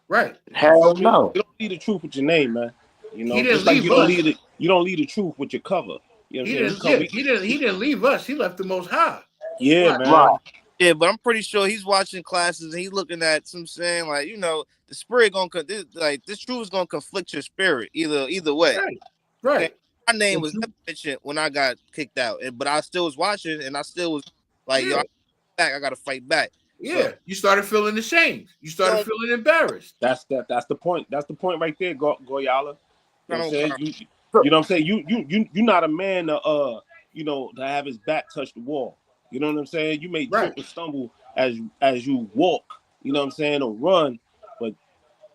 Right. Hell no. You don't lead the truth with your name, man. You know, he didn't just like leave you don't us. lead it. You don't lead the truth with your cover. You know he didn't leave us. He left the Most High. Yeah, man. Yeah, but I'm pretty sure he's watching classes and he's looking at some saying, like, you know, the spirit this truth is gonna conflict your spirit either way. Right. My name was never mentioned when I got kicked out, but I still was watching and I still was like, yo, I gotta fight back. Yeah, so, you started feeling ashamed. You started feeling embarrassed. That's the point. That's the point right there, Goyala. You know what I'm saying? You know what I'm saying? You're not a man to you know, to have his back touch the wall. You know what I'm saying? You may trip and stumble as you walk, you know what I'm saying, or run, but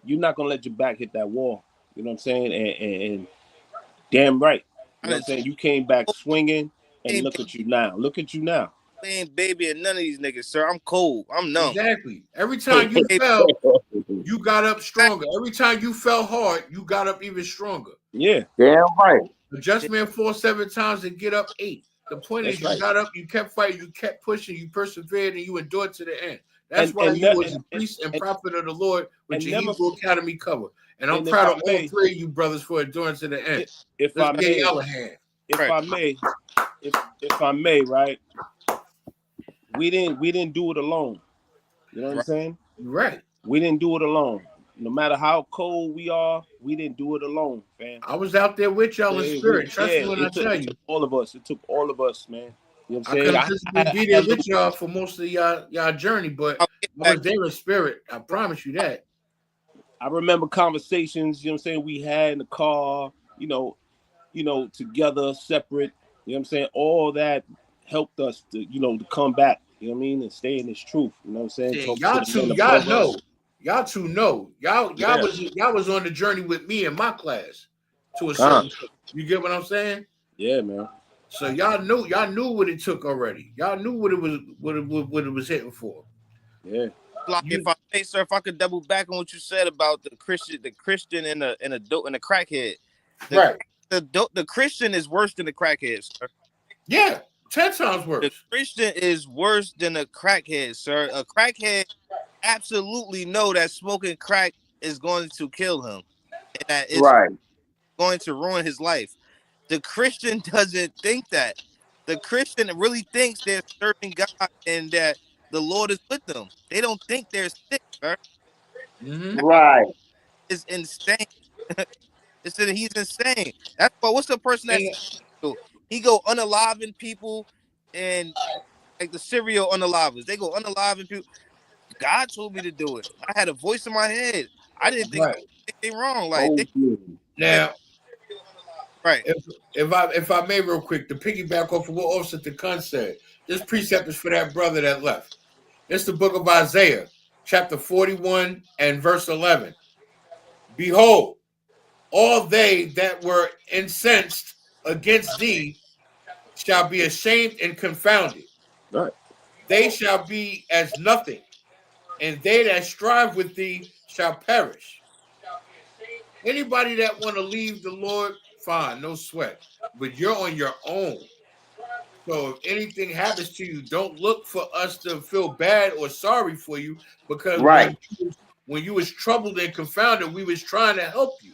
you're not gonna let your back hit that wall. You know what I'm saying? And damn right. You know what I'm saying? You came back swinging, and look at you now. Look at you now. I ain't baby and none of these niggas, sir. I'm cold. I'm numb. Exactly. Every time you fell, you got up stronger. Every time you fell hard, you got up even stronger. Yeah. Damn right. Adjustment fall 7 times and get up 8. The point is, you got up, you kept fighting, you kept pushing, you persevered, and you endured to the end. That's why you was a priest and prophet of the Lord with your Hebrew Academy cover. And I'm proud of all 3 of you brothers for enduring to the end. If I may, right? We didn't do it alone. You know what I'm saying? Right. We didn't do it alone. No matter how cold we are, we didn't do it alone, fam. I was out there with y'all in spirit. Trust me when I tell you. All of us. It took all of us, man. You know what I'm I saying? couldn't be there with y'all for most of y'all journey, but I was there in spirit. I promise you that. I remember conversations, you know what I'm saying, we had in the car, you know, together, separate, you know what I'm saying? All that helped us to, you know, to come back, you know what I mean, and stay in this truth. You know what I'm saying? Yeah, y'all know. Y'all two know. Y'all was on the journey with me in my class to a certain you get what I'm saying? Yeah, man. So y'all knew what it took already. Y'all knew what it was hitting for. Yeah. If I may, sir, if I could double back on what you said about the Christian and the crackhead. The Christian is worse than the crackhead, sir. Yeah, 10 times worse. The Christian is worse than a crackhead, sir. A crackhead absolutely know that smoking crack is going to kill him. And that it's going to ruin his life. The Christian doesn't think that. The Christian really thinks they're serving God and that the Lord is with them. They don't think they're sick, sir. Mm-hmm. Right. It's insane. He's insane. That's what's the person that he go unaliving people and like the serial unalivers. They go unaliving people. God told me to do it. I had a voice in my head. I didn't think anything wrong. Like now, if I may, real quick, to piggyback off of what Officer Takun said, this precept is for that brother that left. It's the book of Isaiah, chapter 41 and verse 11. Behold, all they that were incensed against thee shall be ashamed and confounded. Right. They shall be as nothing, and they that strive with thee shall perish. Anybody that want to leave the Lord, fine, no sweat. But you're on your own. So if anything happens to you, don't look for us to feel bad or sorry for you, because when you was troubled and confounded, we was trying to help you.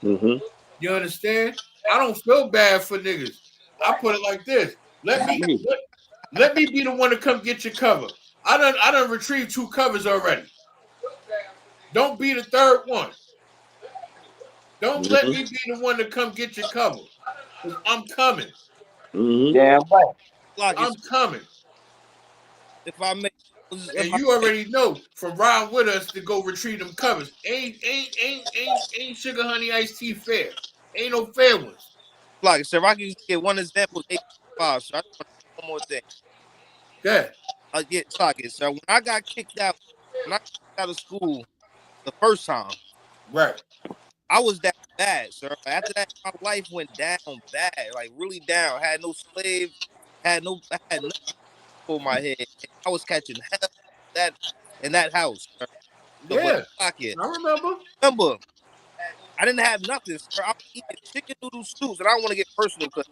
Mm-hmm. You understand? I don't feel bad for niggas. I put it like this. Let me be the one to come get your cover. I done retrieved 2 covers already. Don't be the third one. Don't let me be the one to come get your cover. Because I'm coming. Damn right. Like I'm coming. if I make, And you already know from riding with us to go retrieve them covers. Ain't sugar honey iced tea fair. Ain't no fair ones. like so if I can get one example, 8.5. So I just want to say one more thing. Yeah. So when I got kicked out of school the first time, right, I was that bad, sir. After that, my life went down bad, like really down. Had no slave, I had nothing for my head. I was catching hell in that house, sir. So, yeah, I remember. I didn't have nothing, sir. I was eating chicken noodle soups, and I don't want to get personal because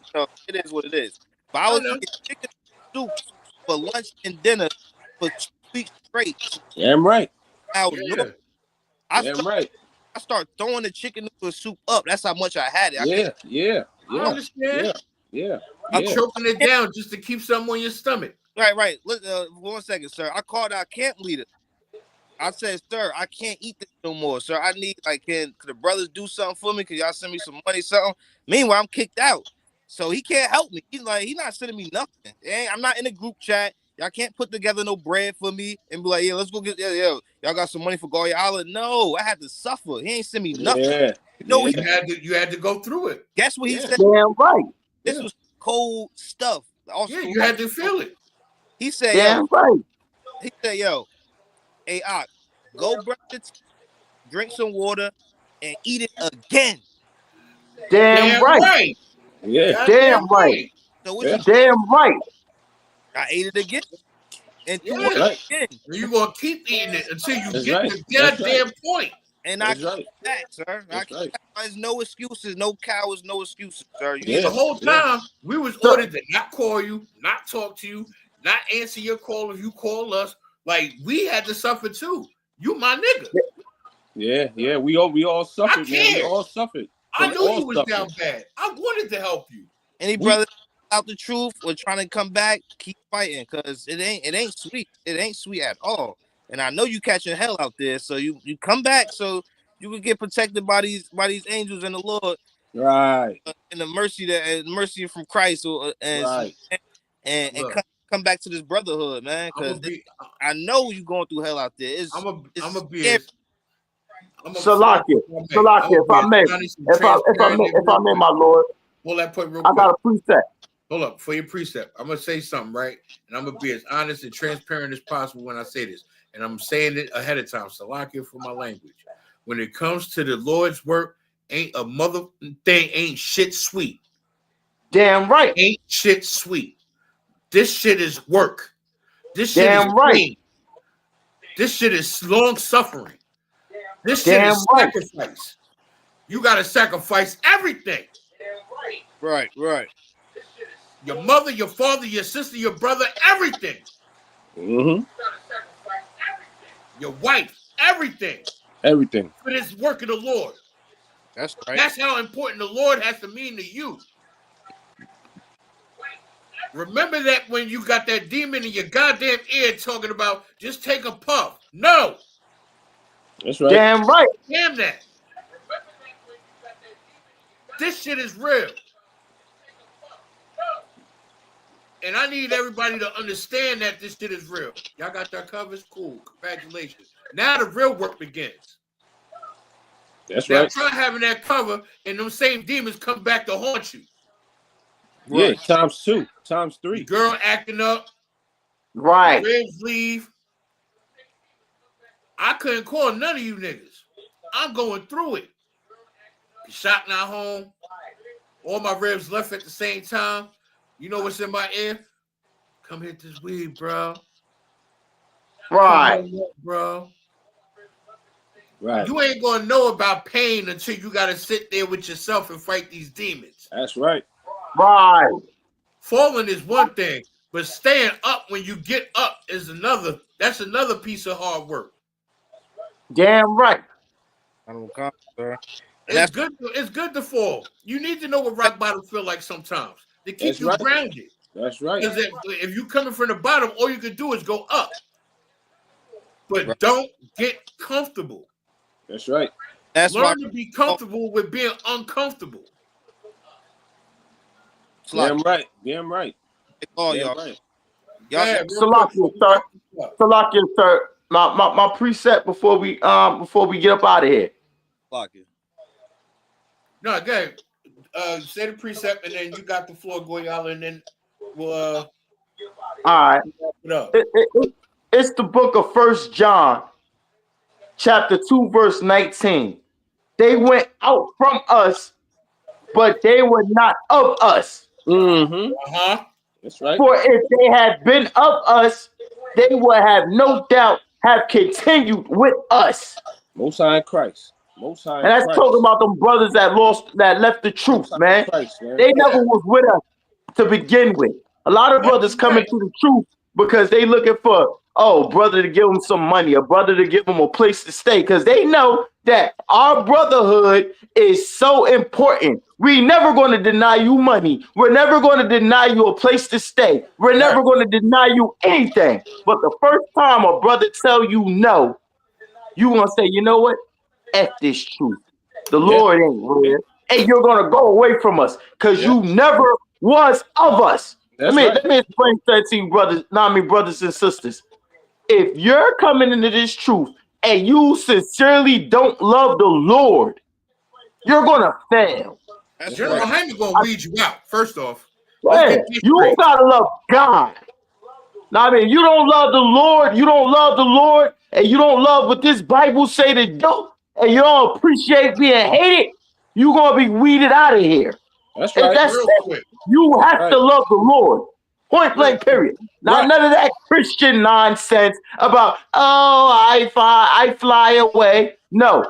it is what it is. But I was eating chicken soups for lunch and dinner for 2 weeks straight. Damn right. I right. I start throwing the chicken noodle soup up. That's how much I had it. I understand. Yeah. You're choking it down just to keep something on your stomach. Right. Look, 1 second, sir. I called our camp leader. I said, sir, I can't eat this no more, sir. I need, could the brothers do something for me? Could y'all send me some money, something? Meanwhile, I'm kicked out. So he can't help me. He's not sending me nothing. I'm not in a group chat. Y'all can't put together no bread for me and be like, yeah, let's go get, y'all got some money for Goya Island? No, I had to suffer. He ain't send me nothing. You had to go through it. Guess what he said? Damn right. This was cold stuff. Also, you had to feel it. He said, damn right. He said, hey, go brush your teeth, drink some water, and eat it again. Damn right. Yeah. Damn right. So what you damn right. I ate it again. And again. You're going to keep eating it until you get the goddamn point. And I came back, sir. There's no excuses, no cowards, no excuses, sir. The whole time, we was ordered to not call you, not talk to you, not answer your call if you call us. Like, we had to suffer too. You my nigga. Yeah. We all suffered, man. We all suffered. I knew you was down bad. I wanted to help you. Any brother out the truth or trying to come back, keep fighting, because it ain't sweet. It ain't sweet at all. And I know you catching hell out there, so you come back so you can get protected by these angels and the Lord, right? And the mercy from Christ, and come back to this brotherhood, man. Because I know you going through hell out there. I'm a be. Salakia, if I may, my lord. Hold that point real I quick. got a precept. Hold up, for your precept, I'm gonna say something, right? And I'm gonna be as honest and transparent as possible when I say this. And I'm saying it ahead of time. Salakia for my language. When it comes to the Lord's work, ain't a mother thing, ain't shit sweet. Damn right. Ain't shit sweet. This shit is work. This shit damn is right. pain. This shit is long suffering. This shit is sacrifice. You gotta sacrifice everything. Right. Your mother, your father, your sister, your brother, everything. Your wife, everything. For this work of the Lord. That's right. That's how important the Lord has to mean to you. Remember that when you got that demon in your goddamn ear talking about just take a puff. No. That's right. Damn right. Damn that. This shit is real. And I need everybody to understand that this shit is real. Y'all got that covers? Cool. Congratulations. Now the real work begins. That's now right. Try having that cover and them same demons come back to haunt you. Yeah, times 2, times 3. The girl acting up. Right. Ribs leave. I couldn't call none of you niggas. I'm going through it. Shot not home. All my ribs left at the same time. You know what's in my ear? Come hit this weed, bro. Right. Bro. Right. You ain't gonna know about pain until you gotta sit there with yourself and fight these demons. That's right. Right. Falling is one thing, but staying up when you get up is another. That's another piece of hard work. Damn right. It's good. It's good to fall. You need to know what rock bottom feel like sometimes to keep you grounded. That's right. Because if you coming from the bottom, all you can do is go up. But Right. don't get comfortable. That's right. That's why. Learn to be comfortable with being uncomfortable. Damn right. Damn right. Oh, Damn y'all. right. Salakia, sir. Salakia, sir. My preset before we get up out of here. Salakia. No, again, say the precept, and then you got the floor, Goyala, and then we'll all right. It it's the book of 1 John, chapter 2, verse 19. They went out from us, but they were not of us. That's right. For if they had been of us, they would have no doubt have continued with us. Most High in Christ. Most High in And that's Christ. talking about them brothers that left the truth, man. Christ, man. They never was with us to begin with. A lot of brothers come into the truth because they looking for, brother to give them some money, a brother to give them a place to stay, because they know that our brotherhood is so important. We never going to deny you money. We're never going to deny you a place to stay. We're never going to deny you anything. But the first time a brother tell you no, you going to say, you know what? F this truth. The Lord ain't real. And you're going to go away from us because you never was of us. Let me explain that to you, brothers and sisters. If you're coming into this truth and you sincerely don't love the Lord, you're going to fail. General Muhammad going to weed you out, first off. You got to love God. Now, you don't love the Lord, and you don't love what this Bible say to do, and you don't appreciate being hated, you're going to be weeded out of here. That's right. That's it. You have to love the Lord. Point blank, period. None of that Christian nonsense about, I fly away. No,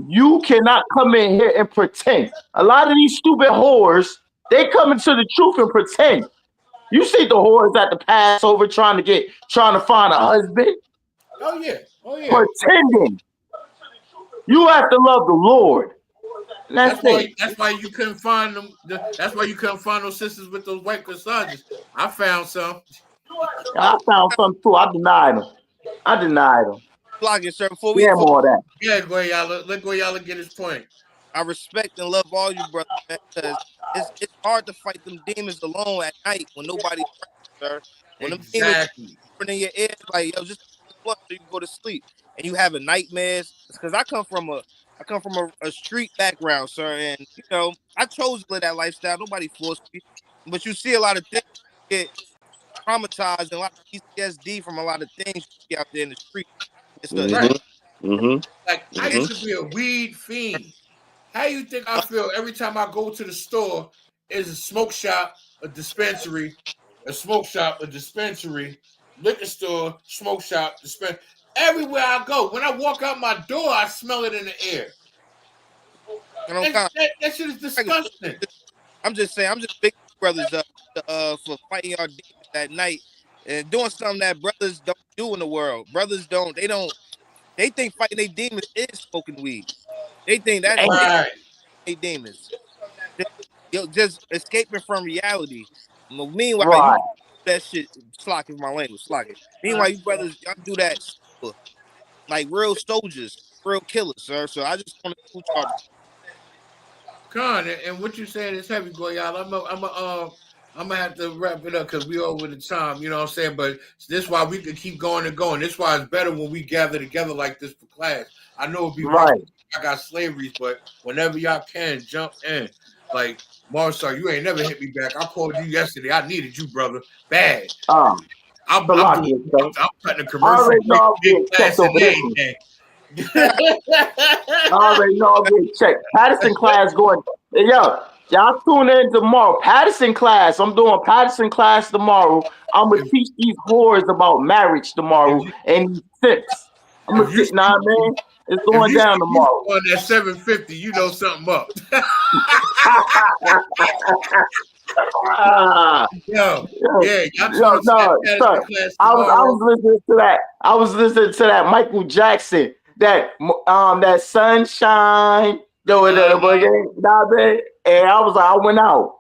you cannot come in here and pretend. A lot of these stupid whores, they come into the truth and pretend. You see the whores at the Passover trying to find a husband. Oh yeah. Pretending. You have to love the Lord. That's why you couldn't find them. That's why you couldn't find those sisters with those white corsages. I found some. I found some too. I denied them. Block it, sir. Before we more of that. Yeah, Goyala. Let Goyala get his point. I respect and love all you brothers, man, because it's hard to fight them demons alone at night when nobody's around, sir. When them demons in your ears, like, yo, just so you can go to sleep and you having nightmares. Because I come from a street background, sir, and you know I chose to live that lifestyle. Nobody forced me, but you see a lot of things get traumatized and a lot of PTSD from a lot of things you see out there in the street. Like I used to be a weed fiend. How you think I feel every time I go to the store? Is a smoke shop, a dispensary, liquor store, smoke shop, dispensary. Everywhere I go, when I walk out my door, I smell it in the air. That shit is disgusting. I'm just saying, I'm just big brothers up for fighting our demons at night and doing something that brothers don't do in the world. Brothers don't. They think fighting their demons is smoking weed. They think that's their demons. Just escaping from reality. Meanwhile, you that shit. Slock is my language. Slock it. Meanwhile, you brothers, y'all do that like real soldiers, real killers, sir. So I just want to y'all. Con, and what you saying is heavy, Goyal. I'm gonna have to wrap it up because we over the time, you know what I'm saying? But this is why we can keep going and going. This is why it's better when we gather together like this for class. I know it'd be rough. I got slaveries, but whenever y'all can, jump in. Like, Marsar, you ain't never hit me back. I called you yesterday. I needed you, brother. Bad. I'm cutting a commercial. I already know I'm getting checked over there. I already know I'm getting checked. Patterson class going. Yo, y'all tune in tomorrow. Patterson class. I'm doing Patterson class tomorrow. I'm gonna teach these whores about marriage tomorrow and tips. I'm gonna teach. Nah, man, it's going down tomorrow. On that 750, you know something up. No, I was listening to that. I was listening to that Michael Jackson. That sunshine. And I was like, I went out.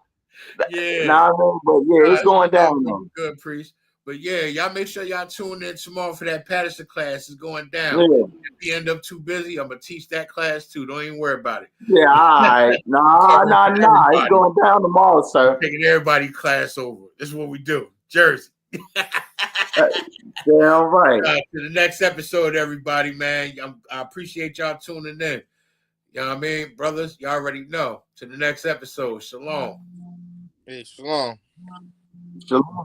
Yeah. Nah, man, but yeah, it's going down, man. Good, priest. But yeah, y'all make sure y'all tune in tomorrow for that Patterson class. It's going down. Yeah. If you end up too busy, I'm gonna teach that class too. Don't even worry about it. Yeah, all right. Nah. It's going down tomorrow, sir. Taking everybody class over. This is what we do. Jersey. Yeah, all right. To the next episode, everybody, man. I appreciate y'all tuning in. You know what I mean? Brothers, y'all already know. To the next episode. Shalom. Hey, shalom. Shalom.